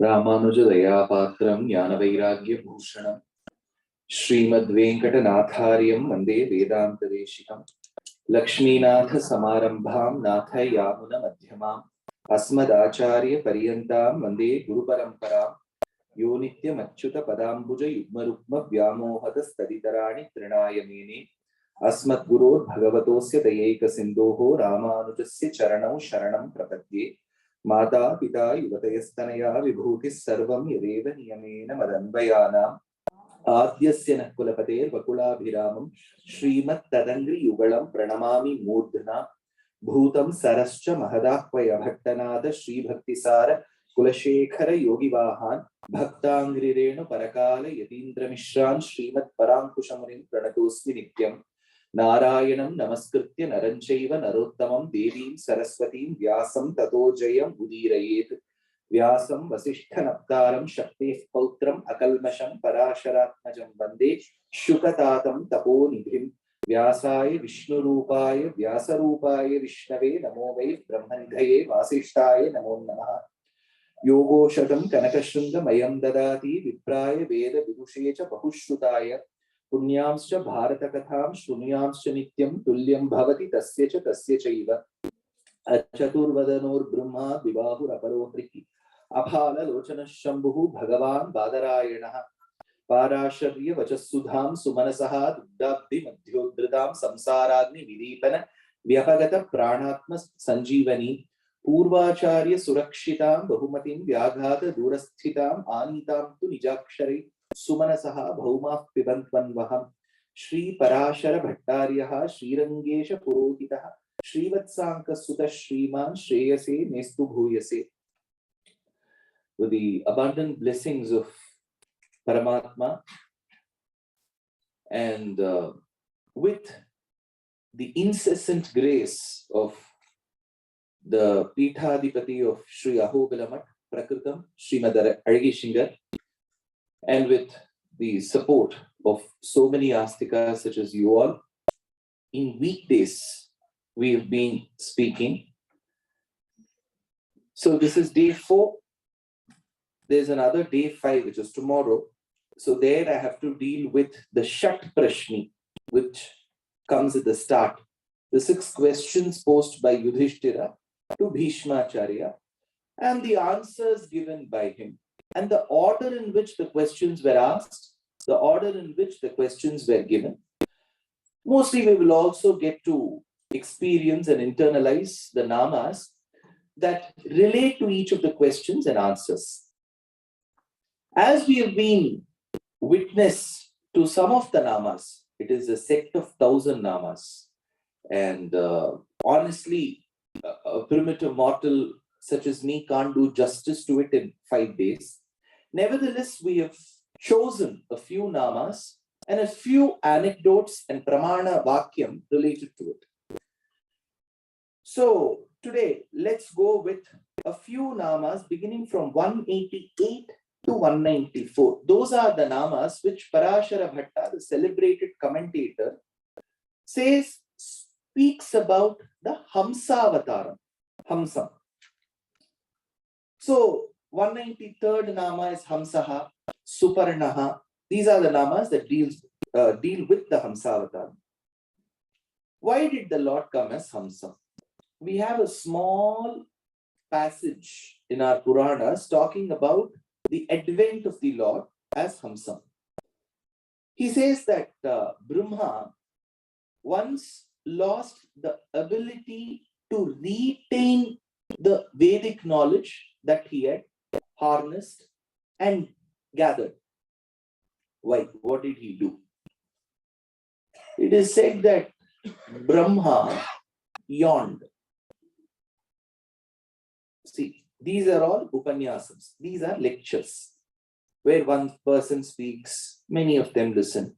Ramanujadayapatram Jnanavairagyabhushanam Srimadvenkatanathāryam Vande Vedantadeshikam Lakshminatha Samarambham Nathayamuna Madhyamam Asmadacharya Paryantam Vande Guru Paramparam Yo Nityam Achyuta Padambuja Yugmarukma Vyamohata Staditarani Trinayamene Asmat Gurur Bhagavatosya Dayeka Sindhoho Ramanujasya Charanau Sharanam Prapadye Mata Pita Yuvatayastanaya Vibhutis Sarvam Yadeva Niyamena Madanvayana Adyasya Nakulapater Vakulabhiramam Srimat Tadangri Yugalam Pranamami Murdhana Bhutam Sarascha Mahadakvaya Bhattanada Sri Bhaktisara Kulashekara Yogi Vahan Bhaktangri Renu Parakala Yatindra Mishran Srimat Parankushamunim Pranatosmi Nityam Narayanam Namaskritya Naranchaiva Narottamam Devim Saraswatim Vyasam Tato Jayam Udirayet Vyasam Vasishthanaptaram Shakti Pautram Akalmasham Parasharatmajam Vande Shukatatam Tapo Nidhim Vyasaya Vishnu Rupaya Vyasa Rupaya Vishnave Namo Vai Brahmanidhaye Vasishtaya Namo Namaha Yogo Shatam Kanakashringa Mayam Dadati Vipraya Veda Vidushecha Bahushrutaya Punyamscha Bharata Katham Shunyamscha Nityam Tulyam Bhavati Tasya Chaiva Achaturvadanur Brahma Vivahu Raparohriki Aphala Lochana Shambhu Bhagavan Badarayanaha Parasharya Vachasudham Sumanasaha Duddabdi Madhyodridam Samsaradni Vidipana Vyapagata Pranatma Sanjeevani Purvacharya Surakshitam Bahumatim Vyaghata Durasthitam Anitam Tu Nijakshari Sumanasaha Bhaumah Pibantvanvaham Shri Parashara Bhattaryaha Shrirangesha Purohitaha Shrivatsanka Sutta Shriman Shreyase Nestu Bhuyase. With the abundant blessings of Paramatma and with the incessant grace of the Pithadipati of Sri Ahobilamat Prakritam, Srimad Aragishingar, and with the support of so many astikas such as you all, in weekdays we have been speaking. So this is day 4. There's another day 5, which is tomorrow. So there I have to deal with the Shat Prashni, which comes at the start. The 6 questions posed by Yudhishthira to Bhishmacharya and the answers given by him. And the order in which the questions were asked, the order in which the questions were given. Mostly we will also get to experience and internalize the namas that relate to each of the questions and answers. As we have been witness to some of the namas, it is a sect of 1,000 namas. And honestly, a primitive mortal such as me can't do justice to it in 5 days. Nevertheless, we have chosen a few namas and a few anecdotes and pramana vakyam related to it. So today, let's go with a few namas beginning from 188 to 194. Those are the namas which Parashara Bhatta, the celebrated commentator, speaks about the Hamsavataram, Hamsam. So 193rd nama is Hamsaha, Suparnaha. These are the namas that deal with the Hamsavataram. Why did the Lord come as Hamsa? We have a small passage in our Puranas talking about the advent of the Lord as Hamsa. He says that Brahma once lost the ability to retain the Vedic knowledge that he had harnessed and gathered. Why? What did he do? It is said that Brahma yawned. See, these are all Upanyasams. These are lectures where one person speaks, many of them listen.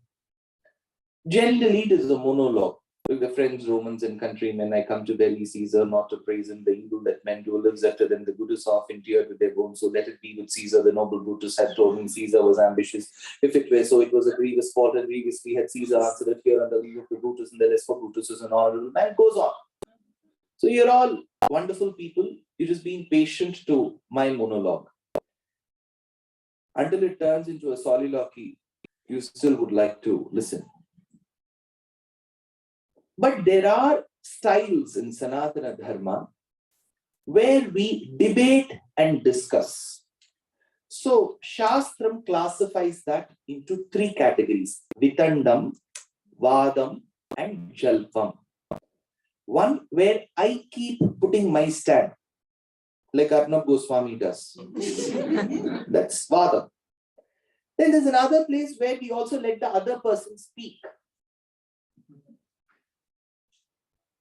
Generally, it is a monologue. With the friends, Romans, and countrymen, I come to Delhi, Caesar, not to praise him, the evil that men do lives after them, the good is half interred with their bones, so let it be with Caesar. The noble Brutus had told him Caesar was ambitious. If it were so, it was a grievous fault, and grievously had Caesar answered it here under the leave of the Brutus, and the less for Brutus is an honorable man. It goes on. So you're all wonderful people. You're just being patient to my monologue. until it turns into a soliloquy, you still would like to listen. But there are styles in Sanatana Dharma where we debate and discuss. So Shastram classifies that into three categories: Vitandam, Vadam, and Jalpam. One where I keep putting my stand, like Arnab Goswami does. That's Vadam. Then there's another place where we also let the other person speak.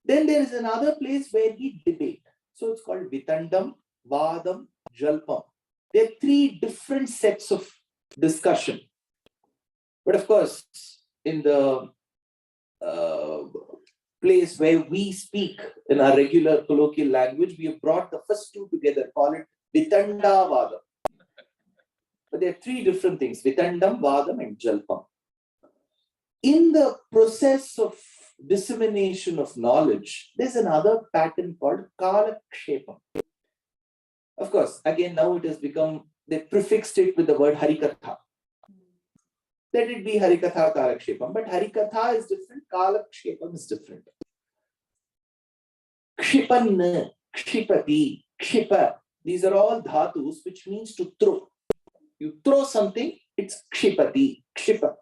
Then there is another place where we debate. So it's called Vitandam, Vadam, Jalpam. There are three different sets of discussion. But of course, in the place where we speak in our regular colloquial language, we have brought the first two together, call it Vitanda Vadam. But there are three different things: Vitandam, Vadam, and Jalpam. In the process of dissemination of knowledge, there's another pattern called Kalakshepam. Of course, again, now it has become, they prefixed it with the word Harikatha. Let it be Harikatha Kalakshepam, but Harikatha is different, Kalakshepam is different. Kshipan, Kshipati, Kshipa, these are all dhatus, which means to throw. You throw something, it's Kshipati, Kshipa.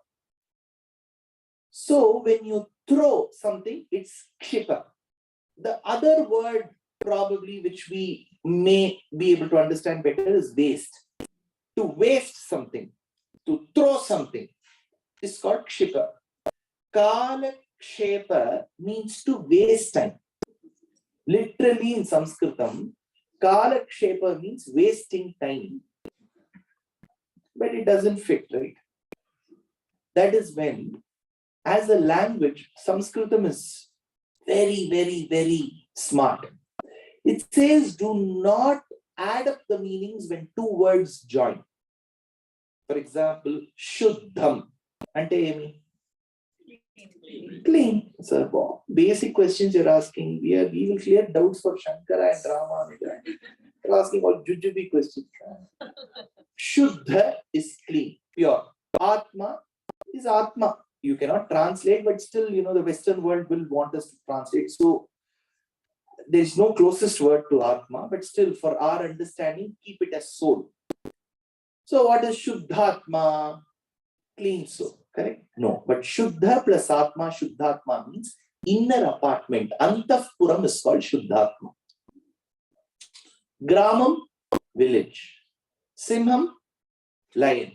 So when you throw something, it's Kshipa. The other word probably which we may be able to understand better is waste. To waste something, to throw something, is called Kshipa. Kalakshepa means to waste time. Literally in Sanskritam, Kalakshepa means wasting time. But it doesn't fit, right? That is when, as a language, Sanskritam is very, very, very smart. It says, do not add up the meanings when two words join. For example, Shuddham. Ante emi? Clean. So, basic questions you're asking. We will clear doubts for Shankara and Rama. You're asking all jujube questions. Shuddha is clean, pure. Atma is Atma. You cannot translate, but still, the Western world will want us to translate. So there's no closest word to Atma, but still, for our understanding, keep it as soul. So what is Shuddhatma? Clean soul, correct? No, but Shuddha plus Atma, Shuddhatma means inner apartment. Antahpuram is called Shuddhatma. Gramam, village. Simham, lion.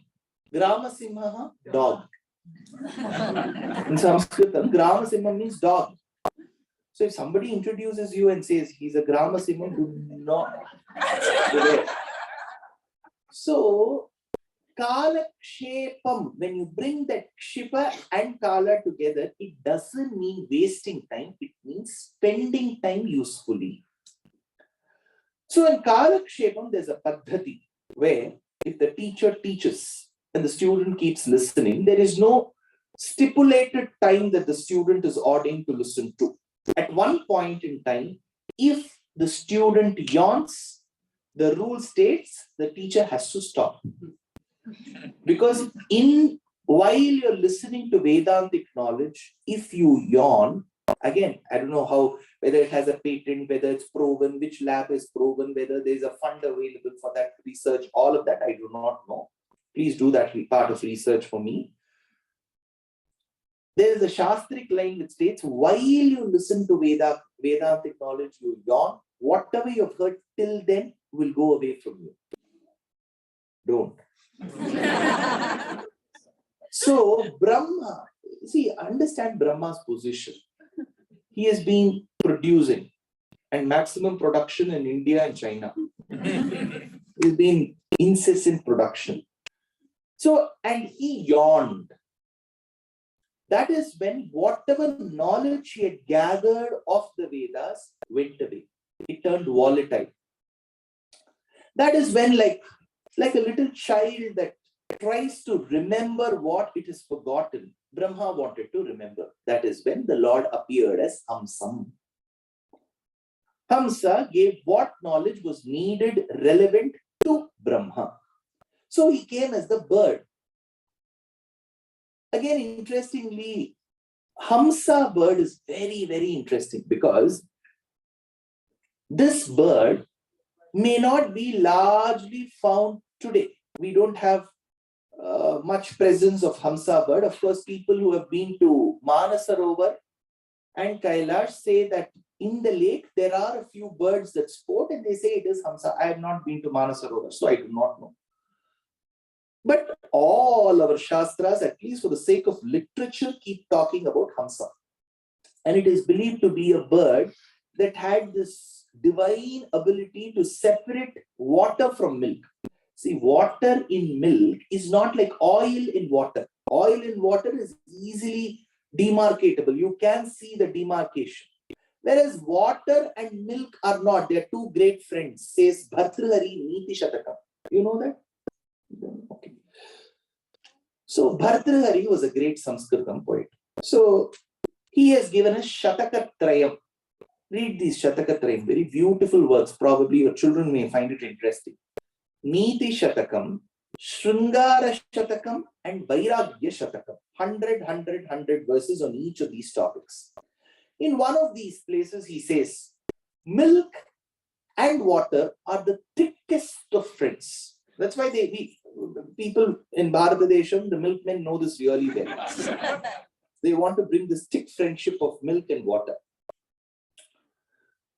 Grama Simha, dog. In Sanskritam, Grama Simha means dog. So if somebody introduces you and says he's a Grama Simha, do not. So, Kalakshepam, when you bring that Kshipa and Kala together, it doesn't mean wasting time, it means spending time usefully. So in Kalakshepam, there's a paddhati where if the teacher teaches and the student keeps listening, there is no stipulated time that the student is ordained to listen to. At one point in time, if the student yawns, the rule states the teacher has to stop. Because while you're listening to Vedantic knowledge, if you yawn, again, I don't know whether it has a patent, whether it's proven, which lab is proven, whether there's a fund available for that research, all of that I do not know. Please do that part of research for me. There is a Shastric line which states, while you listen to Vedantic knowledge, you yawn, whatever you've heard till then will go away from you. Don't. So Brahma, understand Brahma's position. He has been producing, and maximum production in India and China. He's been incessant production. So, and he yawned. That is when whatever knowledge he had gathered of the Vedas went away. It turned volatile. That is when, like a little child that tries to remember what it is forgotten, Brahma wanted to remember. That is when the Lord appeared as Hamsam. Hamsa gave what knowledge was needed, relevant to Brahma. So he came as the bird. Again, interestingly, Hamsa bird is very, very interesting because this bird may not be largely found today. We don't have much presence of Hamsa bird. Of course, people who have been to Manasarovar and Kailash say that in the lake, there are a few birds that sport and they say it is Hamsa. I have not been to Manasarovar, so I do not know. But all our Shastras, at least for the sake of literature, keep talking about Hamsa. And it is believed to be a bird that had this divine ability to separate water from milk. See, water in milk is not like oil in water. Oil in water is easily demarkatable. You can see the demarcation. Whereas water and milk are not. They are two great friends, says Bhartrihari Niti Shatakam. You know that? Okay. So Bhartrihari was a great Sanskritam poet. So he has given us Shatakatrayam. Read these Shatakatrayam, very beautiful words. Probably your children may find it interesting. Niti Shatakam, Shrungara Shatakam, and Vairagya Shatakam. 100 verses on each of these topics. In one of these places, he says, milk and water are the thickest of friends. That's why people in Bharatadesham, the milkmen know this really well. They want to bring this thick friendship of milk and water.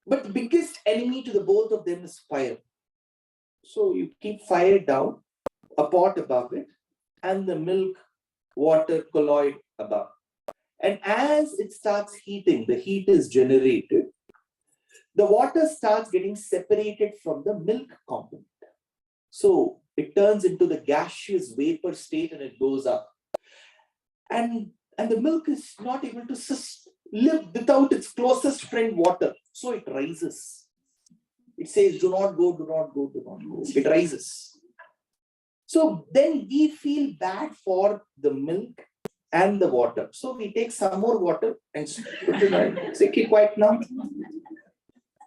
But the biggest enemy to the both of them is fire. So you keep fire down, a pot above it, and the milk water colloid above. And as it starts heating, the heat is generated, the water starts getting separated from the milk component. So it turns into the gaseous vapor state and it goes up. And the milk is not able to live without its closest friend, water. So it rises. It says, do not go, do not go, do not go. It rises. So then we feel bad for the milk and the water. So we take some more water and put it in. Say, keep quiet now.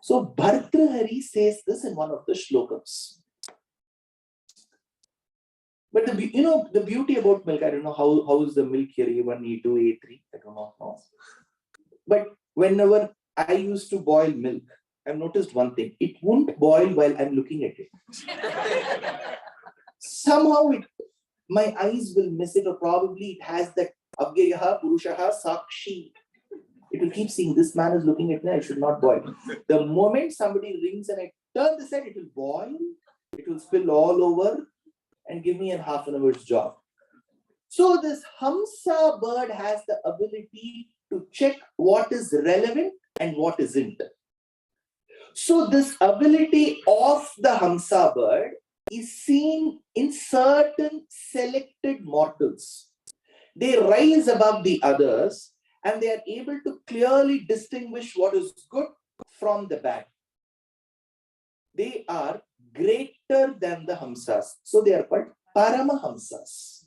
So Bhartrihari says this in one of the shlokas. But the beauty about milk, I don't know how is the milk here, A1, A2, A3, I don't know. But whenever I used to boil milk, I've noticed one thing. It won't boil while I'm looking at it. Somehow my eyes will miss it, or probably it has that Avyayaha, Purushaha, Sakshi. It will keep seeing this man is looking at me, I should not boil. The moment somebody rings and I turn this side, it will boil, it will spill all over and give me a half an hour's job. So this Hamsa bird has the ability to check what is relevant and what isn't. So this ability of the Hamsa bird is seen in certain selected mortals. They rise above the others and they are able to clearly distinguish what is good from the bad. They are greater than the Hamsas. So they are called Paramahamsas.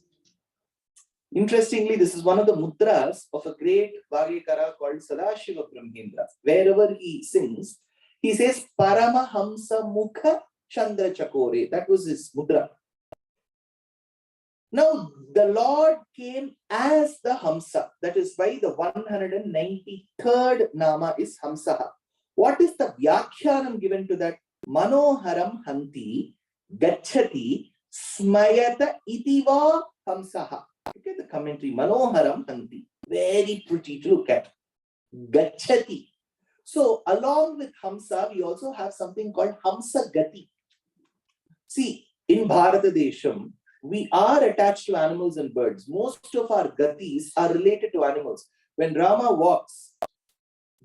Interestingly, this is one of the mudras of a great Vagyakara called Sadashiva Brahmendra. Wherever he sings, he says Paramahamsa Mukha Chandra Chakore. That was his mudra. Now, the Lord came as the Hamsa. That is why the 193rd Nama is Hamsaha. What is the Vyakhyanam given to that? Manoharam Hanti Gachati Smayata Itiva Hamsaha. Look at the commentary. Manoharam Hanti. Very pretty to look at. Gachati. So, along with Hamsa, we also have something called Hamsa Gati. See, in Bharatadesham, we are attached to animals and birds. Most of our gatis are related to animals. When Rama walks,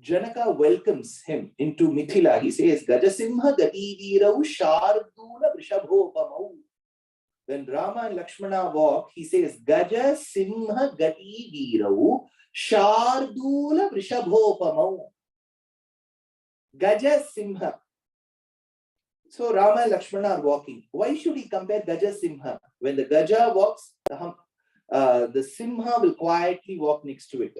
Janaka welcomes him into Mithila. He says, Gajasimha gati virau shardula vrishabhopamau. When Rama and Lakshmana walk, he says, Gajasimha gati virau shardula vrishabhopamau. Gajasimha. So Rama and Lakshmana are walking. Why should he compare Gaja Simha? When the Gaja walks, the Simha will quietly walk next to it.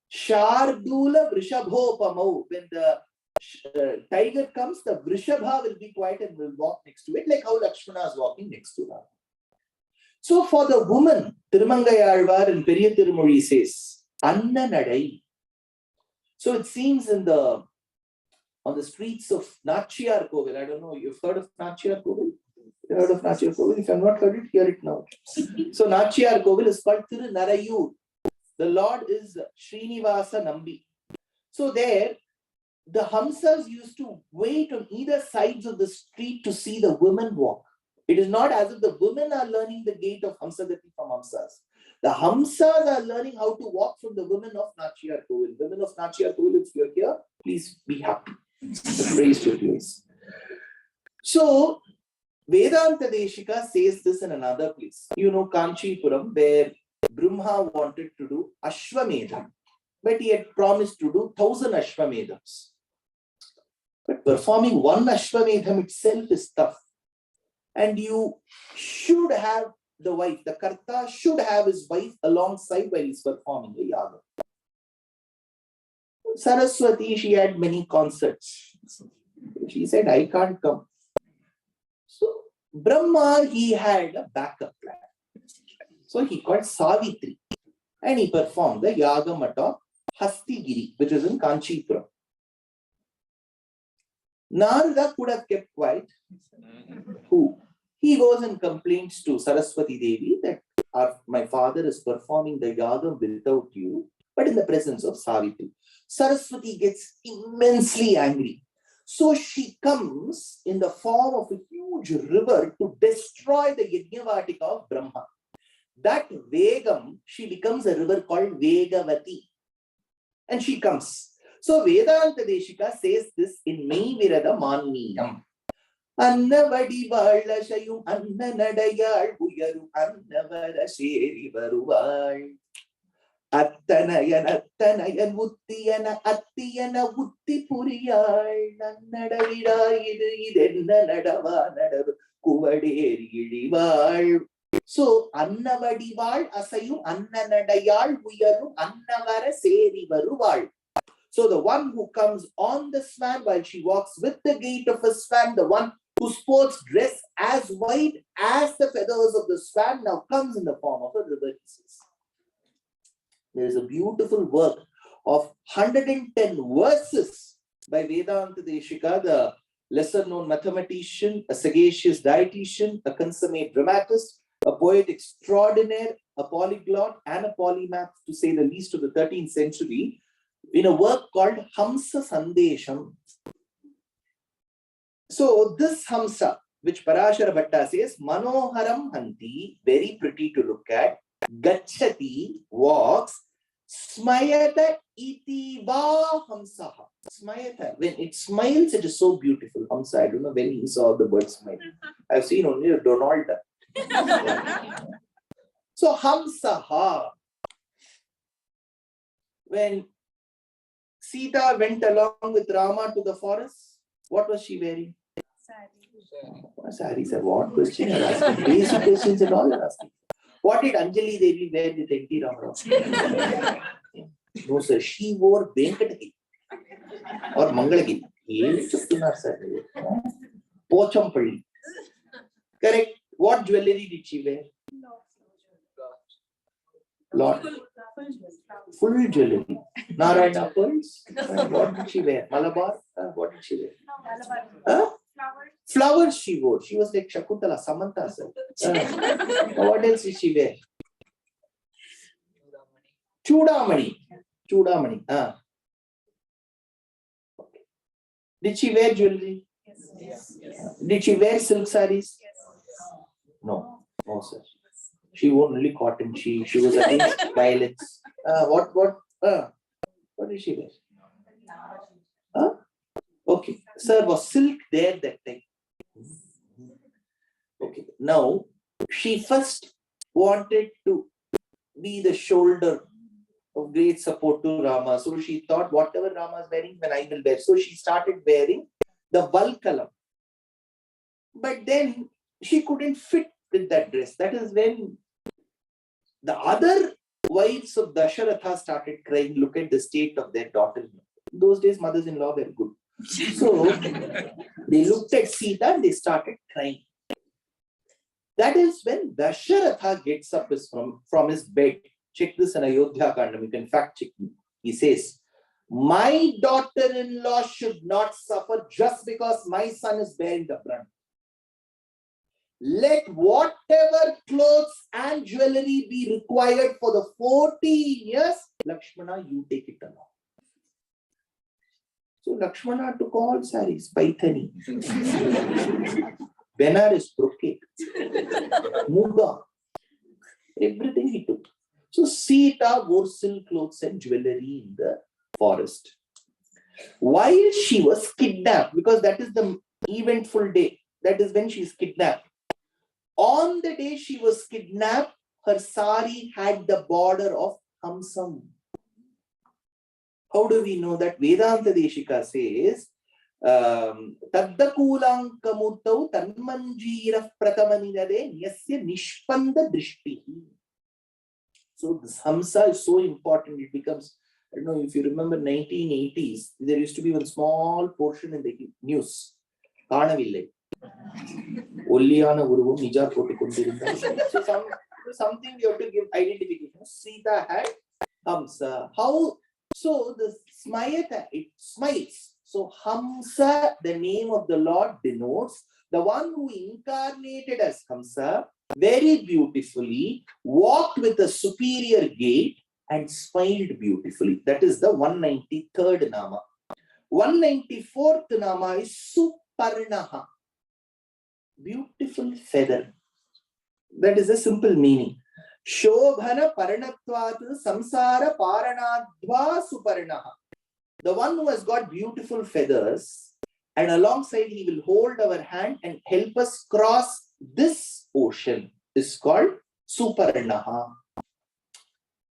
Shardula Vrishabhopamau. When the tiger comes, the Vrishabha will be quiet and will walk next to it, like how Lakshmana is walking next to Rama. So for the woman, Tirumangayalvar in Periya Tirumozhi says, Anna Nadai. So it seems on the streets of Nachiyar Kovil. I don't know, you've heard of Nachiyar Kovil? You heard of Nachiyar Kovil? If you have not heard it, hear it now. So Nachiyar Kovil is called Tirunarayur. The Lord is Srinivasa Nambi. So there, the Hamsas used to wait on either sides of the street to see the women walk. It is not as if the women are learning the gait of Hamsagati from Hamsas. The Hamsas are learning how to walk from the women of Nachiyar Kovil. Women of Nachiyar Kovil, if you're here, please be happy. Praise your place. So, Vedanta Deshika says this in another place. You know, Kanchipuram, where Brahma wanted to do Ashwamedham, but he had promised to do 1,000 Ashwamedhams. But performing one Ashwamedham itself is tough. And you should have the wife, the Karta should have his wife alongside while he's performing the yaga. Saraswati, she had many concerts. She said, I can't come. So Brahma, he had a backup plan. So he called Savitri and he performed the Yaga Mata Hastigiri, which is in Kanchipuram. Narada could have kept quiet. Who? He goes and complains to Saraswati Devi that my father is performing the yaga without you, but in the presence of Savitri. Saraswati gets immensely angry. So she comes in the form of a huge river to destroy the Yajnavatika of Brahma. That Vegam, she becomes a river called Vegavati. And she comes. So Vedanta Deshika says this in Mai Virada Mahatmiyam. Annavadi Valashayum Annanadayal Uyaru Annavara Seri Varuvai Attanayan Muttiyana Attiyana Utti Puriyal Nannadavida Idenna Nadava Nadav Kuvaderi Idival. So Annavadival Asayum Annanadayal Uyaru Annavara Seri Varuval. So the one who comes on the swan while she walks with the gait of a swan, the one who sports dress as white as the feathers of the swan, now comes in the form of a river. There is a beautiful work of 110 verses by Vedanta Deshika, the lesser known mathematician, a sagacious dietitian, a consummate dramatist, a poet extraordinaire, a polyglot, and a polymath, to say the least, of the 13th century, in a work called Hamsa Sandesham. So this Hamsa, which Parashara Bhatta says, Manoharam Hanti, very pretty to look at, Gachati, walks, Smayata iti va Hamsaha. Smayata, when it smiles, it is so beautiful. Hamsa, I don't know when he saw the bird smile. I've seen only a Donald Duck. So Hamsaha, when Sita went along with Rama to the forest, what was she wearing? Sari, sir. What question are asking? Basic questions and all are asking. What did Anjali Devi wear with N.T. Ramarao? No, sir. She wore Venkatagiri or Mangalagiri. Pochampalli. Correct. What jewelry did she wear? Lot. Full jewelry. Narayana pearls. What did she wear? Malabar. What did she wear? Huh? Flowers she wore. She was like Shakuntala, Samantha. What else did she wear? Chudamani. Chudamani. Did she wear jewelry? Yes. Did she wear silk sarees? Yes. No. No, sir. She wore only cotton. She was against violence. What did she wear? Huh? Okay. Sir, was silk there that time? Okay. Now, she first wanted to be the shoulder of great support to Rama. So she thought, whatever Rama is wearing, then I will wear. So she started wearing the Valkalam. But then she couldn't fit with that dress. That is when the other wives of Dasharatha started crying. Look at the state of their daughters. In those days, mothers-in-law were good. So they looked at Sita and they started crying. That is when Dasharatha gets up from his bed. Check this in Ayodhya Kandam. You can fact check me. He says, my daughter-in-law should not suffer just because my son is bearing the brunt. Let whatever clothes and jewelry be required for the 14 years, Lakshmana, you take it along. So Lakshmana took all saris, Paithani, Benares brocade, Muga, everything he took. So Sita wore silk clothes and jewelry in the forest. While she was kidnapped, because that is the eventful day, that is when she is kidnapped. On the day she was kidnapped, her sari had the border of Hamsam. How do we know that? Vedanta Deshika says, Taddakulankamutau tanmanjira pratamanidade nyasya nishpanda drishtihi. So this Hamsa is so important. It becomes, I don't know if you remember 1980s, there used to be one small portion in the news. Kaanavillai. Olliyana uruvam nijar potu kondirundha. So something you have to give identification. Sita had Hamsa. How? So the Smayata, it smiles. So Hamsa, the name of the Lord, denotes the one who incarnated as Hamsa, very beautifully, walked with a superior gait and smiled beautifully. That is the 193rd Nama. 194th Nama is Suparnaha. Beautiful feather. That is a simple meaning. Shobhana Paranatvat Samsara Paranadva Suparnaha. The one who has got beautiful feathers, and alongside he will hold our hand and help us cross this ocean, is called Suparnaha.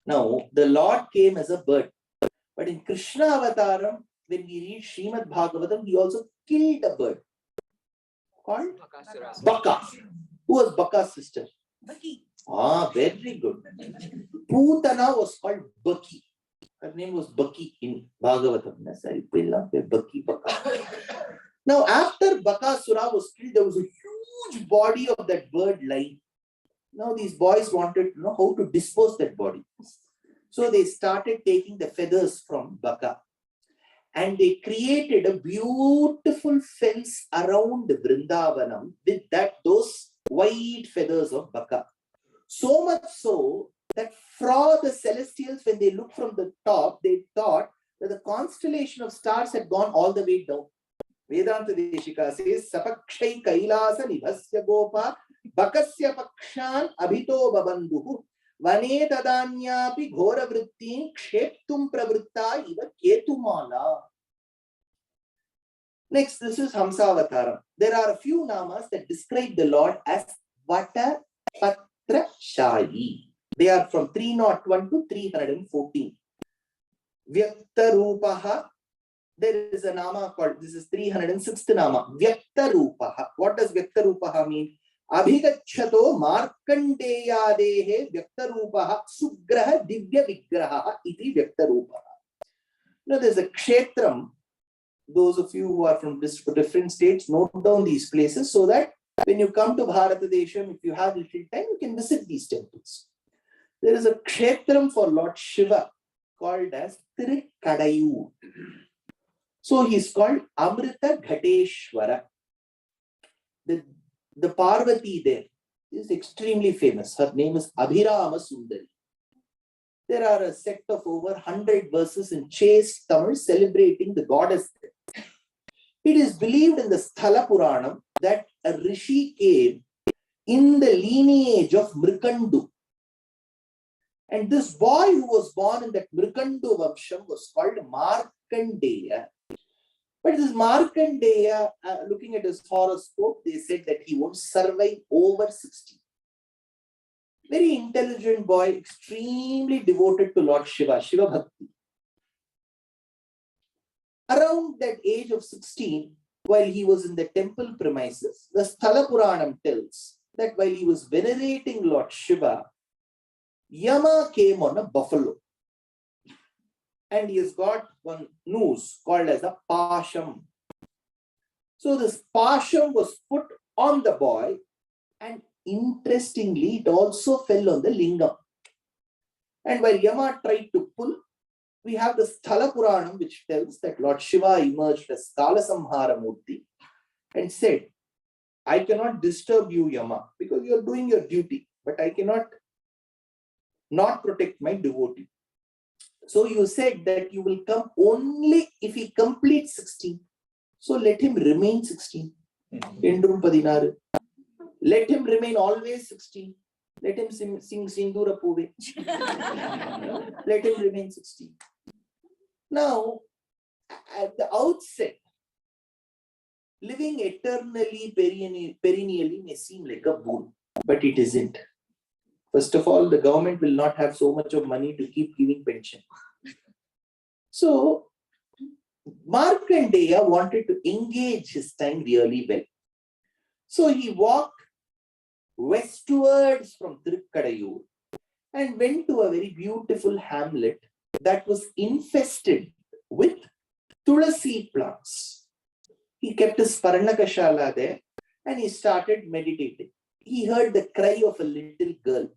Now, the Lord came as a bird, but in Krishna Avataram, when we read Srimad Bhagavatam, he also killed a bird called Baka. Who was Baka's sister? Baki. Ah, very good. Putana was called Baki. Her name was Baki in Bhagavatam. Now, after Bakasura was killed, there was a huge body of that bird lying. Now, these boys wanted to know how to dispose that body. So they started taking the feathers from Baka. And they created a beautiful fence around Vrindavanam with those white feathers of Baka. So much so that from the celestials, when they looked from the top, they thought that the constellation of stars had gone all the way down. Vedanta Deshika says, Sapakshay Kailasa Nibhasya Gopa Bakasya Pakshan Abhito Babanduhu Vane Tadanyapi Ghora Vrittin Ksheptum Pravritta Iva Ketumala. Next, this is Hamsavataram. There are a few namas that describe the Lord as Vata Patra Shayi. They are from 301 to 314. Vyakta Rupaha. There is a nama called, this is 306th nama, Vyakta Rupaha. What does Vyakta Rupaha mean? Abhigachato Markandeyadehe Vyakta Rupaha Sugraha Divya Vigraha iti Vyakta Rupaha. Now there's a Kshetram. Those of you who are from different states, note down these places so that when you come to Bharatadesham, if you have little time, you can visit these temples. There is a Kshetram for Lord Shiva called as Tirukadayu. So he's called Amrita Ghateshwara. The Parvati there is extremely famous. Her name is Abhirama Sundari. There are a set of over 100 verses in chaste Tamil celebrating the goddess there. It is believed in the Sthala Puranam that a rishi came in the lineage of Mrikandu. And this boy who was born in that Mrikandu Vamsham was called Markandeya. But this Markandeya, looking at his horoscope, they said that he won't survive over 60. Very intelligent boy, extremely devoted to Lord Shiva, Shiva Bhakti. Around that age of 16, while he was in the temple premises, the Sthala Puranam tells that while he was venerating Lord Shiva, Yama came on a buffalo. And he has got one noose called as a pasham. So this pasham was put on the boy, and interestingly, it also fell on the lingam. And while Yama tried to pull, we have the Sthala Puranam, which tells that Lord Shiva emerged as Kala Samhara Murti and said, I cannot disturb you, Yama, because you are doing your duty, but I cannot not protect my devotee. So you said that you will come only if he completes 16. So let him remain 16. Endrum 16. Let him remain always 16. Let him sing Sindura Puve. Let him remain 16. Now, at the outset, living eternally, perennially may seem like a boon, but it isn't. First of all, the government will not have so much of money to keep giving pension. So, Markandeya wanted to engage his time really well. So he walked westwards from Tirukadayur and went to a very beautiful hamlet that was infested with tulasi plants. He kept his Paranakashala there and he started meditating. He heard the cry of a little girl.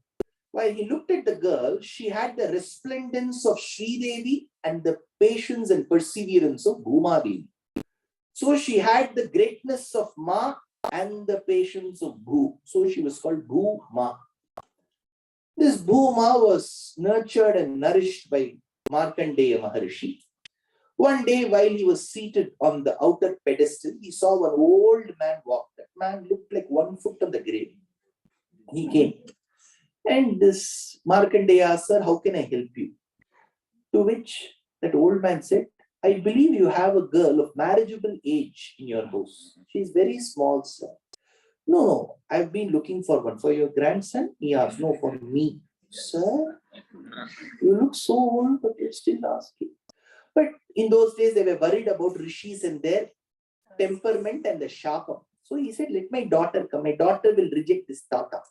While he looked at the girl, she had the resplendence of Sridevi and the patience and perseverance of Bhuma Devi. So she had the greatness of Ma and the patience of Bhu. So she was called Bhuma. This Bhuma was nurtured and nourished by Markandeya Maharshi. One day, while he was seated on the outer pedestal, he saw one old man walk. That man looked like 1 foot on the grave. He came. And this Markandeya asked, sir, how can I help you? To which that old man said, I believe you have a girl of marriageable age in your house. She is very small, sir. No, I've been looking for one. For your grandson? He asked, no, for me. Sir, you look so old, but you're still asking. But in those days, they were worried about rishis and their temperament and the shapam. So he said, let my daughter come. My daughter will reject this tata.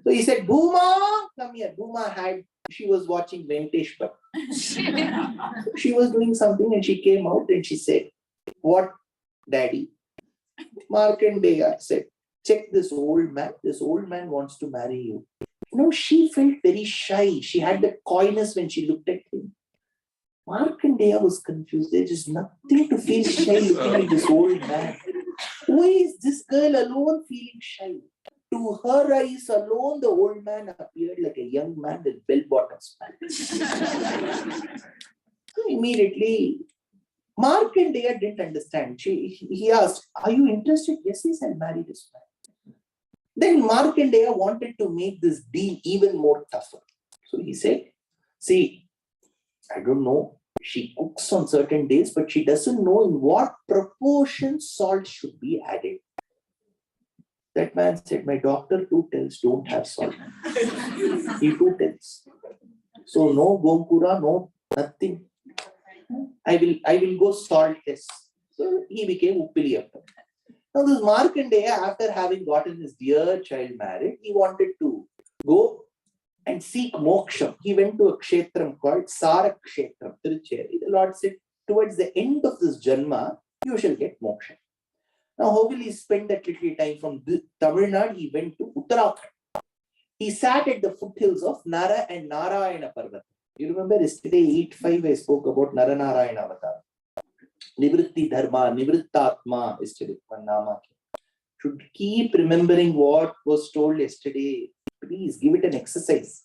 So he said, Bhuma, come here. Bhuma she was watching Venkatesh Bhatt. She was doing something and she came out and she said, what, daddy? Markandeya said, check this old man. This old man wants to marry you. No, she felt very shy. She had that coyness when she looked at him. Markandeya was confused. There is nothing to feel shy looking at this old man. Why is this girl alone feeling shy? To her eyes alone, the old man appeared like a young man with bell-bottoms. Immediately, Markandeya didn't understand. He asked, are you interested? Yes, I'll marry this man. Then Markandeya wanted to make this deal even more tougher. So he said, see, I don't know. She cooks on certain days, but she doesn't know in what proportion salt should be added. That man said, my doctor too tells don't have salt. He too tells. So no Gompura, no nothing. I will go saltless. So he became Uppiliyappan. Now this Markandeya, after having gotten his dear child married, he wanted to go and seek moksha. He went to a kshetram called Sarak Kshetram, Tirucheri. The Lord said, towards the end of this janma, you shall get moksha. Now, how will he spend that little time? From Tamil Nadu, he went to Uttarakhand. He sat at the foothills of Nara and Narayana Parvat. You remember yesterday, 8.5, I spoke about Nara Narayana Avatar. Nivritti Dharma, Nivrittatma, yesterday, one nama. Should keep remembering what was told yesterday. Please give it an exercise.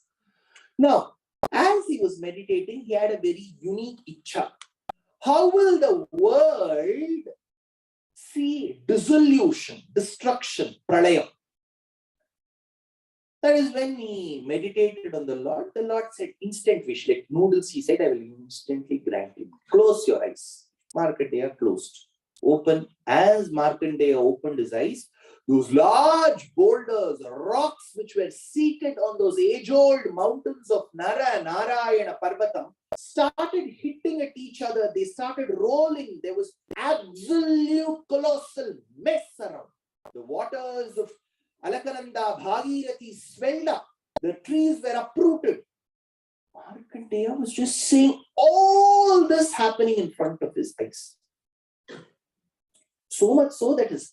Now, as he was meditating, he had a very unique ichha. How will the world see dissolution, destruction, pralayam? That is when he meditated on the Lord said, instant wish, like noodles, he said, I will instantly grant you. Close your eyes. Markandeya closed. Open. As Markandeya opened his eyes, those large boulders, rocks which were seated on those age-old mountains of Narayana Parvatam started hitting at each other. They started rolling. There was absolute colossal mess around. The waters of Alakananda, Bhagirathi swelled up. The trees were uprooted. Markandeya was just seeing all this happening in front of his eyes. So much so that his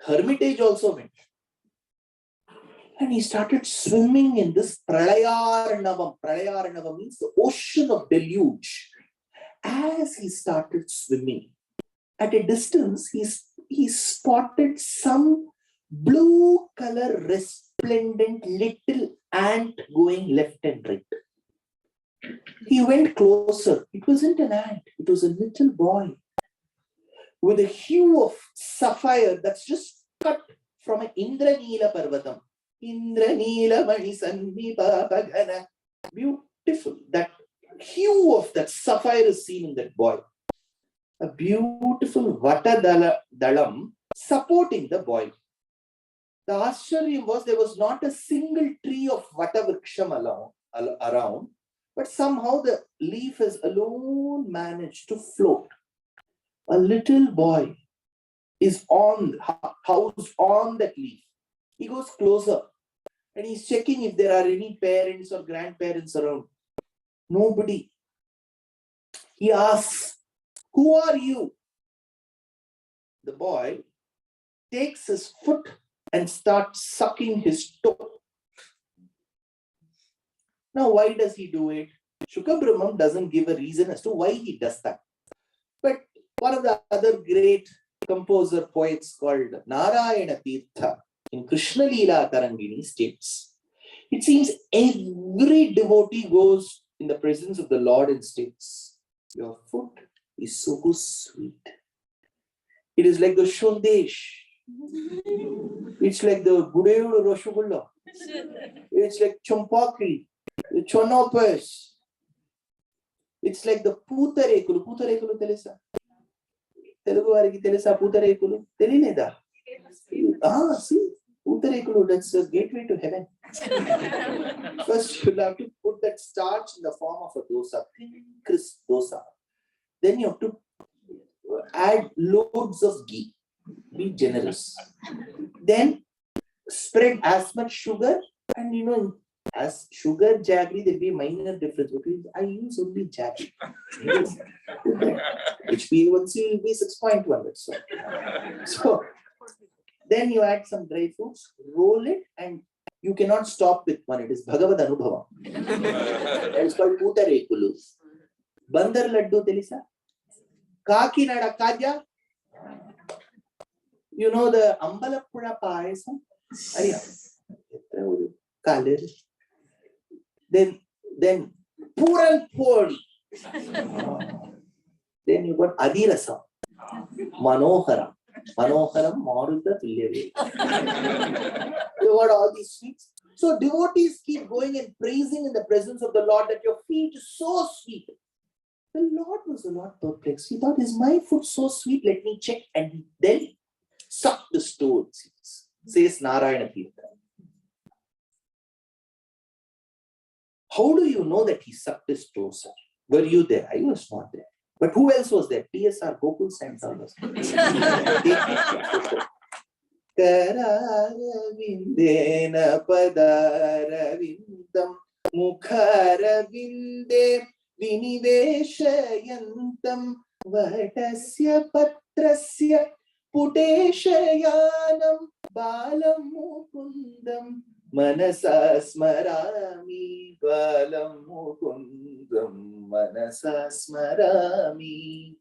hermitage also went. And he started swimming in this Pralayarnavam. Pralayarnavam means the ocean of deluge. As he started swimming, at a distance, he spotted some blue color resplendent little ant going left and right. He went closer. It wasn't an ant. It was a little boy with a hue of sapphire that's just cut from an Indranila Parvatam. Indranila Mani Sannipapagana. Beautiful. That hue of that sapphire is seen in that boy. A beautiful Vata Dalam supporting the boy. The Ascharyam was there was not a single tree of Vata Vriksham around, but somehow the leaf has alone managed to float. A little boy is housed on that leaf. He goes closer and he's checking if there are any parents or grandparents around. Nobody. He asks, "Who are you?" The boy takes his foot and starts sucking his toe. Now, why does he do it? Shukabrahmam doesn't give a reason as to why he does that. But one of the other great composer poets called Narayana Tirtha in Krishna Leela Tarangini states, it seems every devotee goes in the presence of the Lord and states, "Your foot is so sweet. It is like the Shondesh. It's like the Gudeyudu Rasgulla. It's like Champakri, the Chonopes. It's like the Putarekulu. Putarekulu telesa. Telugu variki telesa Putarekulu? Telineda. See, Putarekulu, that's a gateway to heaven. First, you'll have to put that starch in the form of a dosa, thin, crisp dosa. Then you have to add loads of ghee. Be generous. Then spread as much sugar, and as sugar jaggery, there'll be a minor difference. Okay, I use only jaggery. HbA1c will be 6.1. So then you add some dry fruits, roll it, and you cannot stop with one. It is Bhagavad Anubhava. That is called Putarekulu. Bandar Laddu Telisa. Kakinada Kaja. You know the Ambalapura Payasam? Then Puran Poli. Then you got Adirasa. Manoharam. Manoharam Maruta Tulyavi. You got all these sweets. So devotees keep going and praising in the presence of the Lord that your feet is so sweet. The Lord was a lot perplexed. He thought, is my foot so sweet? Let me check. And then suck the stored seeds, says Narayana Tirtha. How do you know that he sucked his toes, sir? Were you there? I was not there. But who else was there? TSR, Gokul Santanas. Kararavindena padaravindam mukharavinde viniveshayantam vatasya patrasya puteshayanam balam mukundam manasa smarami balam mukundam manasa smarami.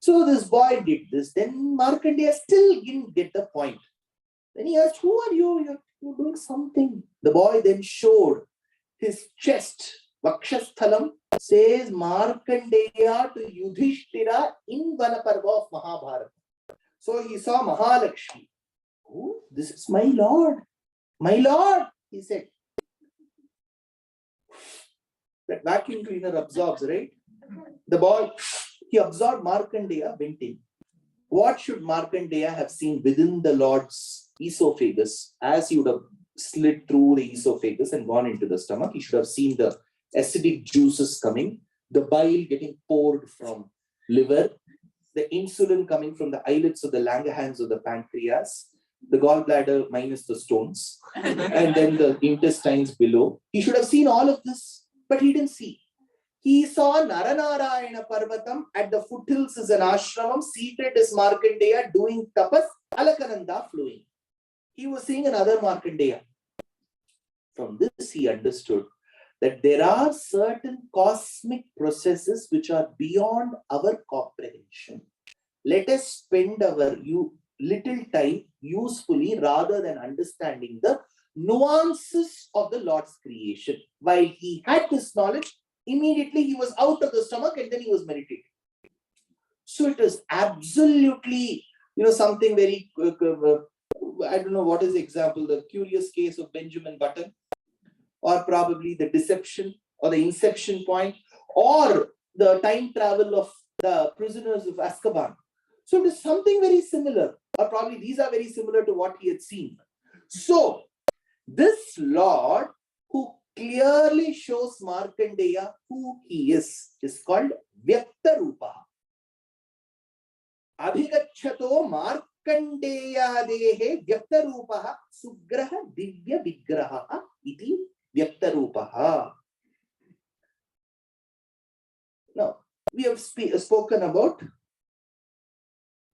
So this boy did this. Then Markandeya still didn't get the point. Then he asked, "Who are you? You're doing something." The boy then showed his chest. Vakshasthalam says Markandeya to Yudhishthira in Vanaparva of Mahabharata. So he saw Mahalakshmi. "Oh, this is my Lord. My Lord," he said. That vacuum cleaner absorbs, right? The boy, he absorbed Markandeya, went in. What should Markandeya have seen within the Lord's esophagus? As he would have slid through the esophagus and gone into the stomach, he should have seen the acidic juices coming, the bile getting poured from liver, the insulin coming from the islets of the Langerhans of the pancreas, the gallbladder minus the stones, and then the intestines below. He should have seen all of this, but he didn't see. He saw Naranarayana Parvatam at the foothills is an ashramam, seated is Markandeya doing tapas, Alakananda flowing. He was seeing another Markandeya. From this, he understood that there are certain cosmic processes which are beyond our comprehension. Let us spend our little time usefully rather than understanding the nuances of the Lord's creation. While he had this knowledge, immediately he was out of the stomach and then he was meditating. So it is absolutely, something very, I don't know what is the example, the curious case of Benjamin Button, or probably the deception or the inception point, or the time travel of the prisoners of Azkaban. So it is something very similar, or probably these are very similar to what he had seen. So this Lord, who clearly shows Markandeya who he is called Vyakta Rupa. Abhigacchato Markandeya Dehe Vyakta Rupa Sugraha Divya Vigraha iti Vyakta Rupa. Now, we have spoken about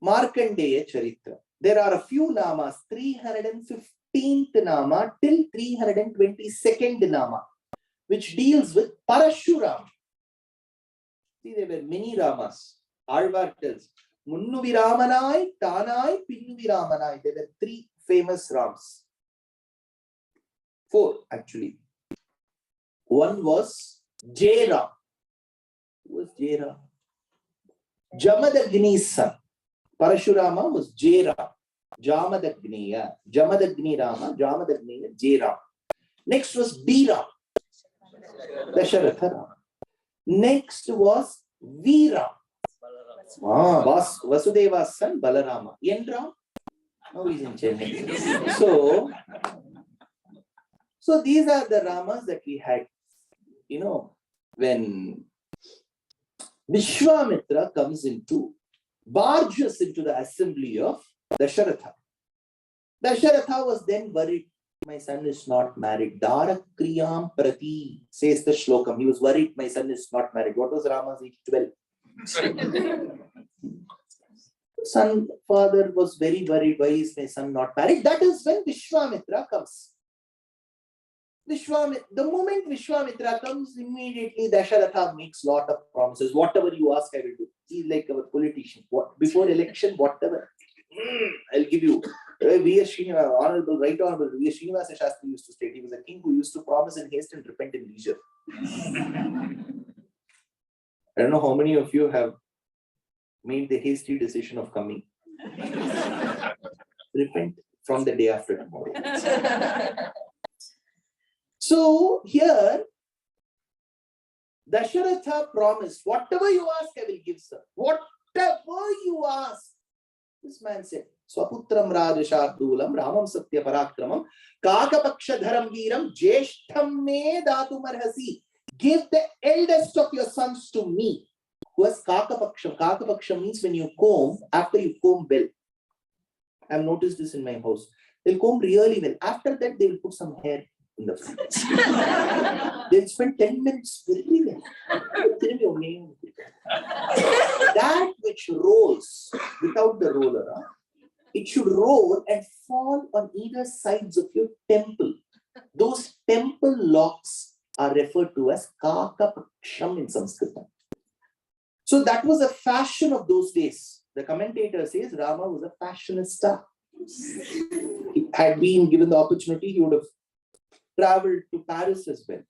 Markandeya Charitra. There are a few namas, 315th nama till 322nd nama, which deals with Parashuram. See, there were many ramas. Alvar tells, Munnu Viramanai, Tanai, Pinnu Viramanai. There were 3 famous Rams. 4 actually. One was Jairam. Who was Jairam? Jamadagni's son. Parashurama was Jairam. Jamadagniya. Jamadagni Rama, Jamadagniya, Jairam. Next was Biram. Dasharatha Rama. Next was Viram. Vasudeva's son Balarama. Yendram? Now he's in Chennai. So these are the Ramas that we had. When Vishwamitra barges into the assembly of Dasharatha. Dasharatha was then worried. My son is not married. Darakriyam Prati, says the shlokam. He was worried my son is not married. What was Rama's age? 12. Father was very worried. Why is my son not married? That is when Vishwamitra comes. The moment Vishwamitra comes, immediately Dasharatha makes lot of promises. Whatever you ask, I will do. He's like our politician. Before election, whatever. I'll give you. Honorable V.S. Srinivasa Shastri used to state, he was a king who used to promise in haste and repent in leisure. I don't know how many of you have made the hasty decision of coming. Repent from the day after tomorrow. So here, Dasharatha promised, whatever you ask, I will give, sir. Whatever you ask. This man said, Swaputram Rajashardulam Ramam Satya Parakramam Kakapaksha Dharam Viram Jeshtham Me Datumarhasi. Give the eldest of your sons to me. Who was Kakapaksha? Kakapaksha means when you comb, after you comb well. I've noticed this in my house. They'll comb really well. After that, they will put some hair in the front. They'll spend 10 minutes very well. That which rolls without the roller, it should roll and fall on either sides of your temple. Those temple locks are referred to as Kakapaksham in Sanskrit. So that was a fashion of those days. The commentator says Rama was a fashionista. He had been given the opportunity, he would have traveled to Paris as well.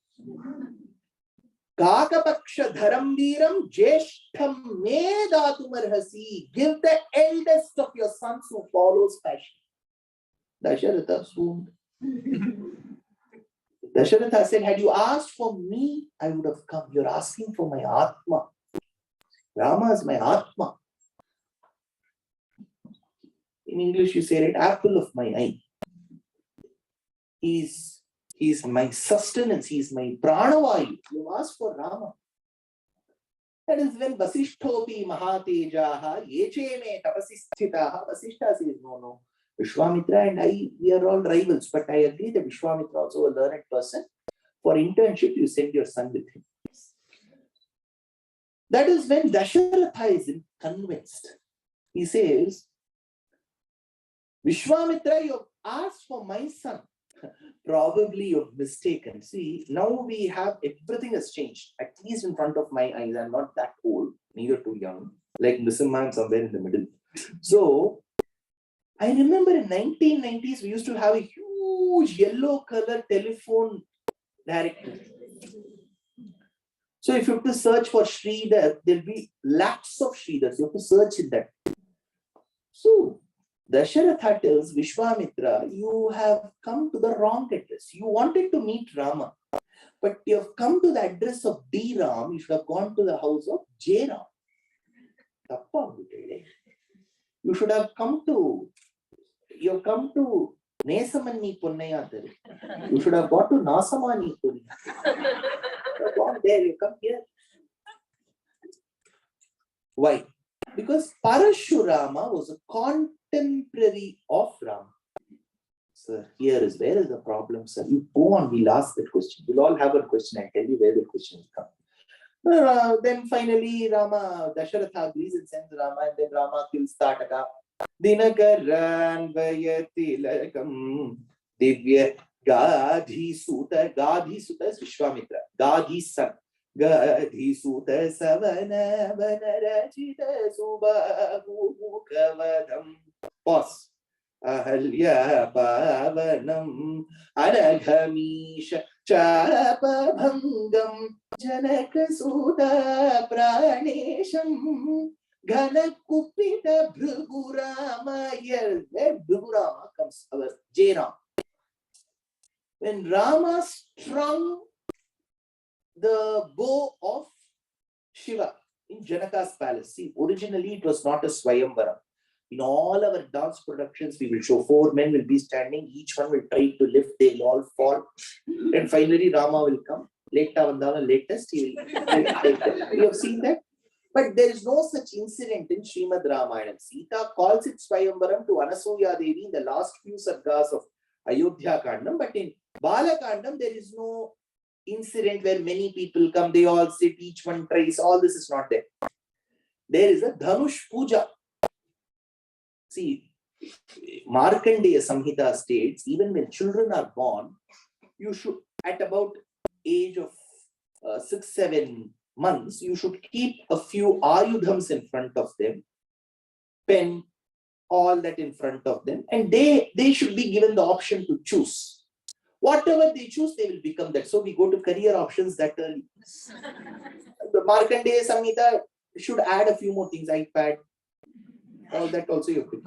Kakapaksha dharam viram jeshtham me datumarhasi. Give the eldest of your sons who follows fashion. Dasharatha swooned. Dasharatha said, had you asked for me, I would have come. You're asking for my Atma. Rama is my Atma. In English, you say it, apple of my eye. He's my sustenance. He's my pranavayu. You ask for Rama. That is when Vasishthopi Mahatejaha Yeche me tapasisthitaha. Vasishtha says, no. Vishwamitra and I, we are all rivals. But I agree that Vishwamitra also a learned person. For internship, you send your son with him. That is when Dasharatha is convinced. He says, Vishwamitra, you have asked for my son. Probably you've mistaken. See, now we have everything has changed. At least in front of my eyes, I'm not that old, neither too young. Like Nisimha, I'm somewhere in the middle. So I remember in 1990s, we used to have a huge yellow color telephone directory. So if you have to search for Sridhar, there'll be lakhs of Sridhars. You have to search in that. So Dasharatha tells Vishwamitra, you have come to the wrong address. You wanted to meet Rama, but you have come to the address of D Ram. You should have gone to the house of J Ram. You should have come to, Nesamani Punnayatari. You should have gone to Nasamani Punna. You have gone there, you come here. Why? Because Parashurama was a contemporary of Rama. Sir, here is where is the problem, sir. You go on, we'll ask that question. We'll all have a question. I tell you where the question will come. Then finally, Rama, Dasharatha agrees and sends Rama, and then Rama kills Tataka. Dinakaran Vayatilakam Divya Gadhi Suta. Gadhi Suta is Vishwamitra. Gadhi's son. Gadhi Suta Savana Vanarachita Subhahu Mukavadam. Pause. Ahalya Pavanam Anaghamisha Chapabhangam Janaka Suta Pranesham Ghana Kupita Bhrugurama. Here, where Bhrugurama comes, our J-Ram. When Rama strung the bow of Shiva in Janaka's palace. See, originally it was not a Swayamvaram. In all our dance productions, we will show 4 men will be standing, each one will try to lift, they'll all fall. And finally Rama will come. Leta Vandana, latest, he will take them. You have seen that? But there is no such incident in Srimad Ramayana. Sita calls it Swayamvaram to Anasuya Devi in the last few sargas of Ayodhya Kandam. But in Bala Kandam, there is no incident where many people come, they all sit, each one tries. All this is not there. There is a Dhanush Puja. See, Markandeya Samhita states, even when children are born, you should, at about age of 6-7 months, you should keep a few ayudhams in front of them, pen, all that in front of them, and they should be given the option to choose. Whatever they choose, they will become that. So we go to career options that early. The Markandeya Samhita should add a few more things, iPad, all that also you could.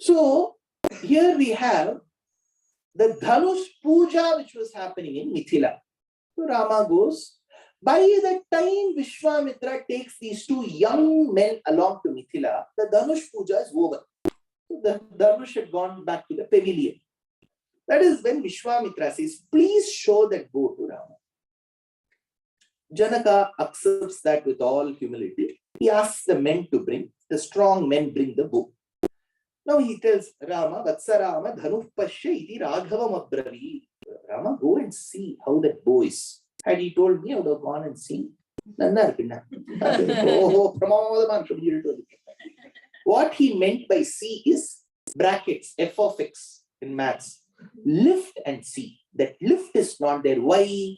So here we have the Dhanush Puja which was happening in Mithila. So Rama goes. By the time Vishwamitra takes these 2 young men along to Mithila, the Dhanush Puja is over. So the Dhanush had gone back to the pavilion. That is when Vishwamitra says, please show that bow to Rama. Janaka accepts that with all humility. He asks the men to bring, the strong men bring the bow. Now he tells Rama, Vatsarama Dhanuh Pasya iti Raghavam Abravi. Rama, go and see how that bow is. Had he told me, I would have gone and seen. What he meant by see is brackets, f of x in maths. Lift and see. That lift is not there. Why?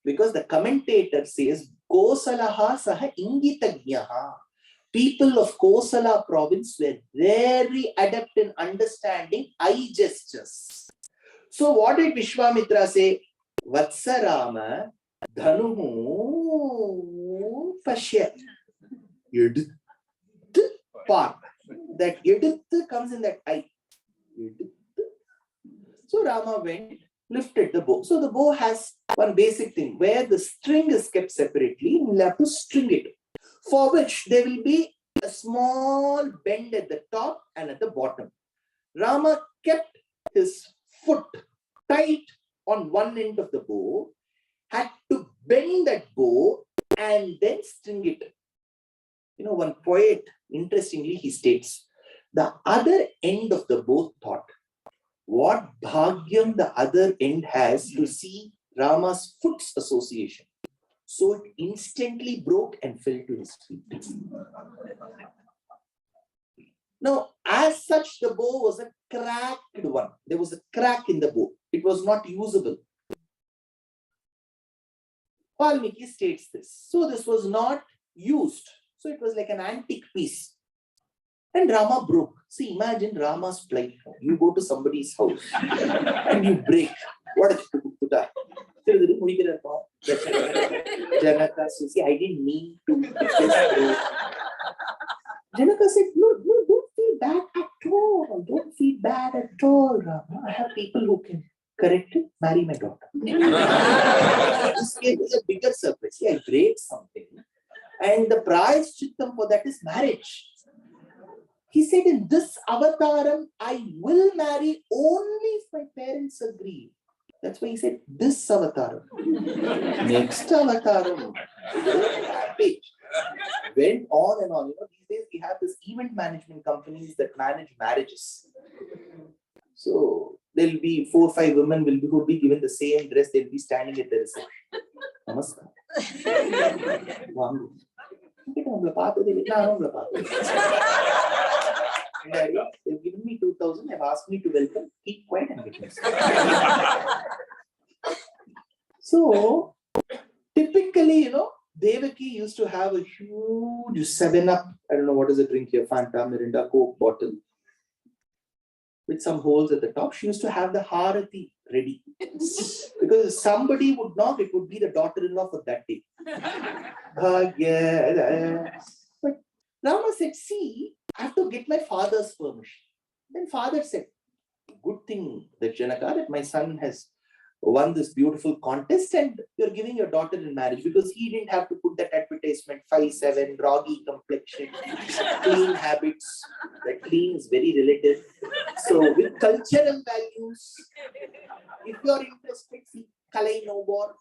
Because the commentator says, Kosalaha saha ingitagyaha. People of Kosala province were very adept in understanding eye gestures. So what did Vishwamitra say? Vatsarama Dhanuhu Pashya. Part. That Yedit comes in that eye. So Rama went, lifted the bow. So the bow has one basic thing where the string is kept separately. We'll have to string it, for which there will be a small bend at the top and at the bottom. Rama kept his foot tight on one end of the bow, had to bend that bow and then string it. You know, one poet, interestingly, he states, the other end of the bow thought, what bhagyam the other end has to see Rama's foot's association. So it instantly broke and fell to his feet. Now, as such, the bow was a cracked one. There was a crack in the bow. It was not usable. Valmiki states this. So this was not used. So it was like an antique piece. And Rama broke. See, imagine Rama's plight. You go to somebody's house and you break. What is it? Janaka says, see, I didn't mean to. Janaka said, no, don't feel bad at all. Don't feel bad at all, Rama. I have people who can correct it. Marry my daughter. This is a bigger surprise. See, I break something. And the prayashchittam for that is marriage. He said, in this avataram, I will marry only if my parents agree. That's why he said, this avataram. Next avataram. Went on and on. You know, these days we have this event management companies that manage marriages. So there'll be 4 or 5 women who will be given the same dress. They'll be standing at the reception. Namaskar. They've given me 2,000. They've asked me to welcome. Keep quiet and get me. So typically, you know, Devaki used to have a huge 7-Up, I don't know what is the drink here, Fanta, Mirinda, Coke bottle with some holes at the top. She used to have the Harati ready. Because if somebody would knock, it would be the daughter-in-law for that day. But Rama said, see, I have to get my father's permission. Then father said, good thing that Janaka, that my son has won this beautiful contest and you're giving your daughter in marriage, because he didn't have to put that advertisement 5'7", groggy complexion, clean habits. That clean is very relative. So with cultural values, if you're interested, see Kalai no more.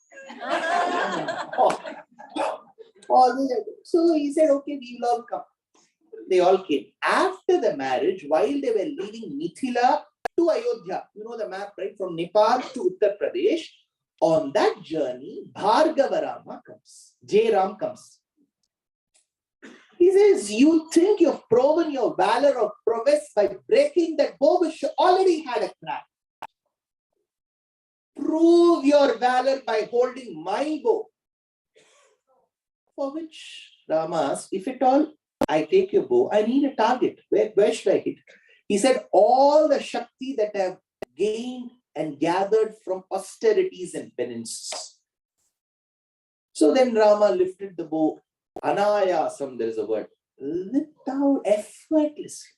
So he said, okay, we will all come. They all came. After the marriage, while they were leaving Mithila to Ayodhya, you know the map, right? From Nepal to Uttar Pradesh. On that journey, Bhargavarama comes. J. Ram comes. He says, you think you've proven your valor of prowess by breaking that bow which already had a crack. Prove your valor by holding my bow. For which Rama asked, if at all I take your bow, I need a target. Where should I hit? He said, all the Shakti that I have gained and gathered from austerities and penances. So then Rama lifted the bow. Anayasam, there is a word. Without effortlessly.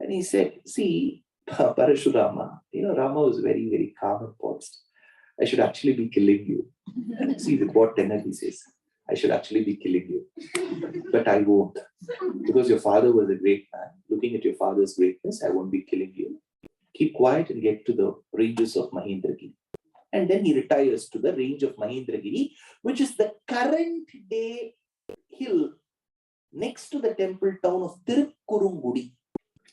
And he said, see, Parashurama, you know, Rama was very, very calm and poised. I should actually be killing you. See with what tenor he says. I should actually be killing you. But I won't. Because your father was a great man. Looking at your father's greatness, I won't be killing you. Keep quiet and get to the ranges of Mahendragiri. And then he retires to the range of Mahendragiri, which is the current day hill next to the temple town of Tirukkurungudi.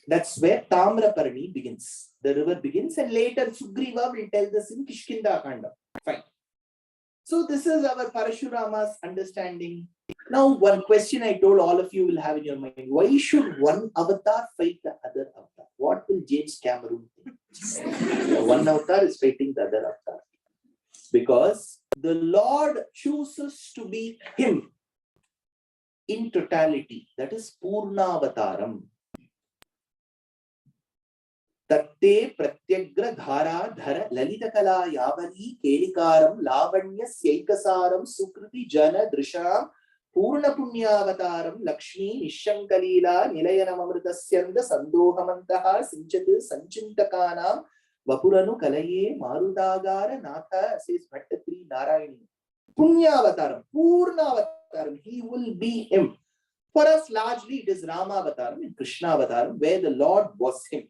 That's where Tamraparani begins. The river begins, and later Sugriva will tell this in Kishkinda Kanda. Fine. So this is our Parashurama's understanding. Now, one question I told all of you will have in your mind. Why should one avatar fight the other avatar? What will James Cameron think? One avatar is fighting the other avatar. Because the Lord chooses to be him in totality. That is Purna Avataram. Tatte pratyagra dhara dhara lalita kala yavali kelikaram lavanya syaikasaram sukriti jana drisham purna punyavataram lakshmi nishankalila nilayanam amritasyanda sandohamantaha sinchatu sanchintakanam vapuranu kalaye marudagara natha, says Bhattatri Narayani. Punyavataram, Purnavataram, he will be him. For us, largely it is Rama Avataram and Krishna Avataram, where the Lord was him.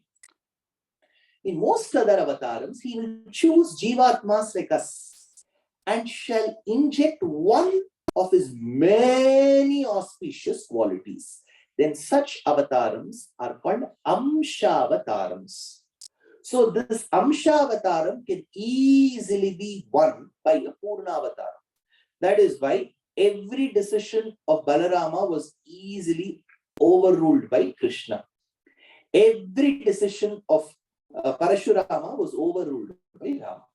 In most other avatarams, he will choose Jivatmas like us and shall inject one of his many auspicious qualities. Then such avatarams are called Amsha Avatarams. So this Amsha Avataram can easily be won by a Purna Avataram. That is why every decision of Balarama was easily overruled by Krishna. Every decision of Parashurama was overruled by Rama.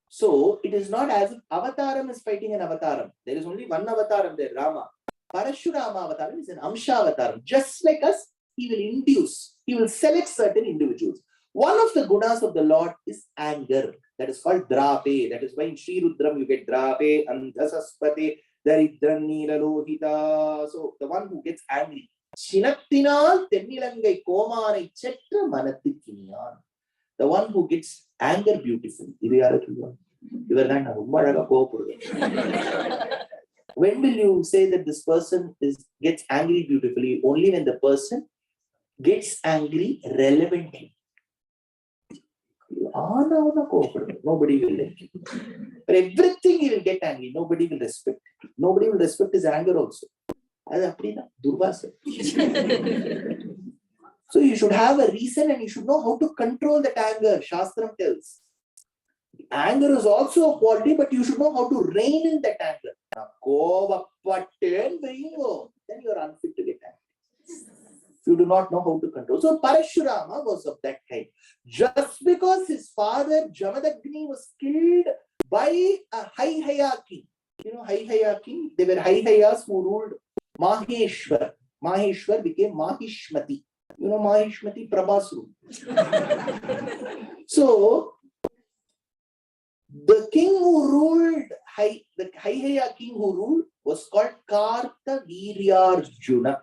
So it is not as if Avataram is fighting an Avataram. There is only one Avataram there, Rama. Parashurama Avataram is an Amsha Avataram. Just like us, he will induce, he will select certain individuals. One of the gunas of the Lord is anger. That is called Drape. That is why in Sri Rudram you get Drape, Andhasaspate, Daridran Nilalohita. So the one who gets angry. Chinattinal Tennilangai Komanai Chetra Manattikiniyan. The one who gets anger beautifully. When will you say that this person gets angry beautifully? Only when the person gets angry relevantly. Nobody will like you. For everything he will get angry. Nobody will respect. Nobody will respect his anger also. So you should have a reason and you should know how to control that anger. Shastram tells. Anger is also a quality, but you should know how to rein in that anger. Then you are unfit to get angry. You do not know how to control. So Parashurama was of that kind. Just because his father Jamadagni was killed by a Haihaya king. You know Haihaya king? They were Haihayas who ruled Maheshwar. Maheshwar became Mahishmati. You know Mahishmati Prabhasuru. So the king who ruled, the Haihaya king who ruled was called Kartaviryarjuna.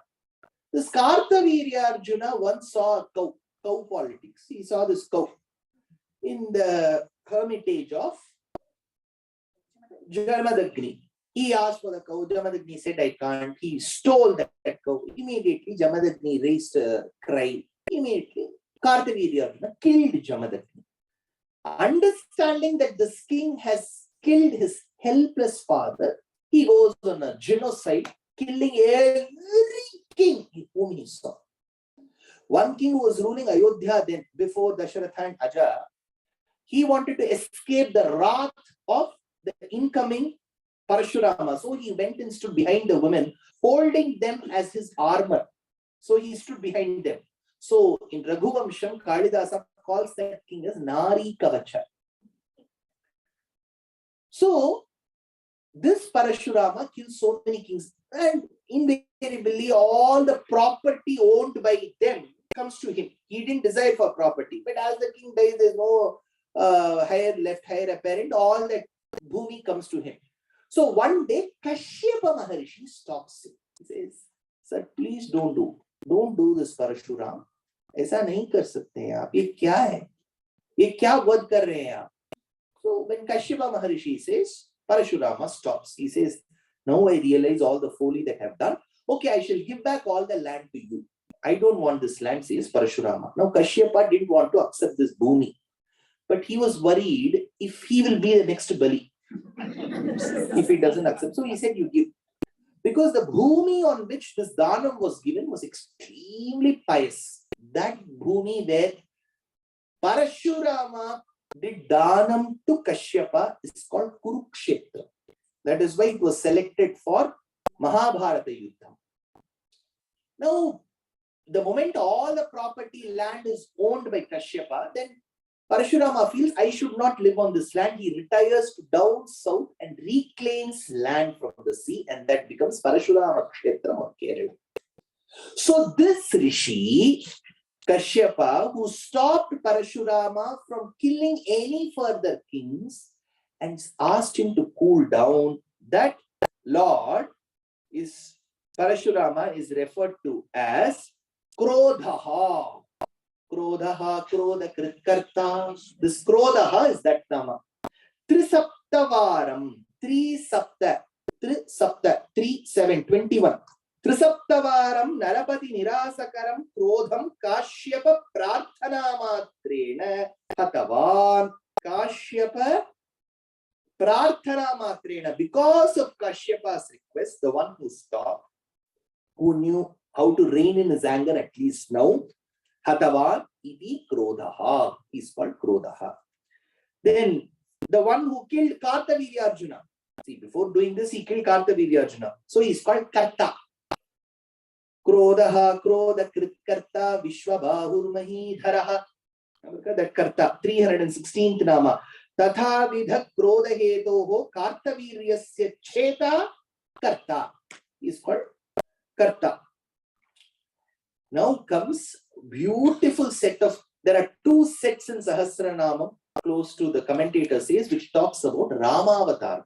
This Kartaviryarjuna once saw a cow politics. He saw this cow in the hermitage of Jamadagni. He asked for the cow. Jamadagni said, I can't. He stole that cow. Immediately, Jamadagni raised a cry. Immediately, Kartaviryarjuna killed Jamadagni. Understanding that this king has killed his helpless father, he goes on a genocide, killing every king whom he saw. One king who was ruling Ayodhya then, before Dasharatha and Aja, he wanted to escape the wrath of the incoming Parashurama. So he went and stood behind the women, holding them as his armor. So he stood behind them. So in Raghuvamsham, Kalidasa calls that king as Nari Kavacha. So this Parashurama kills so many kings, and invariably all the property owned by them comes to him. He didn't desire for property, but as the king dies, there's no left higher apparent, all that bhumi comes to him. So one day, Kashyapa Maharishi stops him. He says, sir, please don't do this Parashuram. ऐसा नहीं कर सकते हैं आप. ये क्या है? ये क्या वध कर रहे हैं आप? So when Kashyapa Maharishi says, Parashurama stops. He says, now I realize all the folly that I have done. Okay, I shall give back all the land to you. I don't want this land, says Parashurama. Now Kashyapa didn't want to accept this bhumi, but he was worried if he will be the next Bali. If he doesn't accept. So he said, you give. Because the bhumi on which this dhanam was given was extremely pious. That bhumi where Parashurama did dhanam to Kashyapa is called Kurukshetra. That is why it was selected for Mahabharata Yuddham. Now, the moment all the property land is owned by Kashyapa, then Parashurama feels, I should not live on this land. He retires to down south and reclaims land from the sea, and that becomes Parashurama Kshetra or Kerala. So this Rishi, Kashyapa, who stopped Parashurama from killing any further kings and asked him to cool down, that Lord is, Parashurama is referred to as Krodhaha. Krodhaha, Krodha Kritkarta. This Krodhaha is that Nama. Trisaptavaram, 3-7, 21. Narapati Nirasakaram Krodham Kashyapa Prarthana Matrena Hatavan. Kashyapa Prarthana Matrena. Because of Kashyapa's request, the one who stopped, who knew how to rein in his anger at least now, Hatavan iti Krodhaha. He's called Krodhaha. Then the one who killed Kartaviryarjuna. See, before doing this, he killed Kartaviryarjuna. So he's called Karta. Krodaha, Krodha Kritkarta, Vishwabahur Mahidharaha. That Karta, 316th Nama. Tatha Vidha Krodha Hetoho Kartaviryasya Cheta Karta. Is called Karta. Now comes beautiful set of, there are two sets in Sahasranamam, close to the commentator says, which talks about Ramavatar.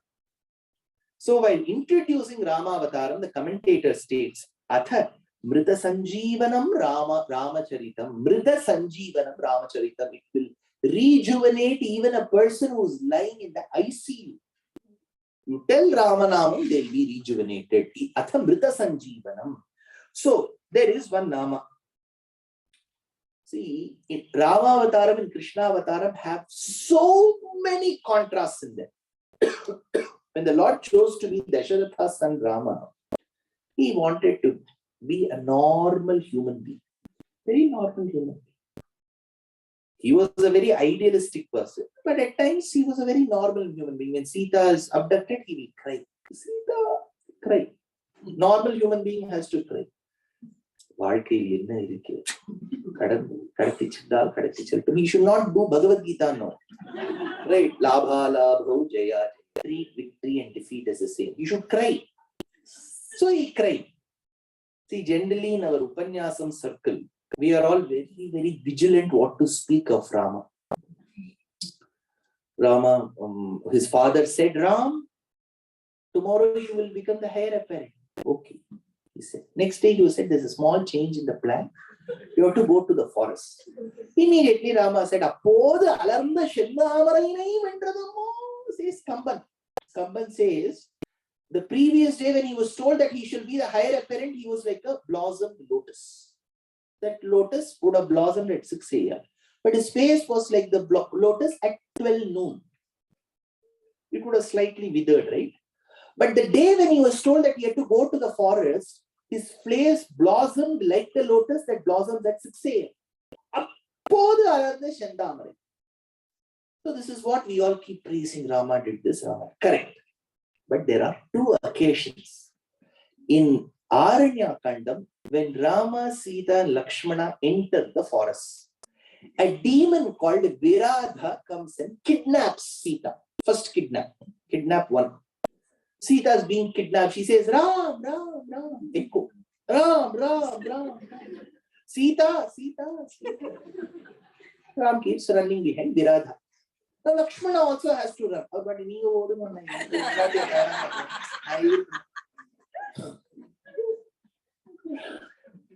So while introducing Ramavataram, the commentator states, Atha Mrita Sanjeevanam Ramacharitam. Mrita Sanjeevanam Ramacharitam. It will rejuvenate even a person who's lying in the ICU. You tell Ramanamam, they'll be rejuvenated. Atha Mrita Sanjeevanam. So there is one Nama. See, in Ramavataram and Krishnavataram have so many contrasts in them. When the Lord chose to be Dasharatha's son Rama, he wanted to be a normal human being. Very normal human being. He was a very idealistic person, but at times he was a very normal human being. When Sita is abducted, he will cry. Sita, cry. Normal human being has to cry. He should not do Bhagavad Gita, no. Right? Labha, labho, jaya. Treat victory and defeat as the same. You should cry. So he cried. See, generally in our Upanyasam circle, we are all very, very vigilant what to speak of Rama. Rama, his father said, Ram, tomorrow you will become the heir apparent. Okay, he said. Next day he said, there's a small change in the plan. You have to go to the forest. Immediately Rama said, Appodu alarmda Shennamarainai vendradamo, says Kamban. Kamban says, the previous day when he was told that he shall be the heir apparent, he was like a blossomed lotus. That lotus would have blossomed at 6 a.m. But his face was like the lotus at 12 noon. It would have slightly withered, right? But the day when he was told that he had to go to the forest, his face blossomed like the lotus that blossoms at 6 a.m. So this is what we all keep praising. Rama did this, Rama. Correct. But there are two occasions. In Aranya Kandam, when Rama, Sita and Lakshmana enter the forest, a demon called Viradha comes and kidnaps Sita. First kidnap one. Sita is being kidnapped. She says, Ram, Ram, Ram. Echo. Ram, Ram, Ram. Sita, Sita, Sita. Ram keeps running behind Viradha. Now Lakshmana also has to run. But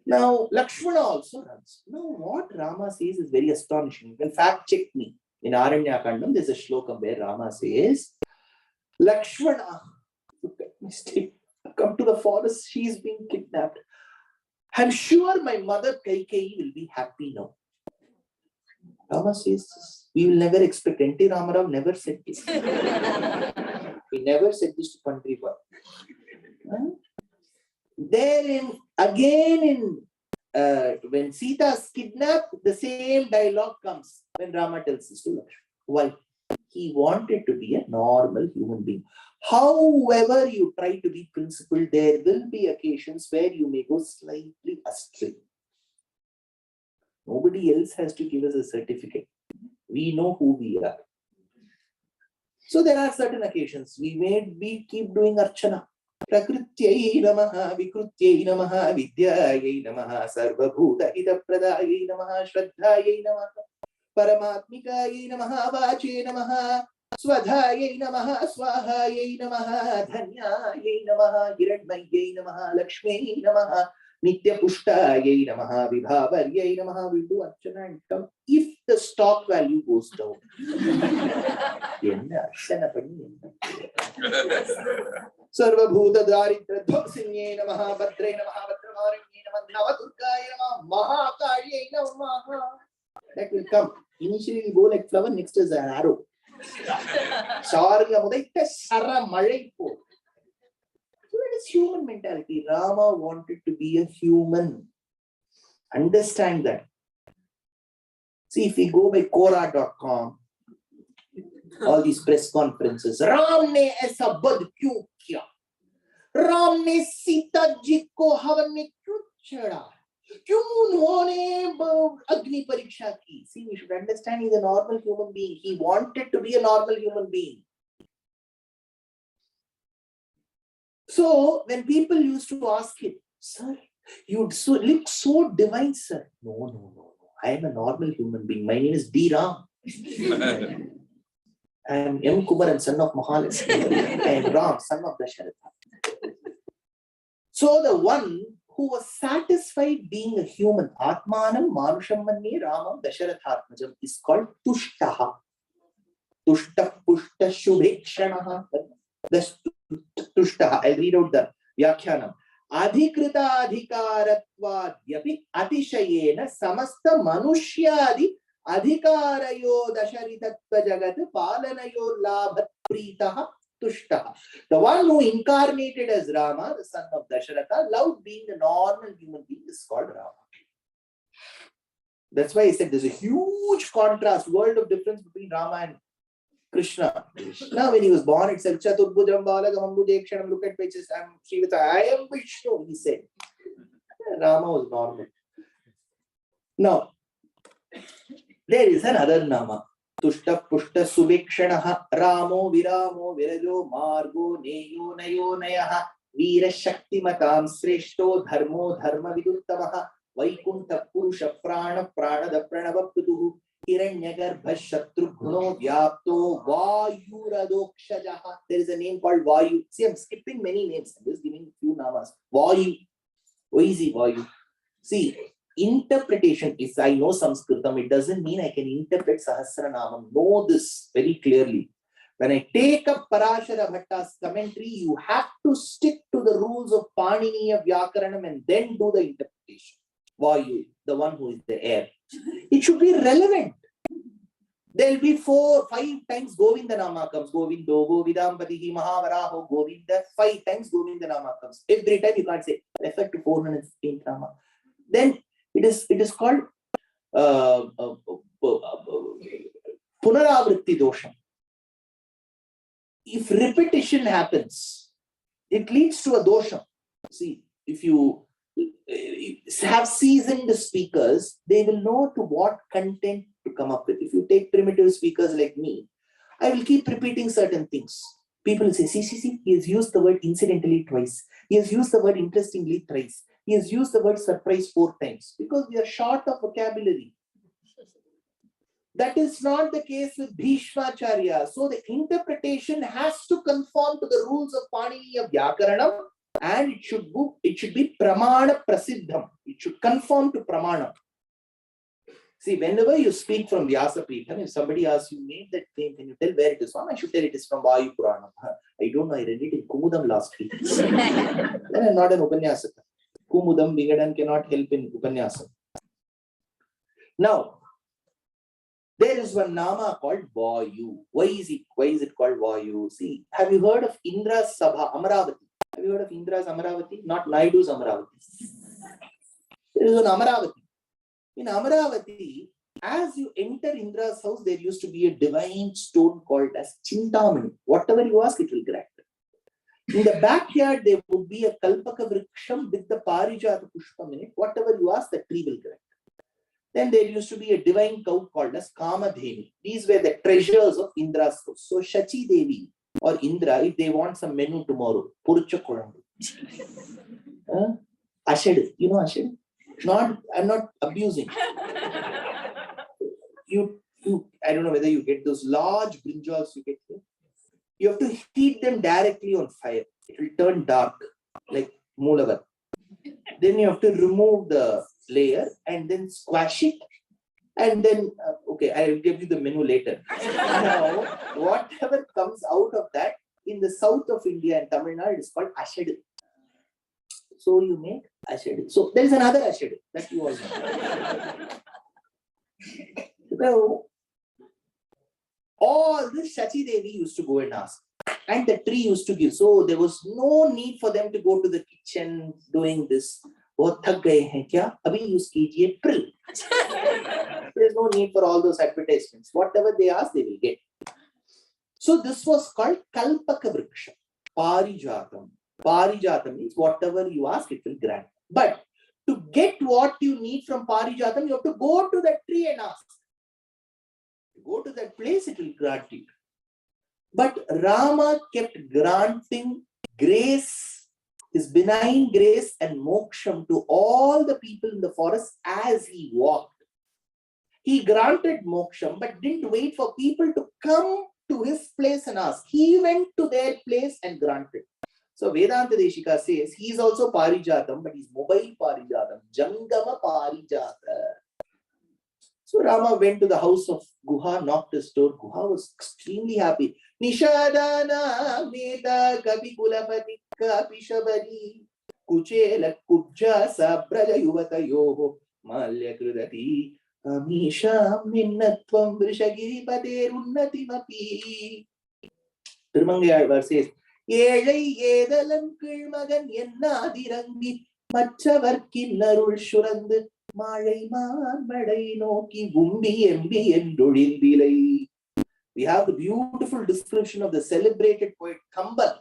now Lakshmana also runs. Now what Rama says is very astonishing. You can fact check me. In Aranya Kandam, there's a shlokam where Rama says, Lakshmana, look at mistake. Come to the forest, she's being kidnapped. I'm sure my mother Kaikeyi will be happy now. Rama says, we will never expect. N.T. Ramarao never said this. He never said this to country boy. Then again when Sita is kidnapped, the same dialogue comes when Rama tells this to Lakshmana. Why? He wanted to be a normal human being. However you try to be principled, there will be occasions where you may go slightly astray. Nobody else has to give us a certificate. We know who we are. So there are certain occasions we keep doing Archana. Prakrityai namaha, vikrutyai namaha, vidyayai namaha, sarvabhuta hidapradayai namaha, shraddhayai namaha, paramatmikayai namaha, vache namaha, swadhayai namaha, swahayai namaha, dhanyayai namaha, hiranmayai namaha, lakshmai namaha, nitya pushtayai namaha, vibhavaryai namaha. We do Archana and come if the stock value goes down. Sarvabhuta Daridra Dhvapsinyai Namaha, Bhadre Namaha, Bhadravaranye Namaha, Navadurgaya Namaha, Mahakaryai Namaha. That will come. Initially we go like flower, next is an arrow. Sarga Mudaita Sara Malaipo. So that is human mentality. Rama wanted to be a human. Understand that. See, if we go by Quora.com, all these press conferences, Ram ne aisa bad kyun kiya? Ram ne Sita ji ko havan mein kyun Shada. Agni Pariksha ki. See, we should understand he's a normal human being. He wanted to be a normal human being. So, when people used to ask him, sir, you look so divine, sir. No. I am a normal human being. My name is D. Ram. I am M. Kumaran, son of Mahalakshmi. I am Ram, son of Dushyanth. So, the one who was satisfied being a human, Atmanam Manusham Manye Ramam Dasharathatmajam, is called Tushtaha. Tushta Pushta Shubhekshanaha. Tushtaha. I'll read out the Vyakhyanam. Adhikrita adhikaratva atishayena samasta manushyadi adhikarayo dasharitatva jagat palanayo labhat pritaha tushtaha. The one who incarnated as Rama, the son of Dasharatha, loved being a normal human being, is called Rama. That's why I said there's a huge contrast, world of difference between Rama and Krishna. Now, when he was born itself, Chaturbhujam Balagam Ambujekshanam, look at pages, I am Vishnu, he said. Rama was normal. Now, there is another Nama. Tushta Pushta Subekshanaha Ramo Viramo Virajo Margo Neyo Nayo Nayaha Veera Shakti Matam Sreshto Dharmo Dharma Viduttamaha Vaikuntha Purusha Prana Prana the Pranavaputu Hiranyagarbha Shatrughuno Vyapto Vayuradokshajaha. There is a name called Vayu. See, I'm skipping many names. I'm just giving a few namas. Vayu. Easy Vayu. See, interpretation is, I know Sanskritam, it doesn't mean I can interpret Sahasranamam. Know this very clearly. When I take up Parashara Bhatta's commentary, you have to stick to the rules of Paniniya Vyakaranam and then do the interpretation. Vayu, the one who is the air. It should be relevant. There will be 4, 5 times Govinda Nama comes. Govindo, Govidampatihi, Mahavaraho, Govinda. 5 times Govinda Nama comes. Every time you can't say, refer to 415th Nama. Then it is called Punaravritti Dosham. If repetition happens, it leads to a dosham. See, if you have seasoned speakers, they will know to what content to come up with. If you take primitive speakers like me, I will keep repeating certain things. People will say, see, he has used the word incidentally twice. He has used the word interestingly thrice. He has used the word surprise 4 times because we are short of vocabulary. That is not the case with Bhishmacharya. So the interpretation has to conform to the rules of Paniniya Vyakaranam, and it should be Pramana Prasiddham. It should conform to Pramana. See, whenever you speak from Vyasapitham, if somebody asks you, name that name, can you tell where it is from? I should tell it is from Vayu Purana. I don't know, I read it in Kumudam last week. Then I'm not an Upanyasam. Kumudam, Vingadan cannot help in Upanyasam. Now, there is one Nama called Vayu. Why is it called Vayu? See, have you heard of Indra's Sabha, Amaravati? Have you heard of Indra's Amaravati? Not Naidu's Amaravati. There is an Amaravati. In Amaravati, as you enter Indra's house, there used to be a divine stone called as Chintamani. Whatever you ask, it will grant. In the backyard, there would be a Kalpaka Vriksham with the Parijata Pushpam in it. Whatever you ask, the tree will grant. Then there used to be a divine cow called as Kamadheni. These were the treasures of Indra's house. So Shachi Devi or Indra, if they want some menu tomorrow, Purucha Korandu. Ashadu. You know Ashadu? I'm not abusing. I don't know whether you get those large brinjals you get here. You have to heat them directly on fire. It will turn dark, like Moolavar. Then you have to remove the layer and then squash it. And then, okay, I will give you the menu later. Now, whatever comes out of that, in the south of India and Tamil Nadu, it is called Ashadu. So you make Ashadu. So there is another Ashadu that you all know. So, all this Shachi Devi used to go and ask. And the tree used to give. So there was no need for them to go to the kitchen doing this. There is no need for all those advertisements. Whatever they ask, they will get. So this was called Kalpaka Vriksha. Parijatam. Parijata means whatever you ask, it will grant. But To get what you need from Parijatam, you have to go to that tree and ask. Go to that place, it will grant you. But Rama kept granting grace, his benign grace and moksham to all the people in the forest as he walked. He granted moksham, but didn't wait for people to come to his place and ask. He went to their place and granted. So Vedanta Deshika says he is also Parijatam, but he's mobile Parijatam, Jangama Parijata. So Rama went to the house of Guha, knocked his door. Guha was extremely happy. Nishadana Veda Kapi Kulapati Kapi Shabari Kuchela Kuja Sabraja Yuvata Yoho Malya Krudati Amisha Minnatvam Vrishagiri Pader Unnati Mapi. Tirumangayalvar says, Yelai Yedalam Kilmagan Yenadirangi Machavarkin Narul Shurand Malay Man Madai Noki Bumbi Embi Endolindilai. We have the beautiful description of the celebrated poet Kambal.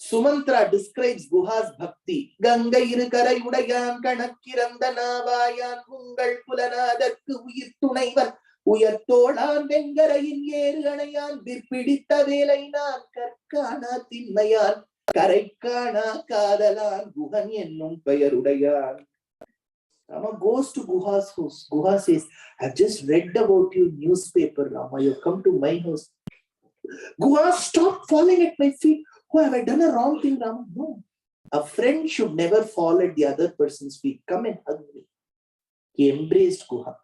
Sumantra describes Guha's bhakti. Gangai Karai Udayan Kanakirandana Vayan Ungal Pulanadakku Uyittunaivan Uyattolan Vengarayin Yeranayan Virpidita Velainan Karkana Tinnayan Karaikana Kadalan Guhan Yennum Payarudayan. Rama goes to Guha's house. Guha says, I've just read about you newspaper, Rama. You've come to my house. Guha, stop falling at my feet. Oh, have I done a wrong thing, Rama? No. A friend should never fall at the other person's feet. Come and hug me. He embraced Guha.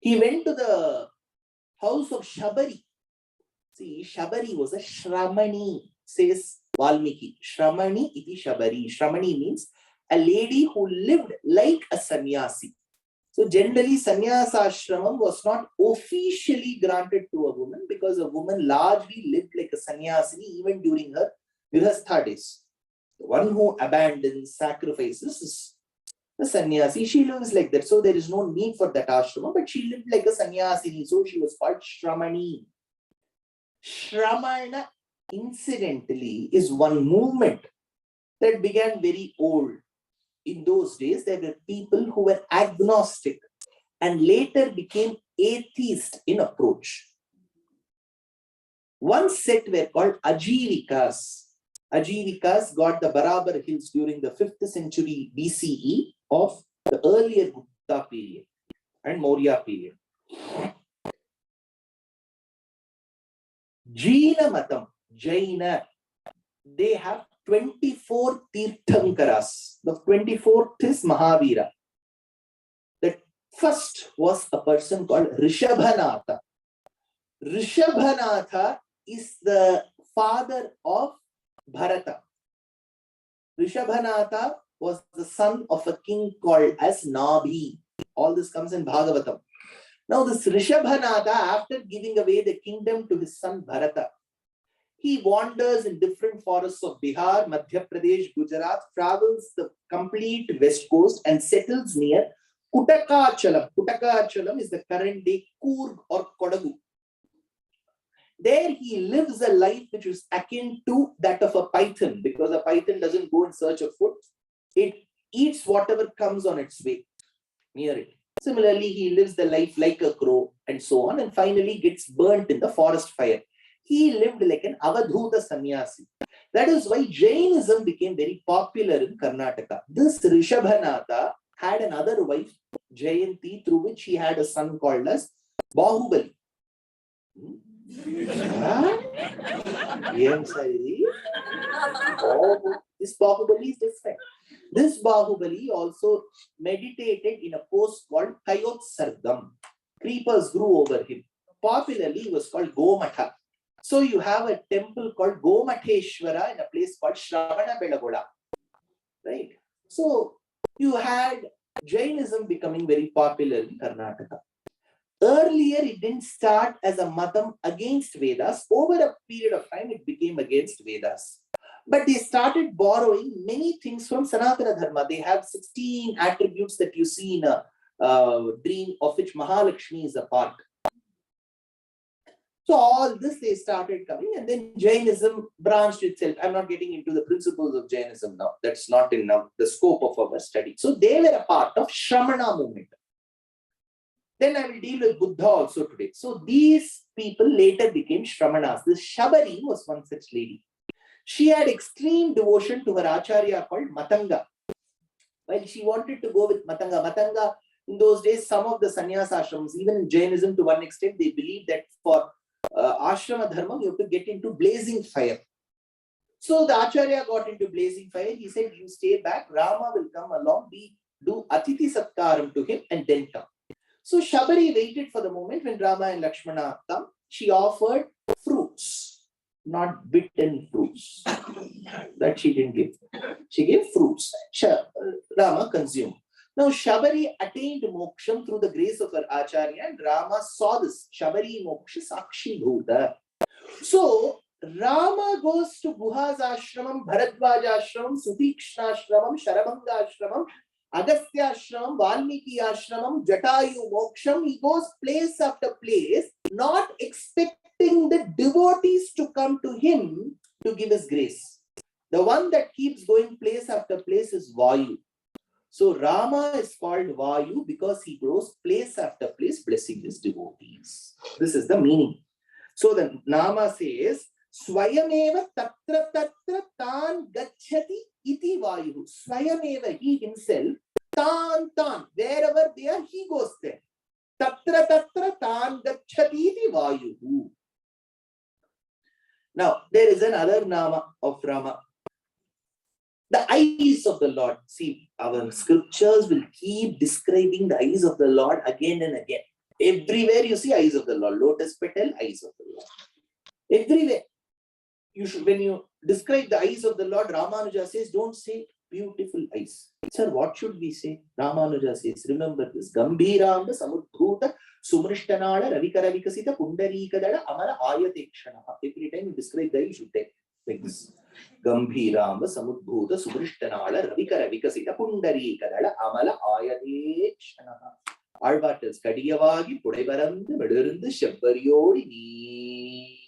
He went to the house of Shabari. See, Shabari was a Shramani, says Valmiki. Shramani iti Shabari. Shramani means a lady who lived like a sannyasi. So generally, sannyasa ashramam was not officially granted to a woman because a woman largely lived like a sannyasini even during her grihastha days. The one who abandons, sacrifices is the sannyasi. She lives like that. So there is no need for that ashrama, but she lived like a sannyasini. So she was called Shramani. Shramana, incidentally, is one movement that began very old. In those days, there were people who were agnostic and later became atheist in approach. One set were called Ajivikas. Ajivikas got the Barabar hills during the 5th century BCE of the earlier Gupta period and Maurya period. Jaina Matam, Jaina, they have 24 Tirthankaras. The 24th is Mahavira. The first was a person called Rishabhanatha. Rishabhanatha is the father of Bharata. Rishabhanatha was the son of a king called as Nabhi. All this comes in Bhagavatam. Now this Rishabhanatha, after giving away the kingdom to his son Bharata, he wanders in different forests of Bihar, Madhya Pradesh, Gujarat, travels the complete west coast and settles near Kutakachalam. Kutakachalam is the current day Coorg or Kodagu. There he lives a life which is akin to that of a python, because a python doesn't go in search of food. It eats whatever comes on its way near it. Similarly, he lives the life like a crow and so on, and finally gets burnt in the forest fire. He lived like an Avadhuta sannyasi. That is why Jainism became very popular in Karnataka. This Rishabhanatha had another wife, Jayanti, through which he had a son called as Bahubali. This Bahubali is different. This Bahubali also meditated in a pose called Kayotsargam. Creepers grew over him. Popularly, he was called Gomatha. So you have a temple called Gomatheshwara in a place called Shravana Belagola. Right? So you had Jainism becoming very popular in Karnataka. Earlier, it didn't start as a matam against Vedas. Over a period of time, it became against Vedas. But they started borrowing many things from Sanatana Dharma. They have 16 attributes that you see in a dream, of which Mahalakshmi is a part. So all this they started coming, and then Jainism branched itself. I'm not getting into the principles of Jainism now. That's not in now the scope of our study. So they were a part of Shramana movement. Then I will deal with Buddha also today. So these people later became Shramanas. This Shabari was one such lady. She had extreme devotion to her Acharya called Matanga. While she wanted to go with Matanga, in those days, some of the sannyas ashrams, even in Jainism to one extent, they believe that for ashrama dharma, you have to get into blazing fire. So the Acharya got into blazing fire. He said, you stay back, Rama will come along, we do Atiti Satkaram to him and then come. So Shabari waited for the moment when Rama and Lakshmana come. She offered fruits, not bitten fruits. That she didn't give. She gave fruits. Rama consumed. Now Shabari attained moksham through the grace of her Acharya, and Rama saw this. Shabari moksha sakshi bhuta. So Rama goes to Guha's ashramam, Bharadvaj ashramam, Sutikshna ashramam, Sharabanga ashramam, Agastya ashramam, Valmiki ashramam, Jatayu moksham. He goes place after place, not expecting the devotees to come to him to give his grace. The one that keeps going place after place is Vayu. So Rama is called Vayu because he goes place after place blessing his devotees. This is the meaning. So the Nama says, Swayameva tatra tatra tan gacchati iti Vayu. Swayameva, he himself, tan, wherever they are, he goes there. Tatra tatra tan gacchati iti Vayu. Now, there is another Nama of Rama. The eyes of the Lord. See, our scriptures will keep describing the eyes of the Lord again and again. Everywhere you see eyes of the Lord. Lotus petal, eyes of the Lord. Everywhere. You should, when you describe the eyes of the Lord, Ramanuja says, don't say beautiful eyes. Sir, what should we say? Ramanuja says, remember this. Gambhiramba samudbhuta sumrishtanala ravikara vikasita pundarikadala amara ayatekshanaha. Every time you describe the eye, you should take like this. Gambhiramba samudbhuta sumrishtanala ravikara vikasita pundarikadala amala ayatekshanaha. Alva tells, Kadiyavagi Pudaivarandu Medurundu Shabbariyodi Nee.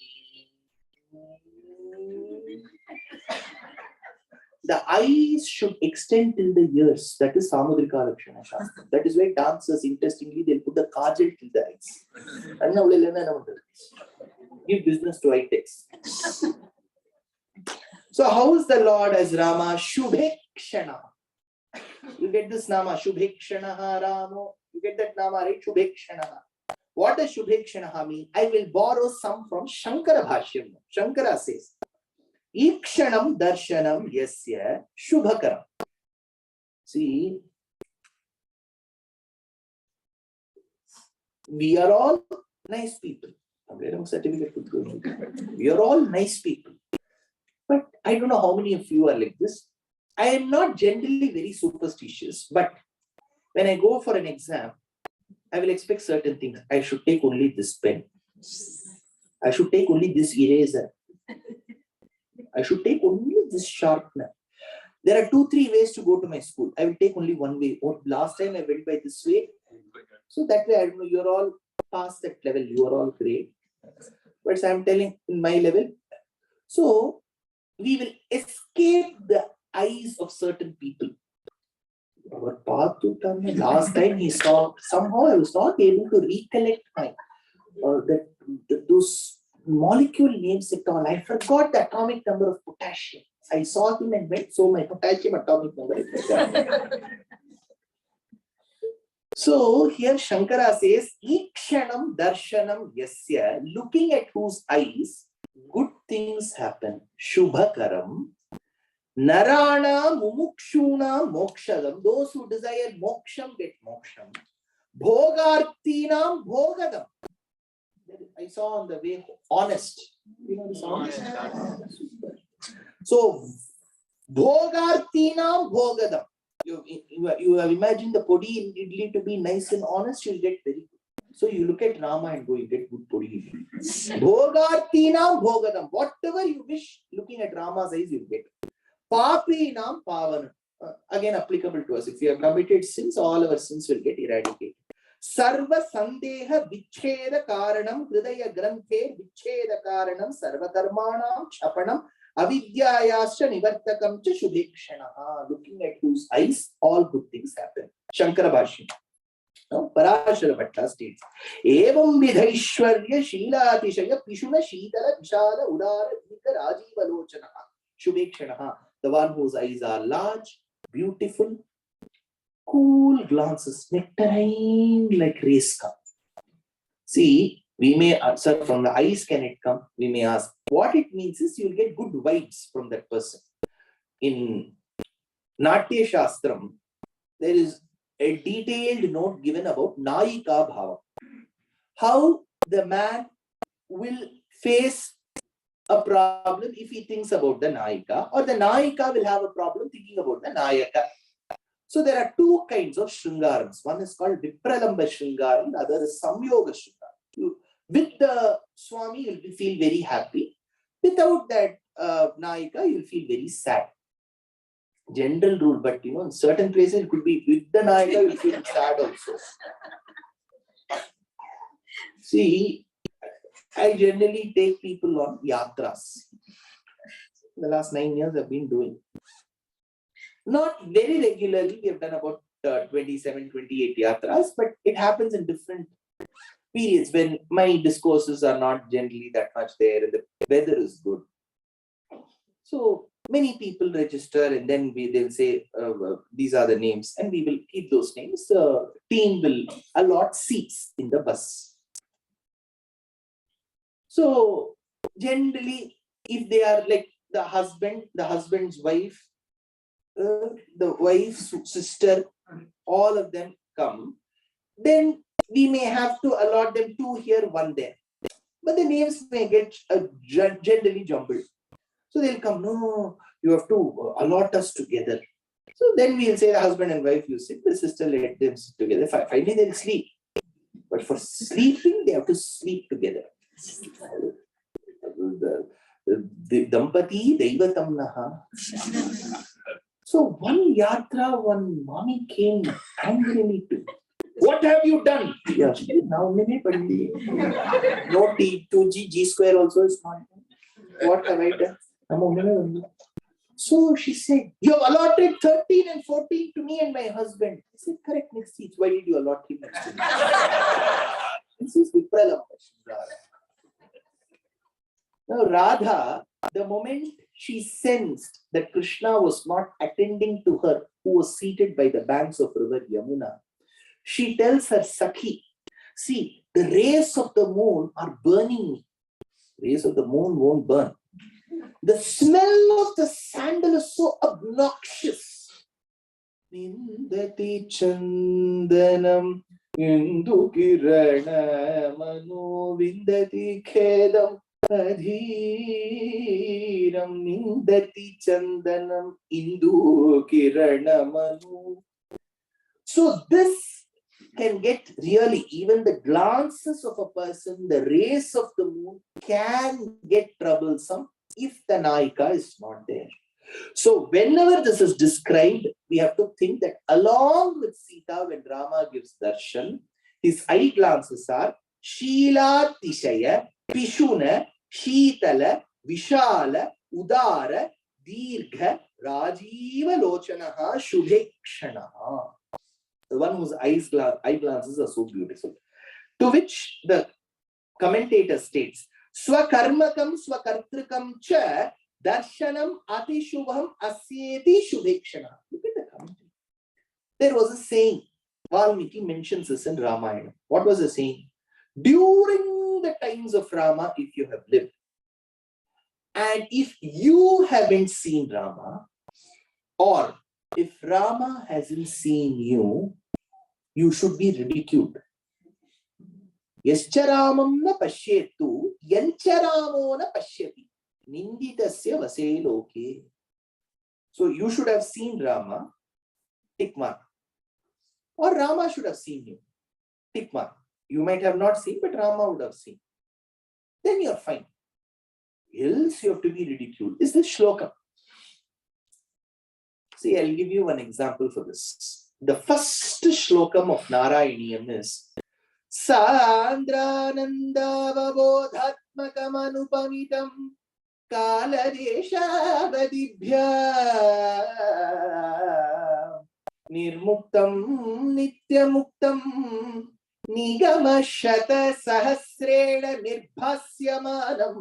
The eyes should extend till the ears. That is Samudrika Lakshana Shastra. That is why dancers, interestingly, they'll put the kajal till the eyes. Give business to high-techs. So how is the Lord as Rama? Shubhekshana. You get this Nama, Shubhekshana Ramo. You get that Nama, right? Shubhekshana. What does Shubhekshana mean? I will borrow some from Shankara Bhashyam. Shankara says, Ikshanam darshanam yasya shubhakaram. See, we are all nice people. We are all nice people. But I don't know how many of you are like this. I am not generally very superstitious, but when I go for an exam, I will expect certain things. I should take only this pen. I should take only this eraser. I should take only this sharpener. There are 2-3 ways to go to my school. I will take only one way. Last time I went by this way. So that way, I don't know, you're all past that level. You are all great. But I'm telling in my level. So we will escape the eyes of certain people. Our path to turn. Last time he saw, somehow I was not able to recollect my those molecule names at all. I forgot the atomic number of potassium. I saw him and went, so my potassium atomic number is So here Shankara says, Ikshanam darshanam yasya, looking at whose eyes, good things happen. Shubhakaram. Narana mumukshuna mokshadam. Those who desire moksham get moksham. Bhogartinam bhogadam. I saw on the way, honest. You know this honest? So, Bhogartinam bhogadam. You have imagined the podi in idli to be nice and honest, you'll get very good. So you look at Rama and go, you get good podi idli. Bhogartinam bhogadam. Whatever you wish, looking at Rama's eyes, you get. Papinam pavanam. Again applicable to us. If we have committed sins, all our sins will get eradicated. Sarva Sandeha Vicheda Karanam Hridaya Granthe Vicheda Karanam Sarva Karmanam Chapanam Avidyayascha Nivartakam Cha Shubhekshanaha. Looking at whose eyes, all good things happen. Shankara Bhashya. No, Parashara Bhatta states, Evam Vidhaishwarya Sheelatishaya Pishuna Sheetala Vishala Udara Dika Rajiva Lochanaha Shubhekshanaha. The one whose eyes are large, beautiful, cool glances, nectarine like race cup. See, we may answer from the eyes can it come? We may ask. What it means is you'll get good vibes from that person. In Natya Shastram, there is a detailed note given about Nayika Bhava. How the man will face a problem if he thinks about the Nayika, or the Nayika will have a problem thinking about the Nayaka. So there are two kinds of Shringarams. One is called Vipralamba Shringaram, the other is Samyoga Shringaram. With the Swami, you'll feel very happy. Without that Nayika, you'll feel very sad. General rule, but in certain places it could be with the Nayika, you'll feel sad also. See, I generally take people on yatras. The last 9 years I've been doing. Not very regularly, we have done about 27, 28 yatras, but it happens in different periods when my discourses are not generally that much there and the weather is good. So many people register and then they'll say, these are the names, and we will keep those names. The team will allot seats in the bus. So generally, if they are like the husband's wife, the wife's sister, all of them come, then we may have to allot them 2 here, 1 there. But the names may get generally jumbled. So they'll come, no, you have to allot us together. So then we'll say the husband and wife, you sit, the sister, let them sit together. Finally they'll sleep. But for sleeping, they have to sleep together. The Dampati Daivatam Naha. So one yatra, one mommy came angrily to, what have you done? Yeah, now no T, 2G, G square also is not. What have I done? So she said, you have allotted 13 and 14 to me and my husband. I said, correct, next seats. Why did you allot him next to me? This is Vipralamba. Now Radha, the moment she sensed that Krishna was not attending to her, who was seated by the banks of river Yamuna, she tells her Sakhi, see, the rays of the moon are burning me. Rays of the moon won't burn. The smell of the sandal is so obnoxious. Nindati chandanam indu kirana manu vindati khedam adhiram nindati chandanam indu kirana manu. So this can get really, even the glances of a person, the rays of the moon can get troublesome if the Nayika is not there. So whenever this is described, we have to think that along with Sita, when Rama gives darshan, his eye glances are Sheela Tishaya, Pishuna, Sheetala, Vishala, Udara, Dirgha, Rajiva Lochanaha, Shubhekshanaha. The one whose eye glances are so beautiful. To which the commentator states, Swakarmakam Swakartrikam cha darshanam atishubham asyeti shubhekshana. Look at the commentary. There was a saying, Valmiki mentions this in Ramayana. What was the saying? During the times of Rama, if you have lived, and if you haven't seen Rama, or if Rama hasn't seen you, you should be ridiculed. Yascharamam na pashyetu, yancharamo na pashyati, ninditasya vase loke. So you should have seen Rama, tick mark. Or Rama should have seen you, tick mark. You might have not seen, but Rama would have seen. Then you're fine. Else you have to be ridiculed. Is this shloka? See, I'll give you one example for this. The first shlokam of Narayaniyam is Sandranandavabodhatmakamanupamitam Kaladeshavadibhya Nirmuktam Nityamuktam Nigamashata Sahasrena Nirbhasyamanam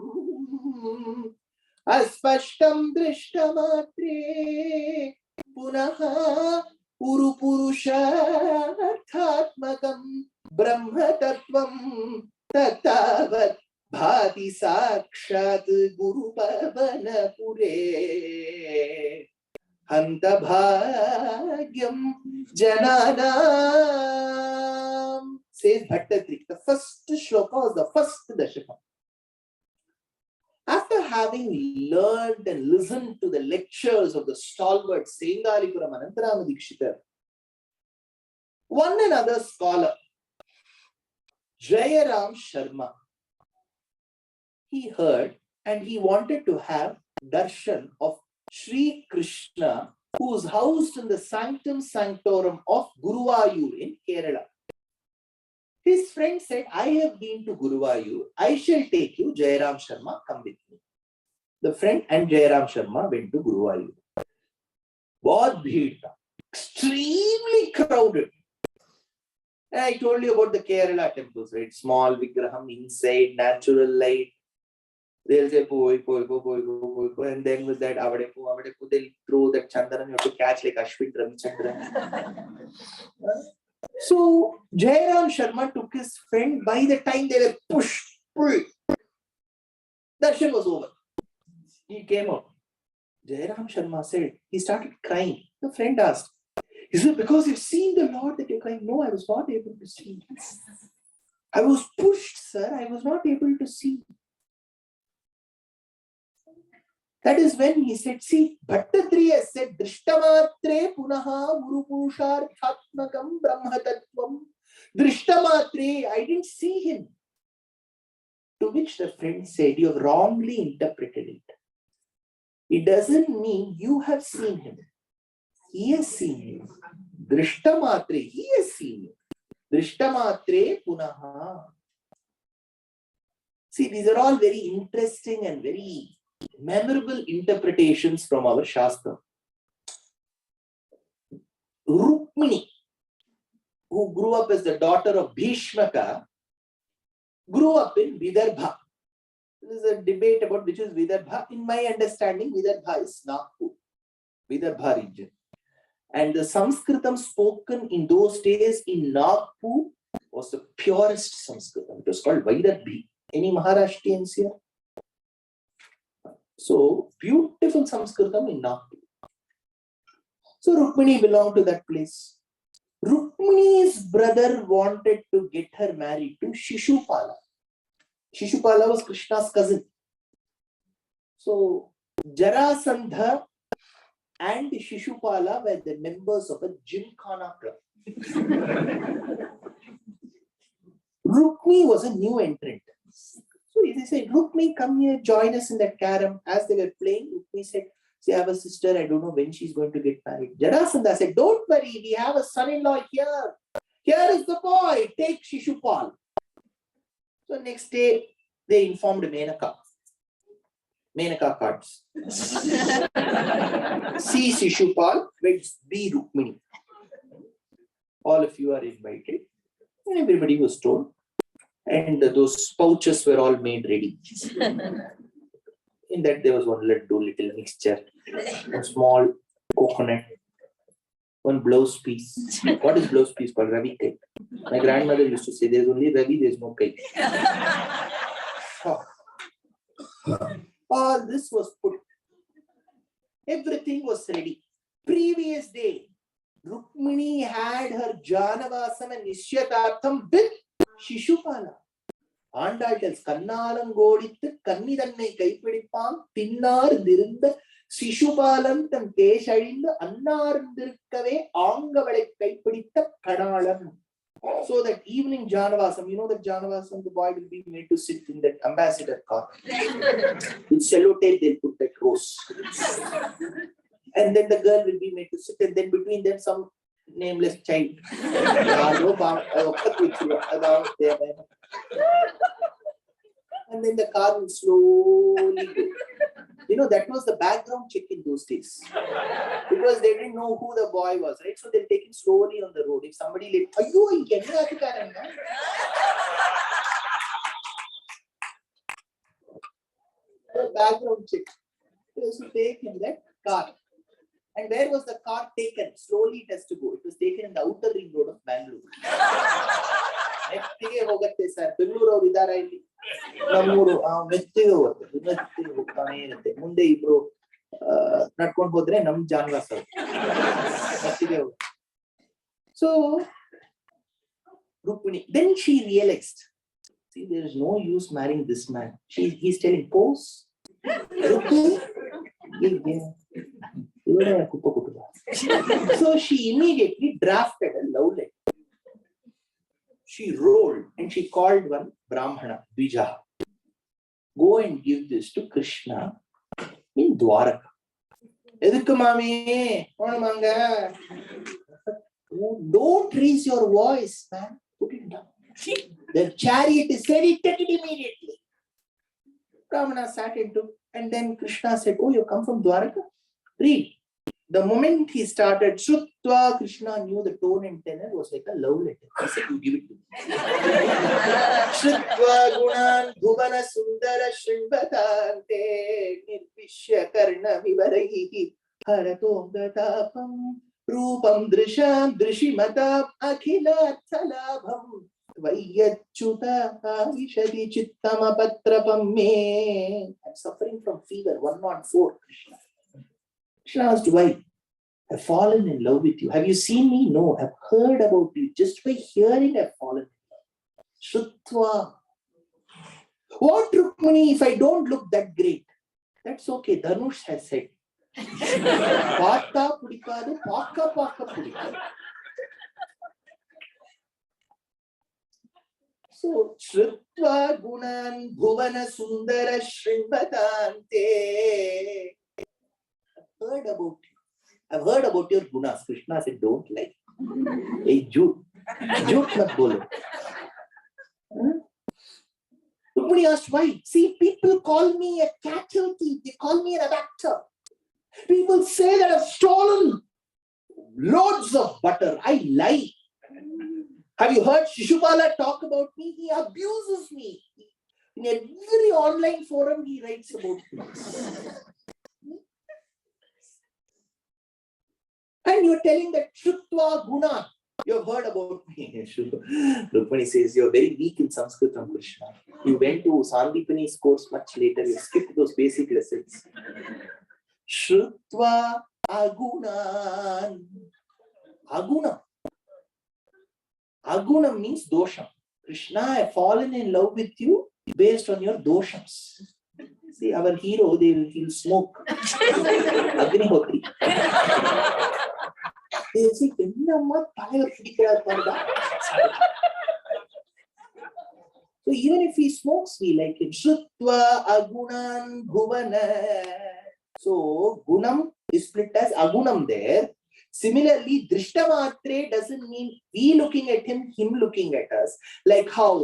Aspashtam Drishtamatre Punaha Urupurusharthatmakam Brahmatattvam Tatavat Bhati Sakshat Guru Pavanapure Hantabhagyam Jananam, says Bhattatri. The first shloka was the first dashaka. After having learned and listened to the lectures of the stalwart Sengalikuram Anantarama Dikshita, one another scholar, Jayaram Sharma, he heard and he wanted to have darshan of Sri Krishna, who is housed in the sanctum sanctorum of Guruvayur in Kerala. His friend said, I have been to Guruvayur. I shall take you. Jayaram Sharma, come with me. The friend and Jayaram Sharma went to Guruvayur. Bahut bheed tha. Extremely crowded. And I told you about the Kerala temples, right? Small vigraham inside, natural light. They'll say, go, and then with that, they'll throw that chandana, you have to catch like Ashwin Ramachandran. So, Jayaram Sharma took his friend. By the time they were pushed, pulled, darshan was over. He came out. Jayaram Sharma said, he started crying. The friend asked, is it because you've seen the Lord that you're crying? No, I was not able to see. I was pushed, sir. I was not able to see. That is when he said, see, Bhattatri has said, Drishtamatre punaha Gurupurusharthatmakam Brahmatattvam. Drishtamatre, I didn't see him. To which the friend said, you have wrongly interpreted it. It doesn't mean you have seen him. He has seen you. Drishtamatre, he has seen you. Drishtamatre punaha. See, these are all very interesting and very memorable interpretations from our Shastra. Rukmini, who grew up as the daughter of Bhishmaka, grew up in Vidarbha. There is a debate about which is Vidarbha. In my understanding, Vidarbha is Nagpur, Vidarbha region. And the Sanskritam spoken in those days in Nagpur was the purest Sanskritam. It was called Vaidarbhi. Any Maharashtrians here? So, beautiful Sanskritam in Nagpur. So, Rukmini belonged to that place. Rukmini's brother wanted to get her married to Shishupala. Shishupala was Krishna's cousin. So, Jarasandha and Shishupala were the members of a Gymkhana club. Rukmini was a new entrant. So they said, Rukmini, come here, join us in that carom. As they were playing, Rukmini said, see, I have a sister, I don't know when she's going to get married. Jarasandha said, don't worry, we have a son-in-law here. Here is the boy, take Shishupal. So next day, they informed Menaka. Menaka cards. C. Shishupal, B. Rukmini. All of you are invited. And everybody was told. And those pouches were all made ready. In that there was one little mixture, a small coconut, one blouse piece. What is blouse piece called? Ravi cake. My grandmother used to say, there's only Ravi, there's no cake. All this was put. Everything was ready. Previous day, Rukmini had her Janavasam and Nishyatartham with Shishupala. Andal tells, Kannalam Godithu Kannidannai Kaipidippan Tinnar Dirunda Shishupalan Tam Kesharinda Annar Dirkave Angavale Kaipiditha Kanalam. So that evening Janavasam, you know that Janavasam, the boy will be made to sit in that ambassador car. With sellotape, they'll put that rose. And then the girl will be made to sit, and then between them some nameless child. And then the car will slowly go. That was the background check in those days. Because they didn't know who the boy was, right? So they'll take him slowly on the road. If somebody like, background check. They used to take in that car. And where was the car taken? Slowly it has to go. It was taken in the outer ring road of Bangalore. ಮೆತ್ತಿಗೆ ಹೋಗುತ್ತೆ sir Bengaluru ಅವ್ರು ಇದಾರ ಇಲ್ಲಿ ನಮ್ಮೂರು ಮೆತ್ತಿಗೆ ಹೋಗ್ತಾನೆ ಇರುತ್ತೆ ಮುಂದೆ ಇಬ್ರು ನಡ್ಕೊಂಡು ಹೋದ್ರೆ ನಮ್ ಜಾನ್ವಾ ಸರ್ ಮೆತ್ತಿಗೆ ಹೋಗುತ್ತೆ. So Rukmini, then she realized, see, there is no use marrying this man. He's telling pose. Rukmini, so she immediately drafted a love letter. She rolled and she called one Brahmana, Dvija. Go and give this to Krishna in Dwaraka. Edukku mami, onamanga. Don't raise your voice, man. Put it down. The chariot is ready, take it immediately. Brahmana sat into, and then Krishna said, oh, you come from Dwaraka? Read. The moment he started, Shrutva, Krishna knew the tone and tenor was like a love letter. He said, you give it to me. Shrutva gunan bhuvana sundara shrivatante nirvishya karna vivarahi haratongatapam rupam drisham drishimatam akhilathalabham vayachuta avishadi chittamapatrapam me. I'm suffering from fever, 104, Krishna. Krishna asked, why? I've fallen in love with you. Have you seen me? No, I've heard about you. Just by hearing, I've fallen in love. Shrutva. What, Rukmini, if I don't look that great? That's okay. Dhanush has said. Paata pudikadu, paaka pudikadu. So, Shrutva gunan bhuvana sundara shrivatante. I've heard about your gunas. Krishna said, don't lie. Hey, jhoot mat bolo. Nobody asked why. See, people call me a cattle thief. They call me an abductor. People say that I've stolen loads of butter. I lie. Have you heard Shishupala talk about me? He abuses me. In every online forum, he writes about me. And you're telling that Shrutva Guna, you've heard about me. Rukmini says, you're very weak in Sanskrit, Krishna. You went to Sandipani's course much later. You skipped those basic lessons. Shrutva Agunan. Agunam. Agunam means dosham. Krishna, I've fallen in love with you based on your doshams. See, our hero, he'll smoke. Agnihotri. They say, so even if he smokes, we like him. Shrutva agunan bhuvana. So gunam is split as agunam there. Similarly, drishtavatre doesn't mean we looking at him looking at us. Like how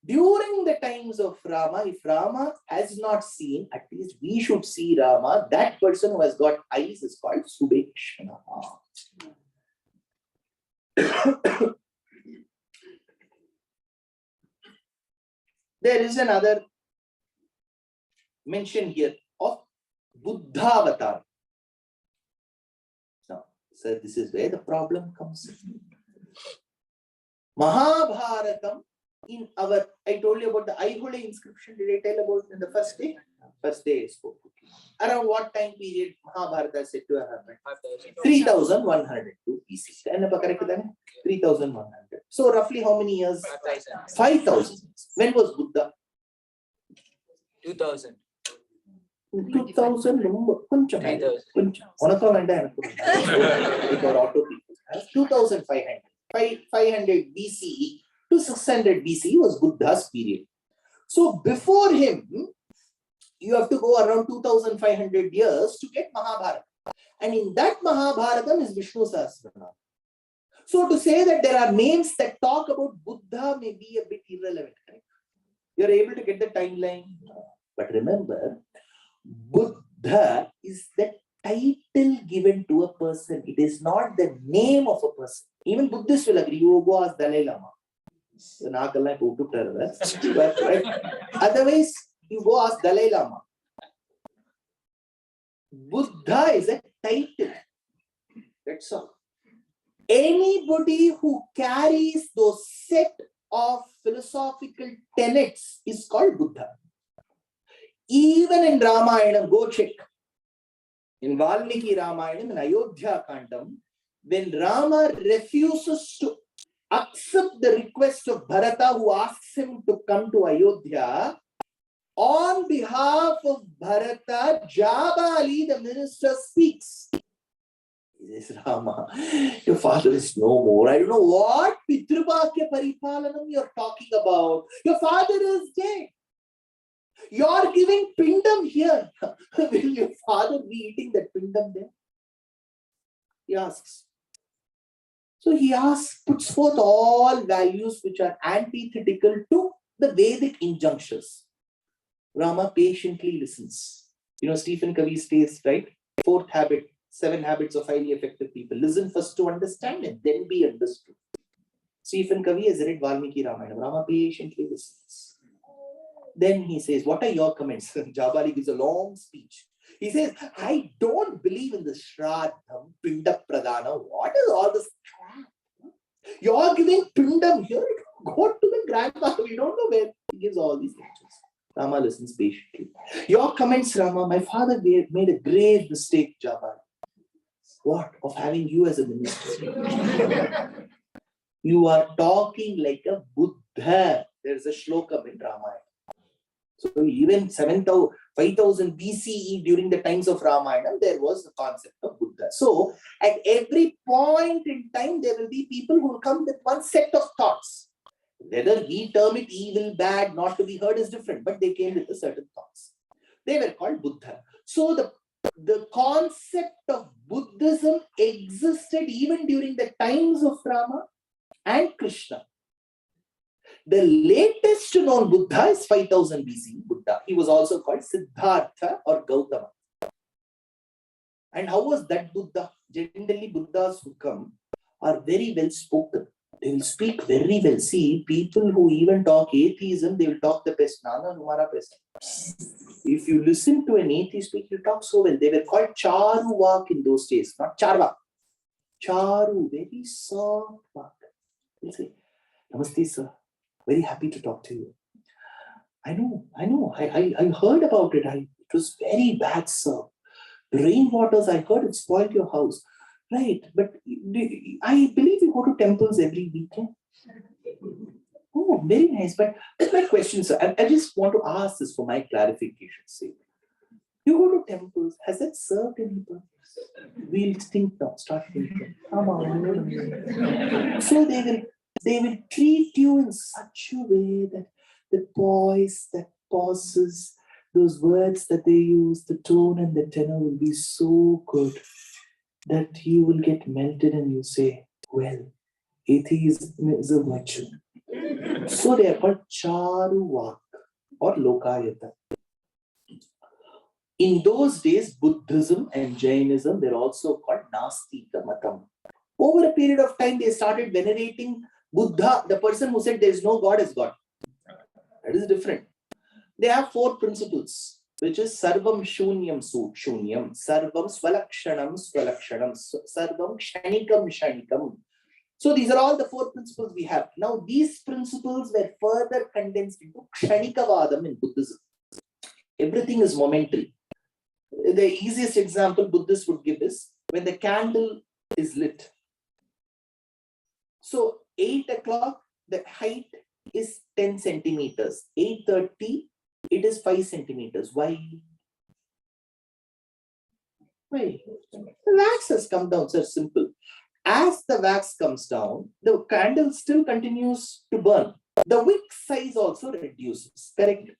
during the times of Rama, if Rama has not seen, at least we should see Rama. That person who has got eyes is called Subekshana. There is another mention here of Buddha avatar. Now, sir, this is where the problem comes. Mahabharatam, in our, I told you about the Aihole inscription. Did I tell about in the first day? First day I spoke. Around what time period Mahabharata is said to have happened? 3102 BC. 3100. So roughly how many years? 5000. When was Buddha? 2000. 2000. 2500. 500 BCE to 600 BCE was Buddha's period. So before him, you have to go around 2500 years to get Mahabharata. And in that Mahabharata is Vishnu Sahasranamam. So to say that there are names that talk about Buddha may be a bit irrelevant. Correct? You're able to get the timeline. But remember, Buddha is the title given to a person. It is not the name of a person. Even Buddhists will agree. You go ask Dalai Lama. But, right? Otherwise, you go ask Dalai Lama. Buddha is a title. That's all. Anybody who carries those set of philosophical tenets is called Buddha. Even in Ramayana, go check. In Valmiki Ramayana, in Ayodhya Kandam, when Rama refuses to accept the request of Bharata, who asks him to come to Ayodhya, on behalf of Bharata, Jabali, the minister, speaks. He says, Rama, your father is no more. I don't know what Pitrubhakya Paripalanam you're talking about. Your father is dead. You're giving pindam here. Will your father be eating that pindam there? He asks. So he asks, puts forth all values which are antithetical to the Vedic injunctions. Rama patiently listens. You know, Stephen Covey states, right? Fourth habit, 7 habits of highly effective people. Listen first to understand and then be understood. Stephen Covey has read Valmiki Ramayana. Rama patiently listens. Then he says, what are your comments? Jabali gives a long speech. He says, I don't believe in the Shraddham, Pinda Pradana. What is all this crap? You're giving Pindam here. Go to the grandfather. We don't know where he gives all these lectures. Rama listens patiently. Your comments, Rama, my father made a grave mistake, Jabali. What? Of having you as a minister. You are talking like a Buddha. There's a shlokam in Ramayana. So even 5000 BCE, during the times of Ramayana, there was the concept of Buddha. So at every point in time, there will be people who will come with one set of thoughts. Whether we term it evil, bad, not to be heard is different, but they came with a certain thoughts. They were called Buddha. So the concept of Buddhism existed even during the times of Rama and Krishna. The latest known Buddha is 5000 BC Buddha. He was also called Siddhartha or Gautama. And how was that Buddha? Generally, Buddhas who come are very well spoken. They will speak very well. See, people who even talk atheism, they will talk the best. Nana, Numara best. If you listen to an atheist speak, he talks so well. They were called Charuvak in those days, not Charvak. Charu, very soft Vak. They'll say, Namaste, sir. Very happy to talk to you. I know. I heard about it. It was very bad, sir. The rainwaters, I heard it spoiled your house. Right, but I believe you go to temples every weekend. Oh, very nice. But that's my question, sir. I just want to ask this for my clarification's sake. You go to temples, has that served any purpose? We'll think now, start thinking. Come on. So they will treat you in such a way that the poise, that pauses, those words that they use, the tone and the tenor will be so good that you will get melted and you say, well, atheism is a virtue. So they are called Charuvak or Lokayata. In those days, Buddhism and Jainism, they're also called Nastika Matam. Over a period of time, they started venerating Buddha, the person who said there is no God is God. That is different. They have 4 principles, which is Sarvam Shunyam Shunyam, Sarvam Swalakshanam Swalakshanam, Sarvam Kshanikam Shanikam. So these are all the 4 principles we have. Now these principles were further condensed into Kshanikavadam in Buddhism. Everything is momentary. The easiest example Buddhists would give is when the candle is lit. So 8 o'clock, the height is 10 centimeters. 8:30, it is 5 centimeters. Why? The wax has come down, sir. Simple. As the wax comes down, the candle still continues to burn. The wick size also reduces. Correct?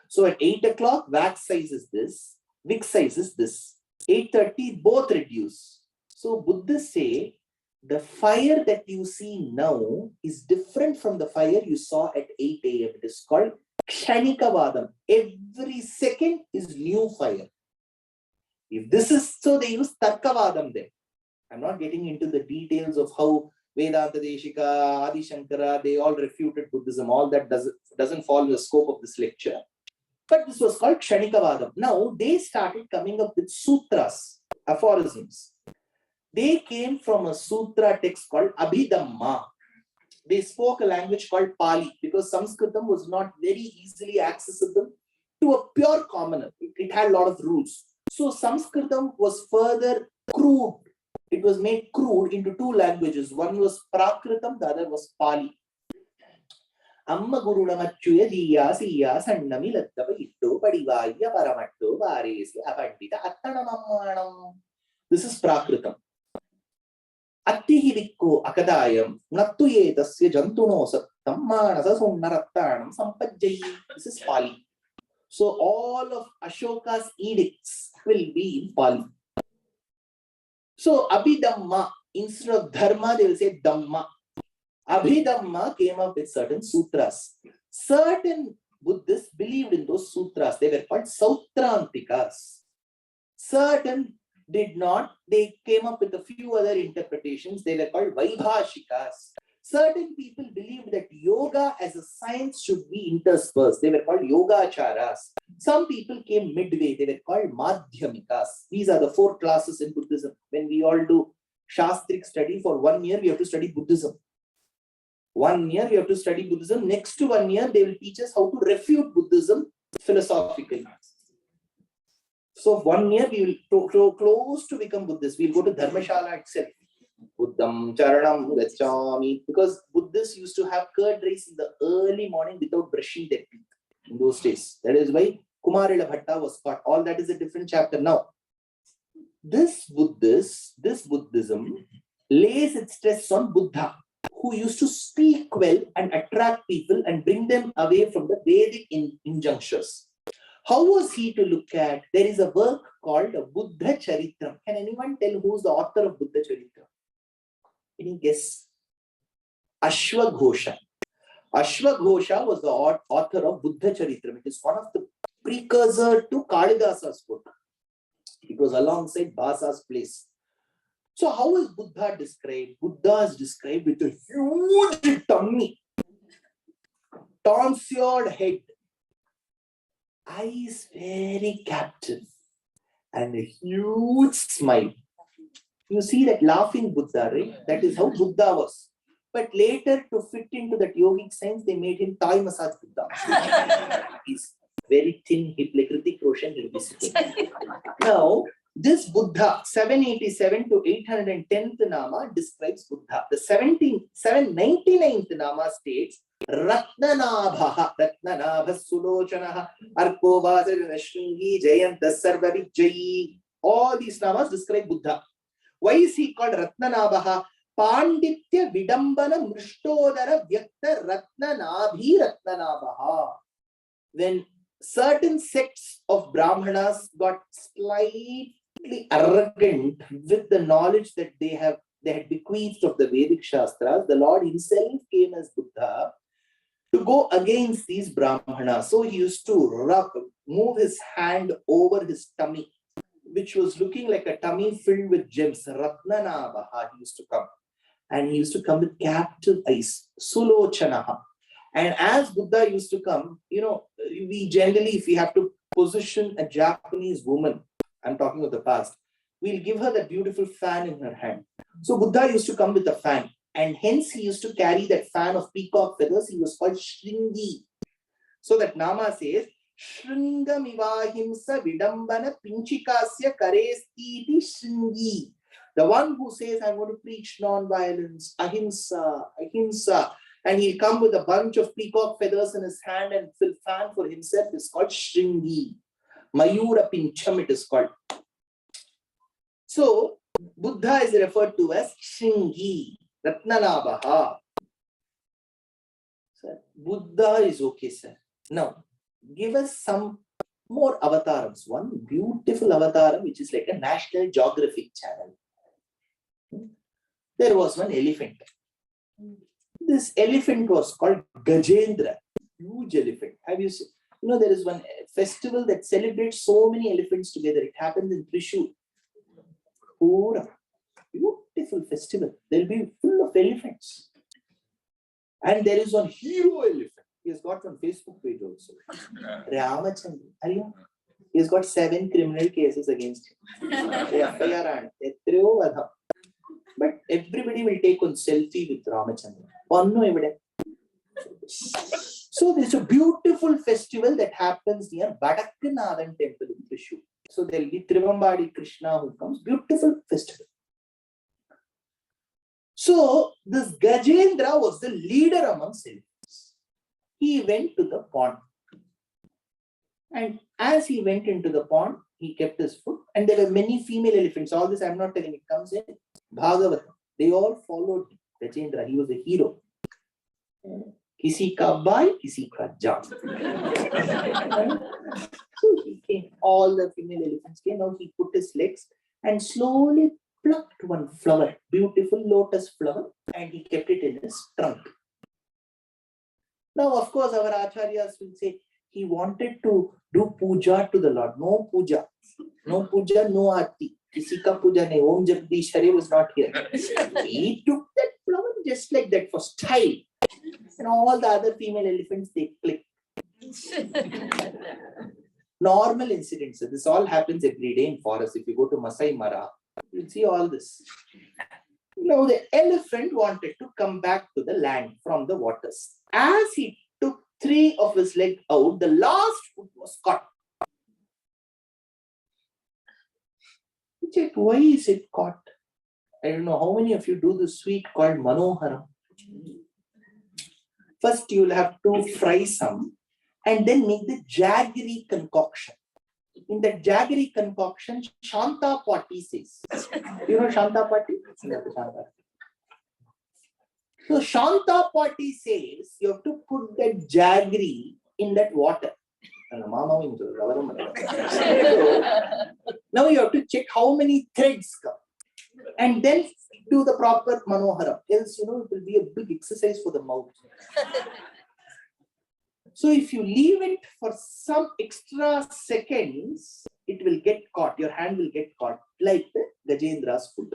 So at 8 o'clock, wax size is this. Wick size is this. 8:30, both reduce. So Buddhists say The fire that you see now is different from the fire you saw at 8 a.m. It is called Kshanikavadam. Every second is new fire. If this is so, they use Tarkavadam there. I'm not getting into the details of how Vedanta Deshika, Adi Shankara, they all refuted Buddhism. All that doesn't fall in the scope of this lecture. But this was called Kshanikavadam. Now they started coming up with sutras, aphorisms. They came from a sutra text called Abhidhamma. They spoke a language called Pali because Sanskritam was not very easily accessible to a pure commoner. It had a lot of rules. So Sanskritam was further crude. It was made crude into two languages. One was Prakritam, the other was Pali. Amma Gurunamachuya Jiya Siya Sannami Lattava Itto Padivaya Paramatto Varesi Apandita Attanamammanam. This is Prakritam. Attihivikko Akadayam Nattuye Tasya Jantuno Sattam Manasa Sunnarattanam Sampajjayi. This is Pali. So all of Ashoka's edicts will be in Pali. So Abhidhamma, instead of Dharma, they will say Dhamma. Abhidhamma came up with certain sutras. Certain Buddhists believed in those sutras. They were called Sautrantikas. Certain did not. They came up with a few other interpretations. They were called Vaibhashikas. Certain people believed that yoga as a science should be interspersed. They were called Yogacharas. Some people came midway. They were called Madhyamikas. These are the four classes in Buddhism. When we all do Shastric study for 1 year, we have to study Buddhism. 1 year, we have to study Buddhism. Next to 1 year, they will teach us how to refute Buddhism philosophically. So 1 year, we will close to become Buddhists. We'll go to Dharmashala itself. Buddham Charanam Gacchami. Because Buddhists used to have curd rice in the early morning without brushing their teeth in those days. That is why Kumarila Bhatta was caught. All that is a different chapter now. This Buddhism lays its stress on Buddha, who used to speak well and attract people and bring them away from the Vedic injunctions. How was he to look at? There is a work called Buddha Charitram. Can anyone tell who is the author of Buddha Charitram? Any guess? Ashwaghosha. Ashwaghosha was the author of Buddha Charitram. It is one of the precursor to Kalidasa's book. It was alongside Bhasa's place. So how is Buddha described? Buddha is described with a huge tummy, tonsured head, eyes very captive, and a huge smile. You see that laughing Buddha, right? That is how Buddha was. But later, to fit into that yogic sense, they made him Thai massage Buddha. He's very thin, hip, like Hrithik Roshan. Now, this Buddha, 787 to 810th Nama describes Buddha. The 799th Nama states, Ratnanabha, Ratnanabha Sulochanaha, Arkovasa Shringi, Jayanta Sarva Vijjayi. All these Namas describe Buddha. Why is he called Ratnanabha? Panditya Vidambana Mrishtodara Vyakta Ratnanabhi Ratnanabha. When certain sects of Brahmanas got slightly arrogant with the knowledge that they had bequeathed of the Vedic Shastras, the Lord himself came as Buddha to go against these Brahmanas. So he used to move his hand over his tummy, which was looking like a tummy filled with gems. Ratnanabha, he used to come. And he used to come with captive eyes. Sulochanaha. And as Buddha used to come, we generally, if we have to position a Japanese woman, I'm talking of the past, we'll give her that beautiful fan in her hand. So Buddha used to come with a fan, and hence he used to carry that fan of peacock feathers. He was called Shringi. So that Nama says, Shringamivahimsa Vidambana Pinchikasya Karestiti Shringi. The one who says, I'm going to preach non-violence, ahimsa, and he'll come with a bunch of peacock feathers in his hand and fill fan for himself is called Shringi. Mayura Pincham it is called. So, Buddha is referred to as Shringi, Ratnanabha. Sir, Buddha is okay, sir. Now, give us some more avatars. One beautiful avatar, which is like a National Geographic channel. there was one elephant. This elephant was called Gajendra, huge elephant. Have you seen? You know, there is one festival that celebrates so many elephants together. It happens in Trishur. Beautiful festival. They'll be full of elephants. And there is one hero elephant. He has got one Facebook page also. Ramachandra. He has got 7 criminal cases against him. But everybody will take one selfie with Ramachandra. No evidence. So there's a beautiful festival that happens near Vadakkanathan temple in Trishur. So there will be Trivambadi Krishna who comes. Beautiful festival. So this Gajendra was the leader amongst elephants. He went to the pond. And as he went into the pond, he kept his foot. And there were many female elephants. All this I'm not telling. It comes in Bhagavatam. They all followed Gajendra. He was a hero. Kisi ka bhai, kisi ka jaan. So he came. All the female elephants came. Now he put his legs and slowly plucked one flower, beautiful lotus flower, and he kept it in his trunk. Now, of course, our acharyas will say he wanted to do puja to the Lord. No puja, no aarti. Kisi ka puja nahi. Om Jagdish Hare was not here. He took that flower just like that for style. And all the other female elephants, they click. Normal incidents. So this all happens every day in forest. If you go to Masai Mara, you'll see all this. Now the elephant wanted to come back to the land from the waters. As he took 3 of his legs out, the last foot was caught. He checked, why is it caught? I don't know how many of you do this sweet called Manoharam. First, you'll have to fry some and then make the jaggery concoction. In that jaggery concoction, Shanta Pati says. You know Shanta Pati? So Shanta Pati says you have to put that jaggery in that water. Now you have to check how many threads come. And then do the proper Manoharam. Else, it will be a big exercise for the mouth. So if you leave it for some extra seconds, it will get caught. Your hand will get caught, like the Gajendra's foot.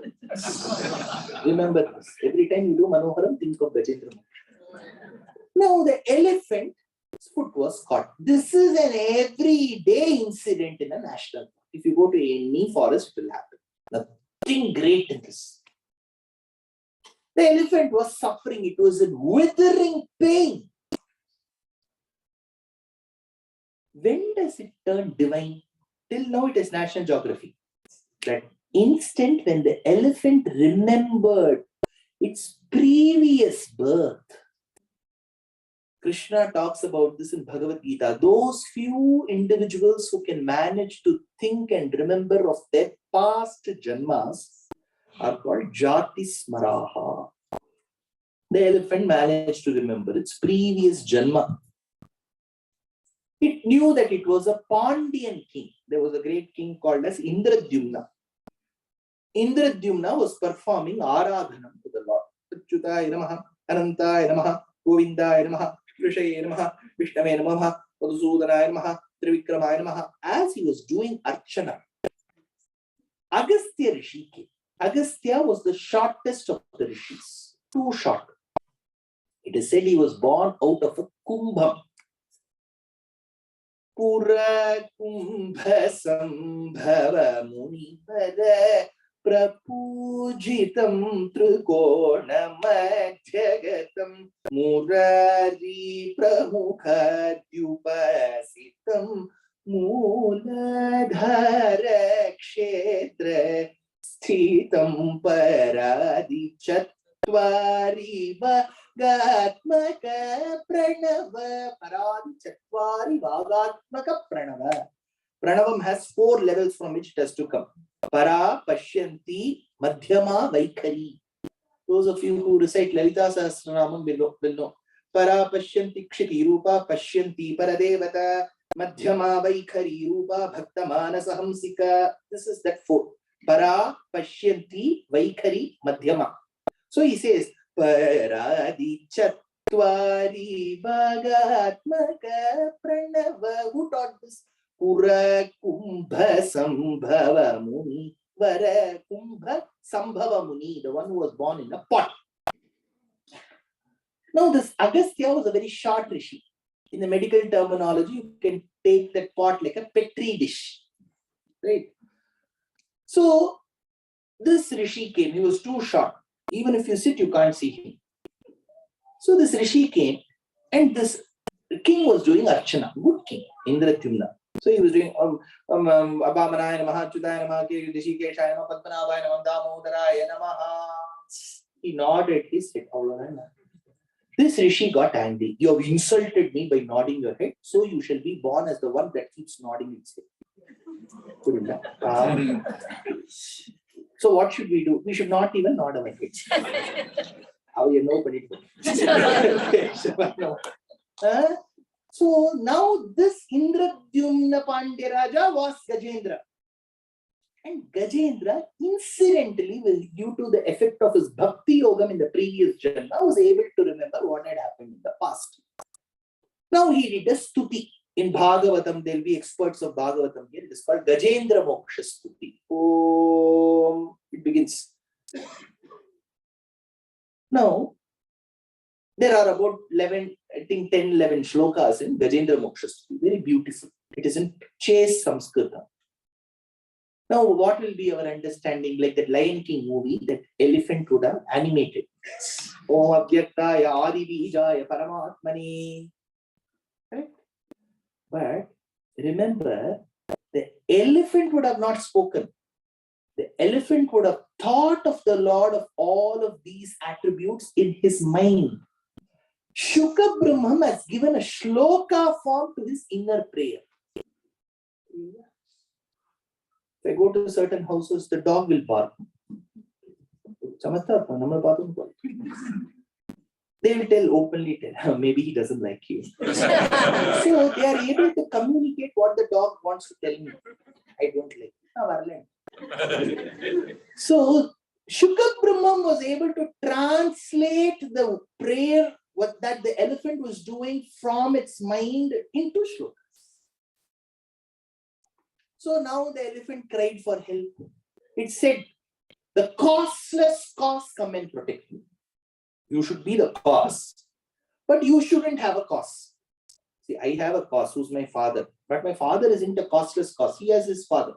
Remember this. Every time you do Manoharam, think of Gajendra. Now the elephant's foot was caught. This is an everyday incident in a national park. If you go to any forest, it will happen. Nothing great in this. The elephant was suffering. It was in withering pain. When does it turn divine? Till now it is National Geography. That instant when the elephant remembered its previous birth. Krishna talks about this in Bhagavad Gita. Those few individuals who can manage to think and remember of their past janmas are called Jati Smaraha. The elephant managed to remember its previous janma. It knew that it was a Pandyan king. There was a great king called as Indradyumna. Indradyumna was performing Aradhanam to the Lord. Achyutaya Namaha, Anantaya Namaha, Govindaya Namaha, Krishaya Namaha, Vishnave Namaha, Madhusudanaya Namaha, Trivikramaya Namaha. As he was doing Archana, Agastya Rishi came. Agastya was the shortest of the rishis. Too short. It is said he was born out of a kumbham. Pura kumbha sambhava munipara prapujitam trikona madhyagatam murari pramukha dyupasitam mooladhara kshetra sthitam paradi chatvari Vagatmaka Pranava Paradi Chatvari Vagatmaka Pranava. Pranavam has 4 levels from which it has to come. Para, Pashyanti, Madhyama, Vaikhari. Those of you who recite Lalita Sahasranamam will know. Para, Pashyanti, Kshiti, Rupa, Pashyanti, Paradevata, Madhyama, Vaikhari, Rupa, Bhaktamana, Sahamsika. This is that 4. Para, Pashyanti, Vaikhari, Madhyama. So he says, Paradi Chatwari Bhagatmaka Pranava. Who taught this? Pura Kumbha Sambhava Muni. Vara Kumbha Sambhava Muni, the one who was born in a pot. Now, this Agastya was a very short rishi. In the medical terminology, you can take that pot like a petri dish. Right? So, this rishi came. He was too short. Even if you sit, you can't see him. So, this rishi came, and this king was doing Archana. Good king, Indratyumna. So, he was doing Abhamanaya Namaha, Chudaya Namaha, Rishikeshaya Namaha, Padmanabhaya Namaha, Damodaraya Namaha. He nodded his head. This rishi got angry. You have insulted me by nodding your head, so you shall be born as the one that keeps nodding its head. So what should we do? We should not even nod our heads. How you know, but it So now this Indradyumna Pandya Raja was Gajendra. And Gajendra, incidentally, due to the effect of his bhakti yogam in the previous janma, was able to remember what had happened in the past. Now he did a stuti. In Bhagavatam, there will be experts of Bhagavatam here. It is called Gajendra Moksha Stuti. It begins. Now, there are about 11, I think 10, 11 shlokas in Gajendra Moksha Stuti. Very beautiful. It is in Chase Samskrita. Now, what will be our understanding? Like that Lion King movie, that elephant would have animated. Om Abhyaktaya Adi Bijaya Paramatmani. Right? But remember, the elephant would have not spoken. The elephant would have thought of the Lord of all of these attributes in his mind. Shuka Brahman has given a shloka form to his inner prayer. If I go to certain houses, the dog will bark. They will tell openly, maybe he doesn't like you. So they are able to communicate what the dog wants to tell me. I don't like you. So Shuka Brahman was able to translate the prayer that the elephant was doing from its mind into shlokas. So now the elephant cried for help. It said, the causeless cause come and protect me. You should be the cause. But you shouldn't have a cause. See, I have a cause, who's my father. But my father isn't a causeless cause. He has his father.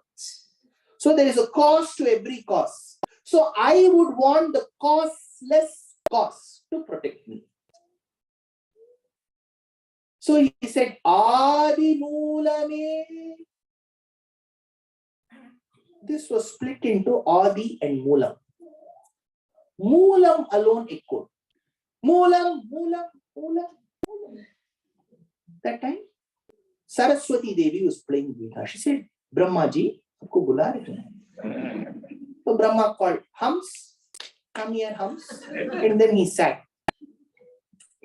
So there is a cause to every cause. So I would want the causeless cause to protect me. So he said, Adi Moolame. This was split into Adi and Moolam. Moolam alone echoed. Moolam, Moolam, Moolam, Moolam. That time, Saraswati Devi was playing Veena. She said, Brahma ji, aapko bula rahe hain. So Brahma called, Hams, come here, Hams. And then he sat.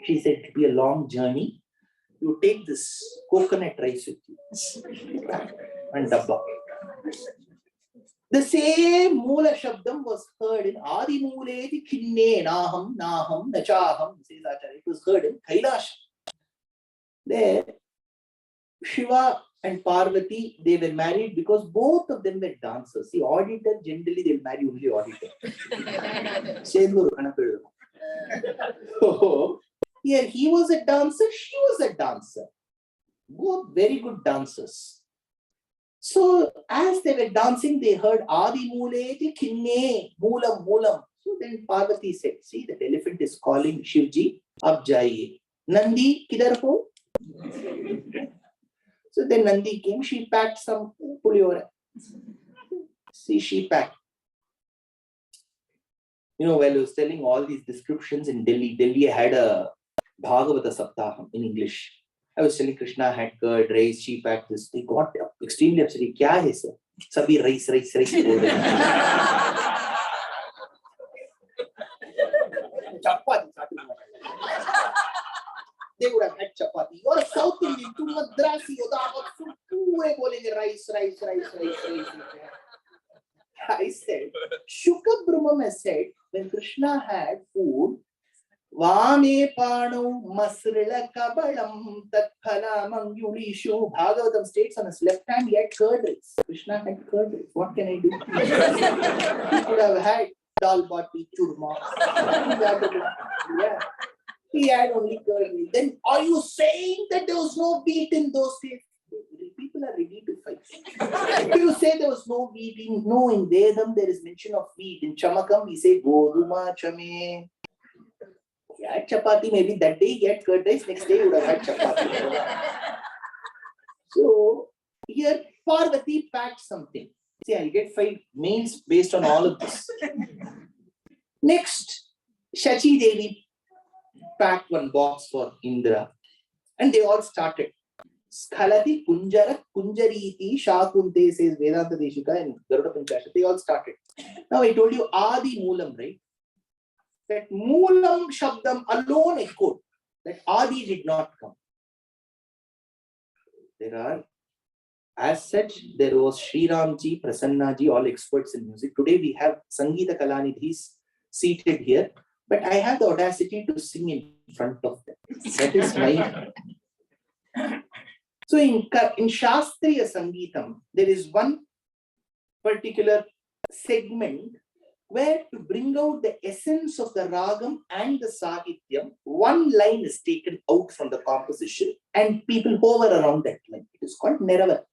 She said, it will be a long journey. You take this coconut rice with you. And dabba. The same Moola Shabdam was heard in Adi Mooleti Kinne Naham Naham Nachaham. It was heard in Kailash. There, Shiva and Parvati, they were married because both of them were dancers. See, auditor, generally they'll marry only auditor. So, here he was a dancer, she was a dancer. Both very good dancers. So, as they were dancing, they heard Adi Mooleti Kinne, Moolam, Moolam. So then Parvati said, see, that elephant is calling Shivji, ab jaiye. Nandi, kidhar ho? So then Nandi came, she packed some puliora. See, she packed. You know, while I was telling all these descriptions in Delhi had a Bhagavata Saptaham in English. I was telling Krishna had curd, rice, she packed this. They got extremely upset. Kya hai sir? Sabhi rice. Chapati. They would have had chapati. Or South Indian, to Madrasi, rice. I said, Shukha Brahmam has said, when Krishna had food, Vame Pano Masrila Kabalam Tatphala Mangyulishu. Bhagavatam states on his left hand he had curd rice. Krishna had curd rice. What can I do? He could have had dal bati churma. Yeah. He had only curd rice. Then are you saying that there was no wheat in those days? People are ready to fight. If you say there was no wheat, in Vedam there is mention of wheat. In Chamakam we say Goduma Chame. He had chapati, maybe that day he had curd rice, next day he would have had chapati. So here Parvati packed something. See, I'll get 5 mails based on all of this. Next, Shachi Devi packed one box for Indra. And they all started. Skhalati Kunjara Kunjariti Shakunte, says Vedanta Deshika and Garuda Panchasha. They all started. Now I told you Adi Moolam, right? That Moolam Shabdam alone echoed. That Adi did not come. There are, as such, there was Sri Ramji, Prasannaji, all experts in music. Today we have Sangeeta Kalanidhis seated here, but I have the audacity to sing in front of them. That is my. So in Shastriya Sangeetam, there is one particular segment where to bring out the essence of the ragam and the sahityam, one line is taken out from the composition and people hover around that line. It is called Neraval.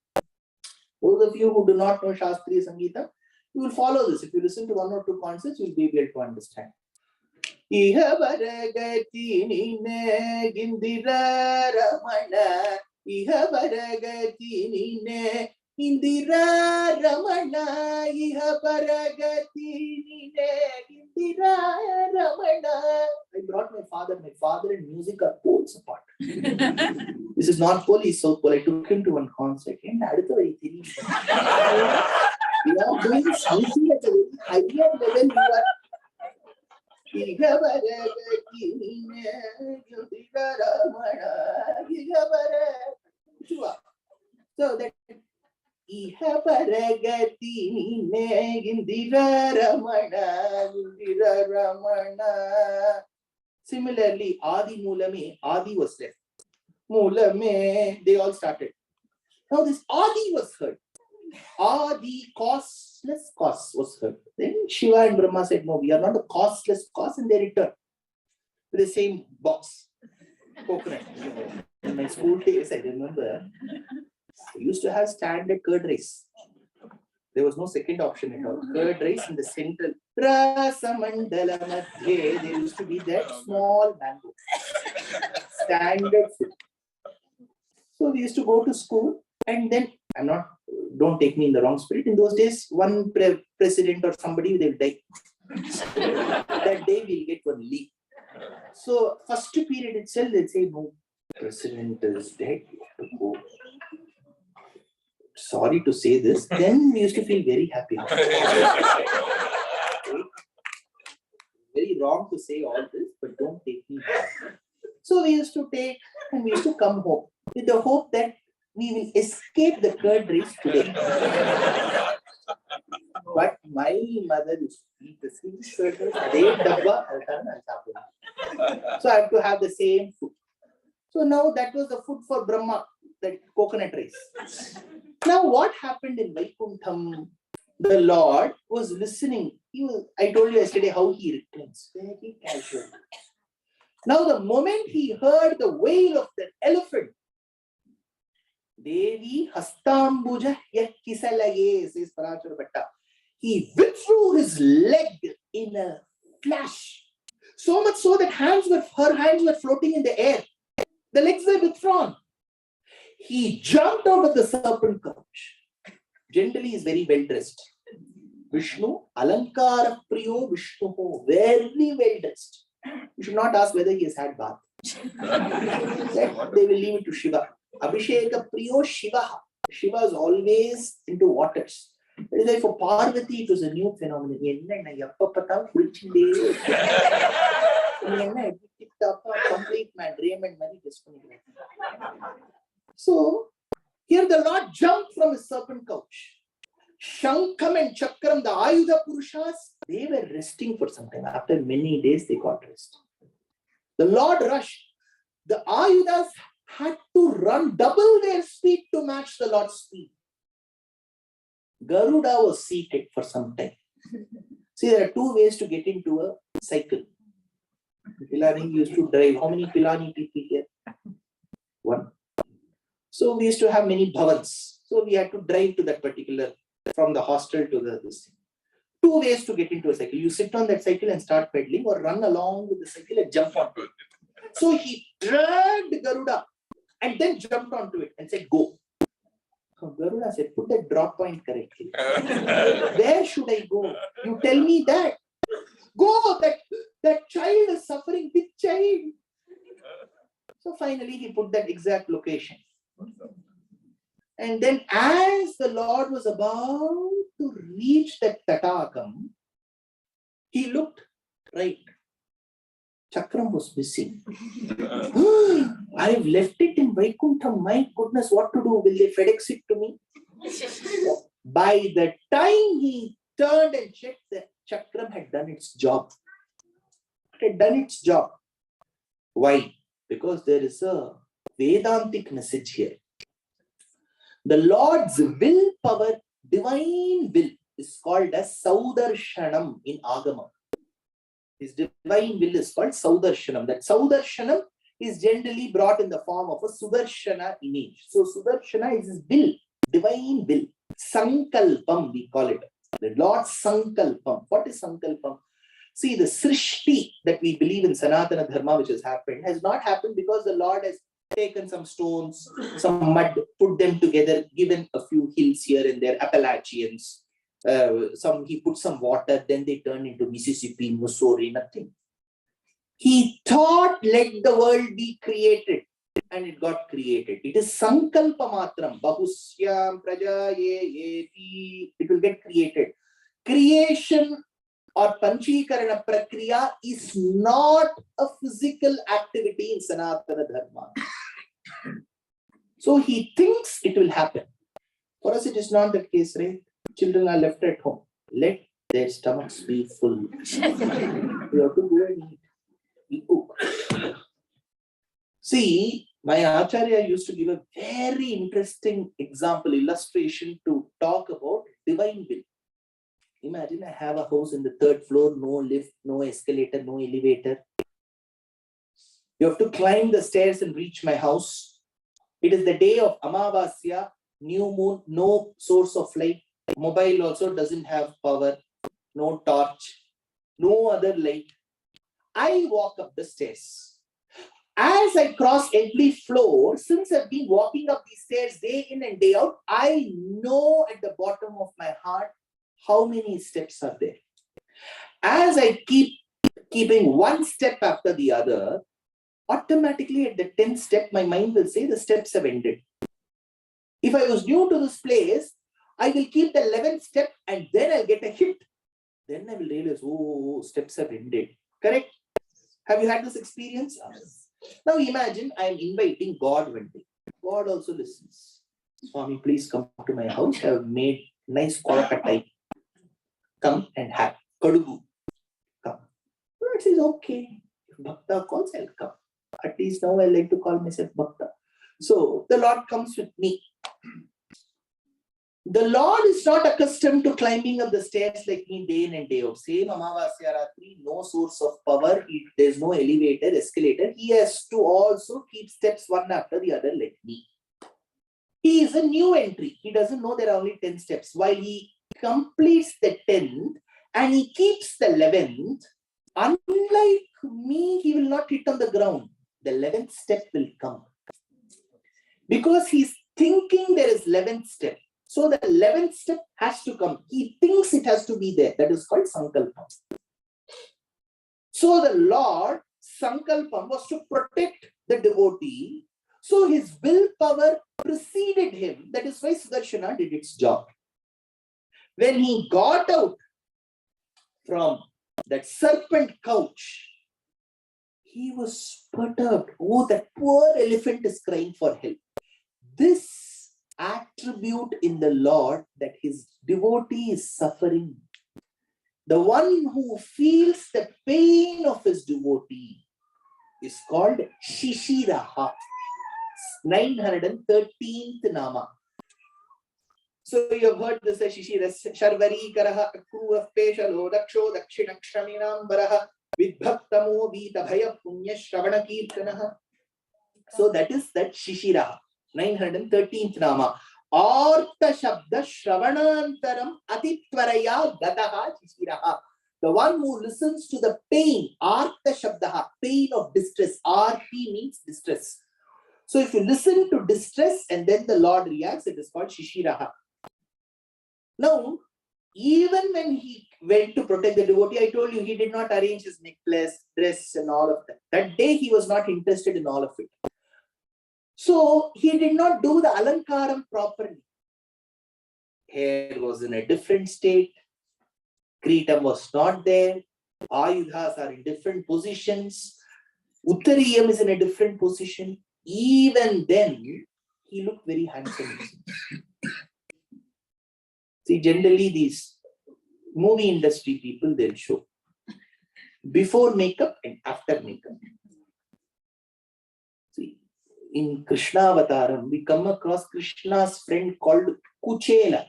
Those of you who do not know Shastriya Sangeetam, you will follow this. If you listen to 1 or 2 concerts, you will be able to understand. Iha varagati nine gindira ramana. Iha varagati nine Indira Ramana, Iha Paragati Nine, Indira Ramana. I brought my father. My father and music are poles apart. This is not pole, he's South Pole. I took him to one concert. And we are doing something at a very higher level. Iha Paragati Nine, Indira Ramana, Iha Paragati. So that Iha Paragati Indira Ramana. Similarly, Adi Moolame, Adi was left. Moolame, they all started. Now this Adi was heard. Adi, costless cos was heard. Then Shiva and Brahma said, no, we are not a costless cos, and they returned with the same box. Coconut. In my school days, I remember, I used to have standard curd rice. There was no second option at all. Curd rice in the central. Rasamandala Madhye, there used to be that small mango. Standard food. So we used to go to school and then, don't take me in the wrong spirit. In those days, one president or somebody, they will die. That day we'll get one leave. So first period itself, they'll say, no, president is dead. We have to go. Sorry to say this, then we used to feel very happy. Very wrong to say all this, but don't take me back. So we used to take and we used to come home with the hope that we will escape the curd rice today. But my mother used to eat the same curd rice. So I have to have the same food. So now that was the food for Brahma, that coconut rice. Now what happened in Vaikuntham? The Lord was listening. I told you yesterday how he returns. Very casual. Now the moment he heard the wail of the elephant, Devi Hastambuja Yakisalage, says Parachur Bhatta. He withdrew his leg in a flash. So much so that her hands were floating in the air. The legs were withdrawn. He jumped out of the serpent couch. Generally, he is very well dressed. Vishnu, Alankara Priyo Vishnu, very well dressed. You should not ask whether he has had bath. They will leave it to Shiva. Abhisheka Priyo Shiva. Shiva is always into waters. That is why for Parvati, it was a new phenomenon. Complete man, Raymond Mary. So, here the Lord jumped from his serpent couch. Shankam and Chakram, the Ayudha Purushas, they were resting for some time. After many days, they got rest. The Lord rushed. The Ayudhas had to run double their speed to match the Lord's speed. Garuda was seated for some time. See, there are two ways to get into a cycle. Pilani used to drive. How many Pilani people here? One. So we used to have many bhavans. So we had to drive to that particular, from the hostel to this thing. Two ways to get into a cycle. You sit on that cycle and start pedaling, or run along with the cycle and jump onto it. So he dragged Garuda and then jumped onto it and said, go. So Garuda said, put that drop point correctly. Where should I go? You tell me that. Go, that child is suffering, big child. So finally he put that exact location. And then as the Lord was about to reach that Tatakam, he looked right. Chakram was missing. I've left it in Vaikuntham. My goodness, what to do? Will they FedEx it to me? By the time he turned and checked, the Chakram had done its job. It had done its job. Why? Because there is a Vedantic message here. The Lord's willpower, divine will, is called as Saudarshanam in Agama. His divine will is called Saudarshanam. That Saudarshanam is generally brought in the form of a Sudarshana image. So Sudarshana is his will, divine will. Sankalpam, we call it. The Lord's Sankalpam. What is Sankalpam? See, the Srishti that we believe in Sanatana Dharma, which has happened, has not happened because the Lord has taken some stones, some mud, put them together, given a few hills here and there, Appalachians. He put some water, then they turned into Mississippi, Missouri, nothing. He thought, let the world be created, and it got created. It is Sankalpa Matram, Bahusyam Prajaye, it will get created. Creation or Panchikarana Prakriya is not a physical activity in Sanatana Dharma. So he thinks it will happen. For us, it is not the case, right? Children are left at home. Let their stomachs be full. You have to go and eat. We cook. See, my Acharya used to give a very interesting example, illustration to talk about divine will. Imagine I have a house in the 3rd floor, no lift, no escalator, no elevator. You have to climb the stairs and reach my house. It is the day of Amavasya, new moon, no source of light. Mobile also doesn't have power, no torch, no other light. I walk up the stairs. As I cross every floor, since I've been walking up these stairs day in and day out, I know at the bottom of my heart how many steps are there. As I keeping one step after the other, automatically at the 10th step, my mind will say the steps have ended. If I was new to this place, I will keep the 11th step and then I'll get a hit. Then I will realize, oh, steps have ended. Correct? Have you had this experience? Yes. Now imagine I am inviting God one day. God also listens. Swami, please come to my house. I have made nice korakatai. Come and have. Kadugu. Come. God says, okay. If Bhakta calls, I'll come. At least now I like to call myself Bhakta. So the Lord comes with me. The Lord is not accustomed to climbing up the stairs like me day in and day out. Same Amavasya Ratri, no source of power, there's no elevator, escalator. He has to also keep steps one after the other like me. He is a new entry. He doesn't know there are only 10 steps. While he completes the 10th and he keeps the 11th, unlike me, he will not hit on the ground. The 11th step will come. Because he's thinking there is 11th step. So the 11th step has to come. He thinks it has to be there. That is called Sankalpam. So the Lord, Sankalpam, was to protect the devotee. So his willpower preceded him. That is why Sudarshana did its job. When he got out from that serpent couch, he was perturbed. Oh, that poor elephant is crying for help. This actress attribute in the Lord that his devotee is suffering. The one who feels the pain of his devotee is called Shishiraha. 913th Nama. So you have heard this Shishira, Sharvari Karaha, Akrura Peshalo, Daksho, Dakshinakshaminam Baraha, Vidbhaktamo, Vita Bhaya Punya Shravana Kirtanaha. So that is that Shishira, 913th Nama. Artha Shabda Shravanantaram Atitvaraya Gataha Shishiraha. The one who listens to the pain, Artha Shabdaha, pain of distress. Arti means distress. So if you listen to distress and then the Lord reacts, it is called Shishiraha. Now, even when he went to protect the devotee, I told you he did not arrange his necklace, dress, and all of that. That day he was not interested in all of it. So he did not do the alankaram properly. Hair was in a different state. Kritam was not there. Ayudhas are in different positions. Uttariyam is in a different position. Even then, he looked very handsome. See, generally these movie industry people, they'll show before makeup and after makeup. See, in Krishna Avataram, we come across Krishna's friend called Kuchela.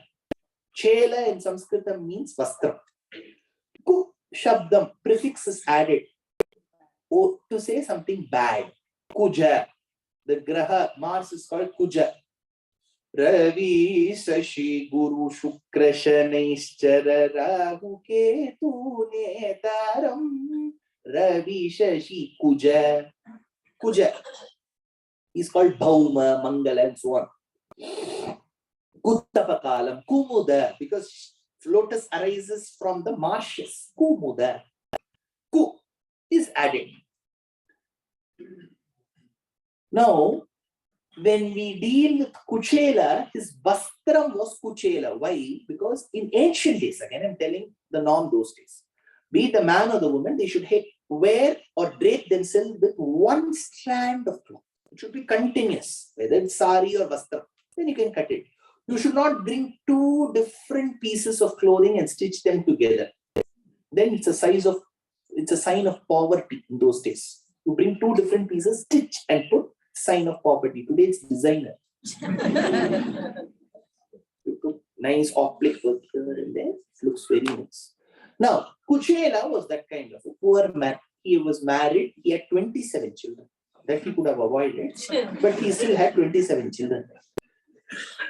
Chela in Sanskritam means Vastra. Ku Shabdam, prefix is added to say something bad. Kuja. The Graha, Mars is called Kuja. Ravi Sashi Guru Shukra Shanaishchara Rahu Ketu Netaram Ravi Shashi Kuja. Kuja. He's called Bhauma, Mangala, and so on. Kuttapakalam, Kumuda, because lotus arises from the marshes. Kumuda. Ku is added. Now, when we deal with Kuchela, his Vastram was Kuchela. Why? Because in ancient days, again I'm telling the norm those days, be it the man or the woman, they should wear or drape themselves with one strand of cloth. It should be continuous, whether it's sari or Vastram. Then you can cut it. You should not bring two different pieces of clothing and stitch them together. Then it's a sign of poverty in those days. You bring two different pieces, stitch and put, sign of poverty. Today it's designer. You put nice optic work here and there. It looks very nice. Now, Kuchela was that kind of a poor man. He was married. He had 27 children. That he could have avoided. But he still had 27 children.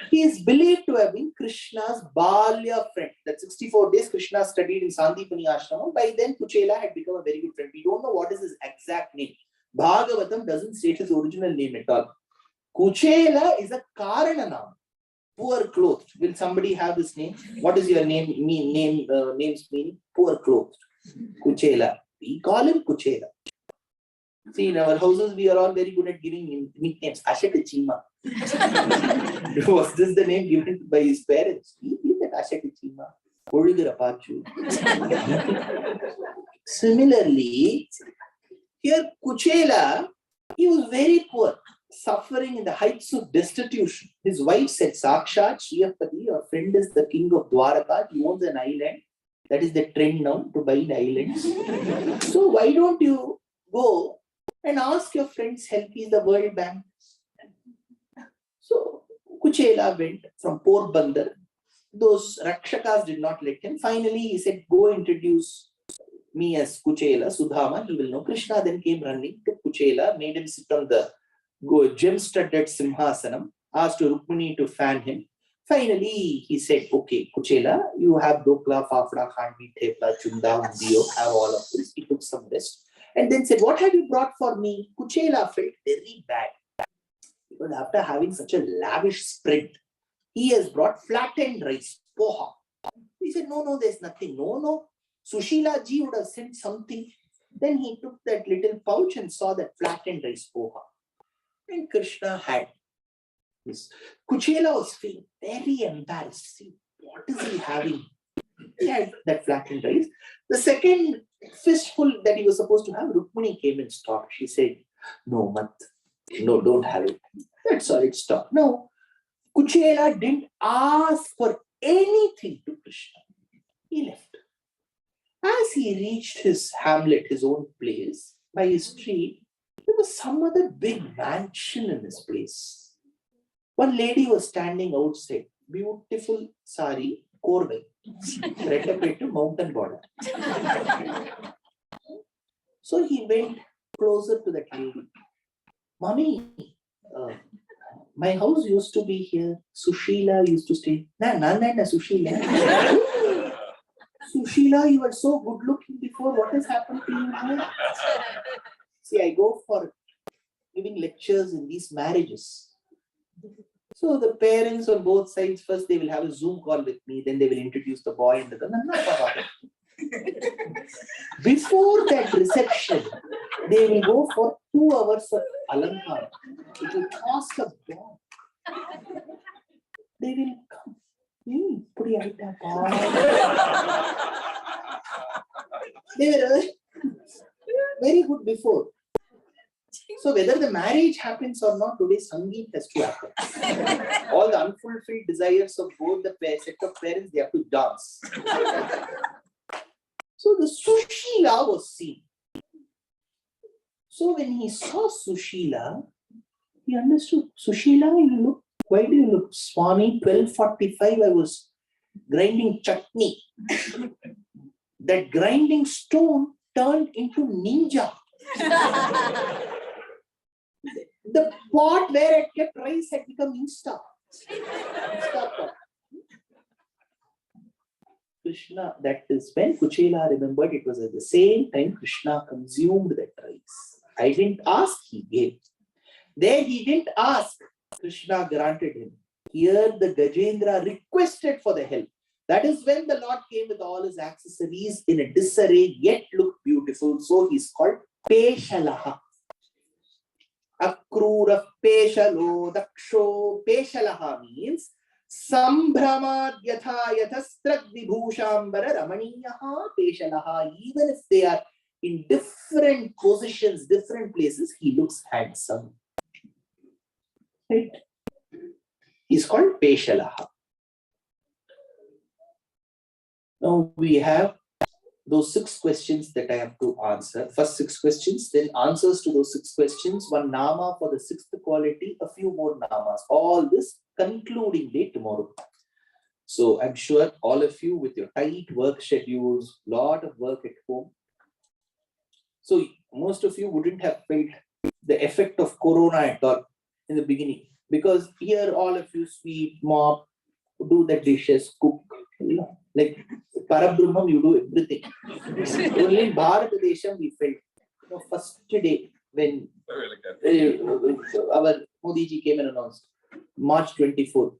He is believed to have been Krishna's Balya friend. That 64 days Krishna studied in Sandipani Ashram. By then, Kuchela had become a very good friend. We don't know what is his exact name. Bhagavatam doesn't state his original name at all. Kuchela is a Karananam. Poor clothed. Will somebody have this name? What is your name's meaning? Poor clothed. Kuchela. We call him Kuchela. See, in our houses, we are all very good at giving nicknames. Ashakachima. Was this the name given by his parents? He did that Ashakachima. Kodugirapachu. Similarly, here Kuchela, he was very poor, suffering in the heights of destitution. His wife said, Sakshat, Shriyapati, your friend is the king of Dwaraka. He owns an island. That is the trend now, to buy islands. So why don't you go and ask your friend's help? He's the World Bank. So Kuchela went from Porbandar. Those Rakshakas did not let him. Finally, he said, go introduce me as Kuchela, Sudhama, he will know. Krishna then came running to Kuchela, made him sit on the gem-studded Simhasanam, asked Rukmini to fan him. Finally, he said, okay, Kuchela, you have Dokla, Fafda, Khandvi, Thepla, Chunda, Undiyo, have all of this. He took some rest. And then said, what have you brought for me? Kuchela felt very bad. Because after having such a lavish spread, he has brought flattened rice, poha. He said, no, there's nothing. No. Sushila ji would have sent something. Then he took that little pouch and saw that flattened rice poha. And Krishna had this. Kuchela was feeling very embarrassed. See, what is he having? He had that flattened rice. The second fistful that he was supposed to have, Rukmini came and stopped. She said, no, don't have it. That's all, it stopped. No. Kuchela didn't ask for anything to Krishna. He left. As he reached his hamlet, his own place, by his tree, there was some other big mansion in his place. One lady was standing outside, beautiful sari, korvai, red mountain border. So he went closer to that lady. Mommy, my house used to be here. Sushila used to stay. Na Sushila. Sushila, you were so good looking before. What has happened to you now? See, I go for giving lectures in these marriages. So the parents on both sides, first they will have a Zoom call with me, then they will introduce the boy and the girl. Before that reception, they will go for 2 hours of alankar. It will cost a bomb. They will come. They were very good before. So whether the marriage happens or not, today Sangeet has to happen. All the unfulfilled desires of both the set of parents, they have to dance. So the Sushila was seen. So when he saw Sushila, he understood, Sushila, why do you look? Swami, 12:45, I was grinding chutney. That grinding stone turned into ninja. The pot where it kept rice had become Insta pot. Krishna, that is when Kuchela remembered it was at the same time Krishna consumed that rice. I didn't ask, he gave. There he didn't ask, Krishna granted him. Here the Gajendra requested for the help. That is when the Lord came with all his accessories in a disarray, yet looked beautiful. So he's called Peshalaha. Akrura Peshalo Daksho. Peshalaha means Sambhramad Yatha Yathastrag Vibhushambara Ramaniyaha Peshalaha. Even if they are in different positions, different places, he looks handsome. Right? He's called Peshalaha. Now we have those 6 questions that I have to answer. First 6 questions, then answers to those 6 questions, one nama for the 6th quality, a few more namas. All this concluding day tomorrow. So I'm sure all of you with your tight work schedules, lot of work at home. So most of you wouldn't have felt the effect of Corona at all in the beginning, because here all of you sweep, mop, do the dishes, cook, like Parabrahmam, you do everything. Only in Bharat Desham we felt. First day when our Modi ji came and announced, March 24th,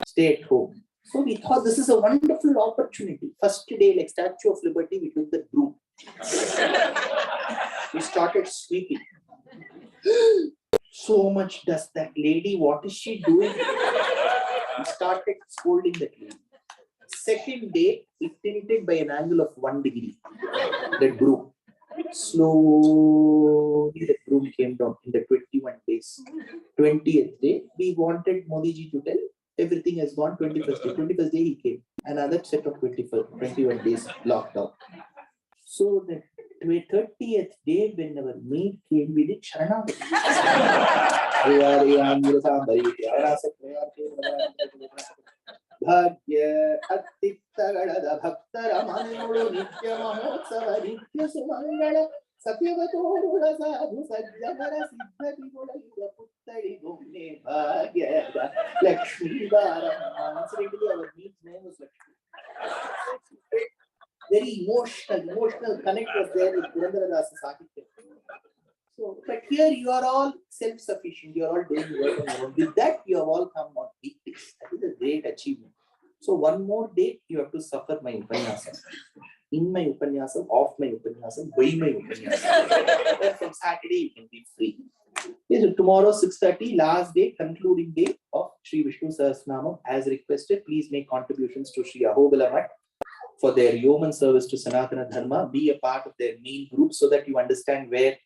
stay at home. So we thought this is a wonderful opportunity. First day, like Statue of Liberty, we took the broom. We started sweeping. So much dust. That lady, what is she doing? We started scolding that lady. Second day, it tilted by an angle of 1 degree. That broom. Slowly, the broom came down in the 21 days. 20th day, we wanted Modi ji to tell everything has gone. 21st day. 21st day he came. Another set of 21 days lockdown. So the 30th day, when our maid came, we did Sharanagati. Bhagya Attittagalada Bhaktara Manulu Nitya Mahotsava Nitya Sumangala Satyavatodula Sadhu Sajjamara Siddhati Gula Yuga Puttari Gumne Bhagya Lakshmi Varam. Incidentally, our maid's name was Lakshmi. Very emotional connect was there with Purandaradasa Sahitya. So, but here you are all self-sufficient, you are all doing work on your own. With that, you have all come on big things. That is a great achievement. So, one more day, you have to suffer my Upanyasam. In my Upanyasam, off my Upanyasam, by my Upanyasam. Then from Saturday, you can be free. Okay, so tomorrow, 6:30, last day, concluding day of Sri Vishnu Sahasranamam. As requested, please make contributions to Sri Ahobala Math for their yeoman service to Sanatana Dharma. Be a part of their main group so that you understand where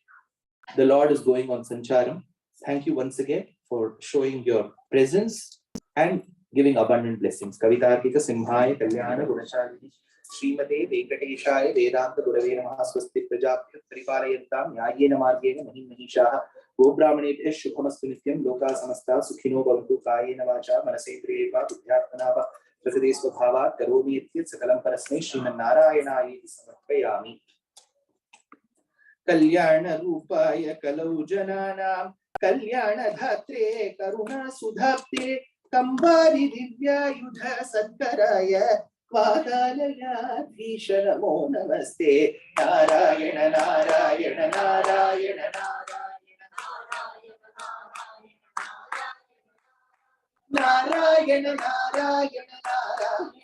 the Lord is going on Sancharam. Thank you once again. for showing your presence and giving abundant blessings. Kavitarkika Simhaya Kalyana Gunashali Srimate Venkateshaya Vedanta Gurave Namaha Swasti Prajapya Paripalayantam Nyayena Margena Mahim Mahishaha Gobrahmanebhya Shubhamastu Nityam Loka Samasta Sukhino Bhavantu Kayena Vacha Manasendriyeva Buddhyatmanava Prasadesvabhavat Karomi Ityat Sakalam Parasmai Srimanarayanayi Samarpayami. Kalyana Rupaya Kalau Jananam Kalyana Dhatre Karuna Sudhapte Kambari Divya Yudha Sadkaraya Vadalaya Dhisha Namo Namaste Narayana Narayana Narayana Narayana Narayana Narayana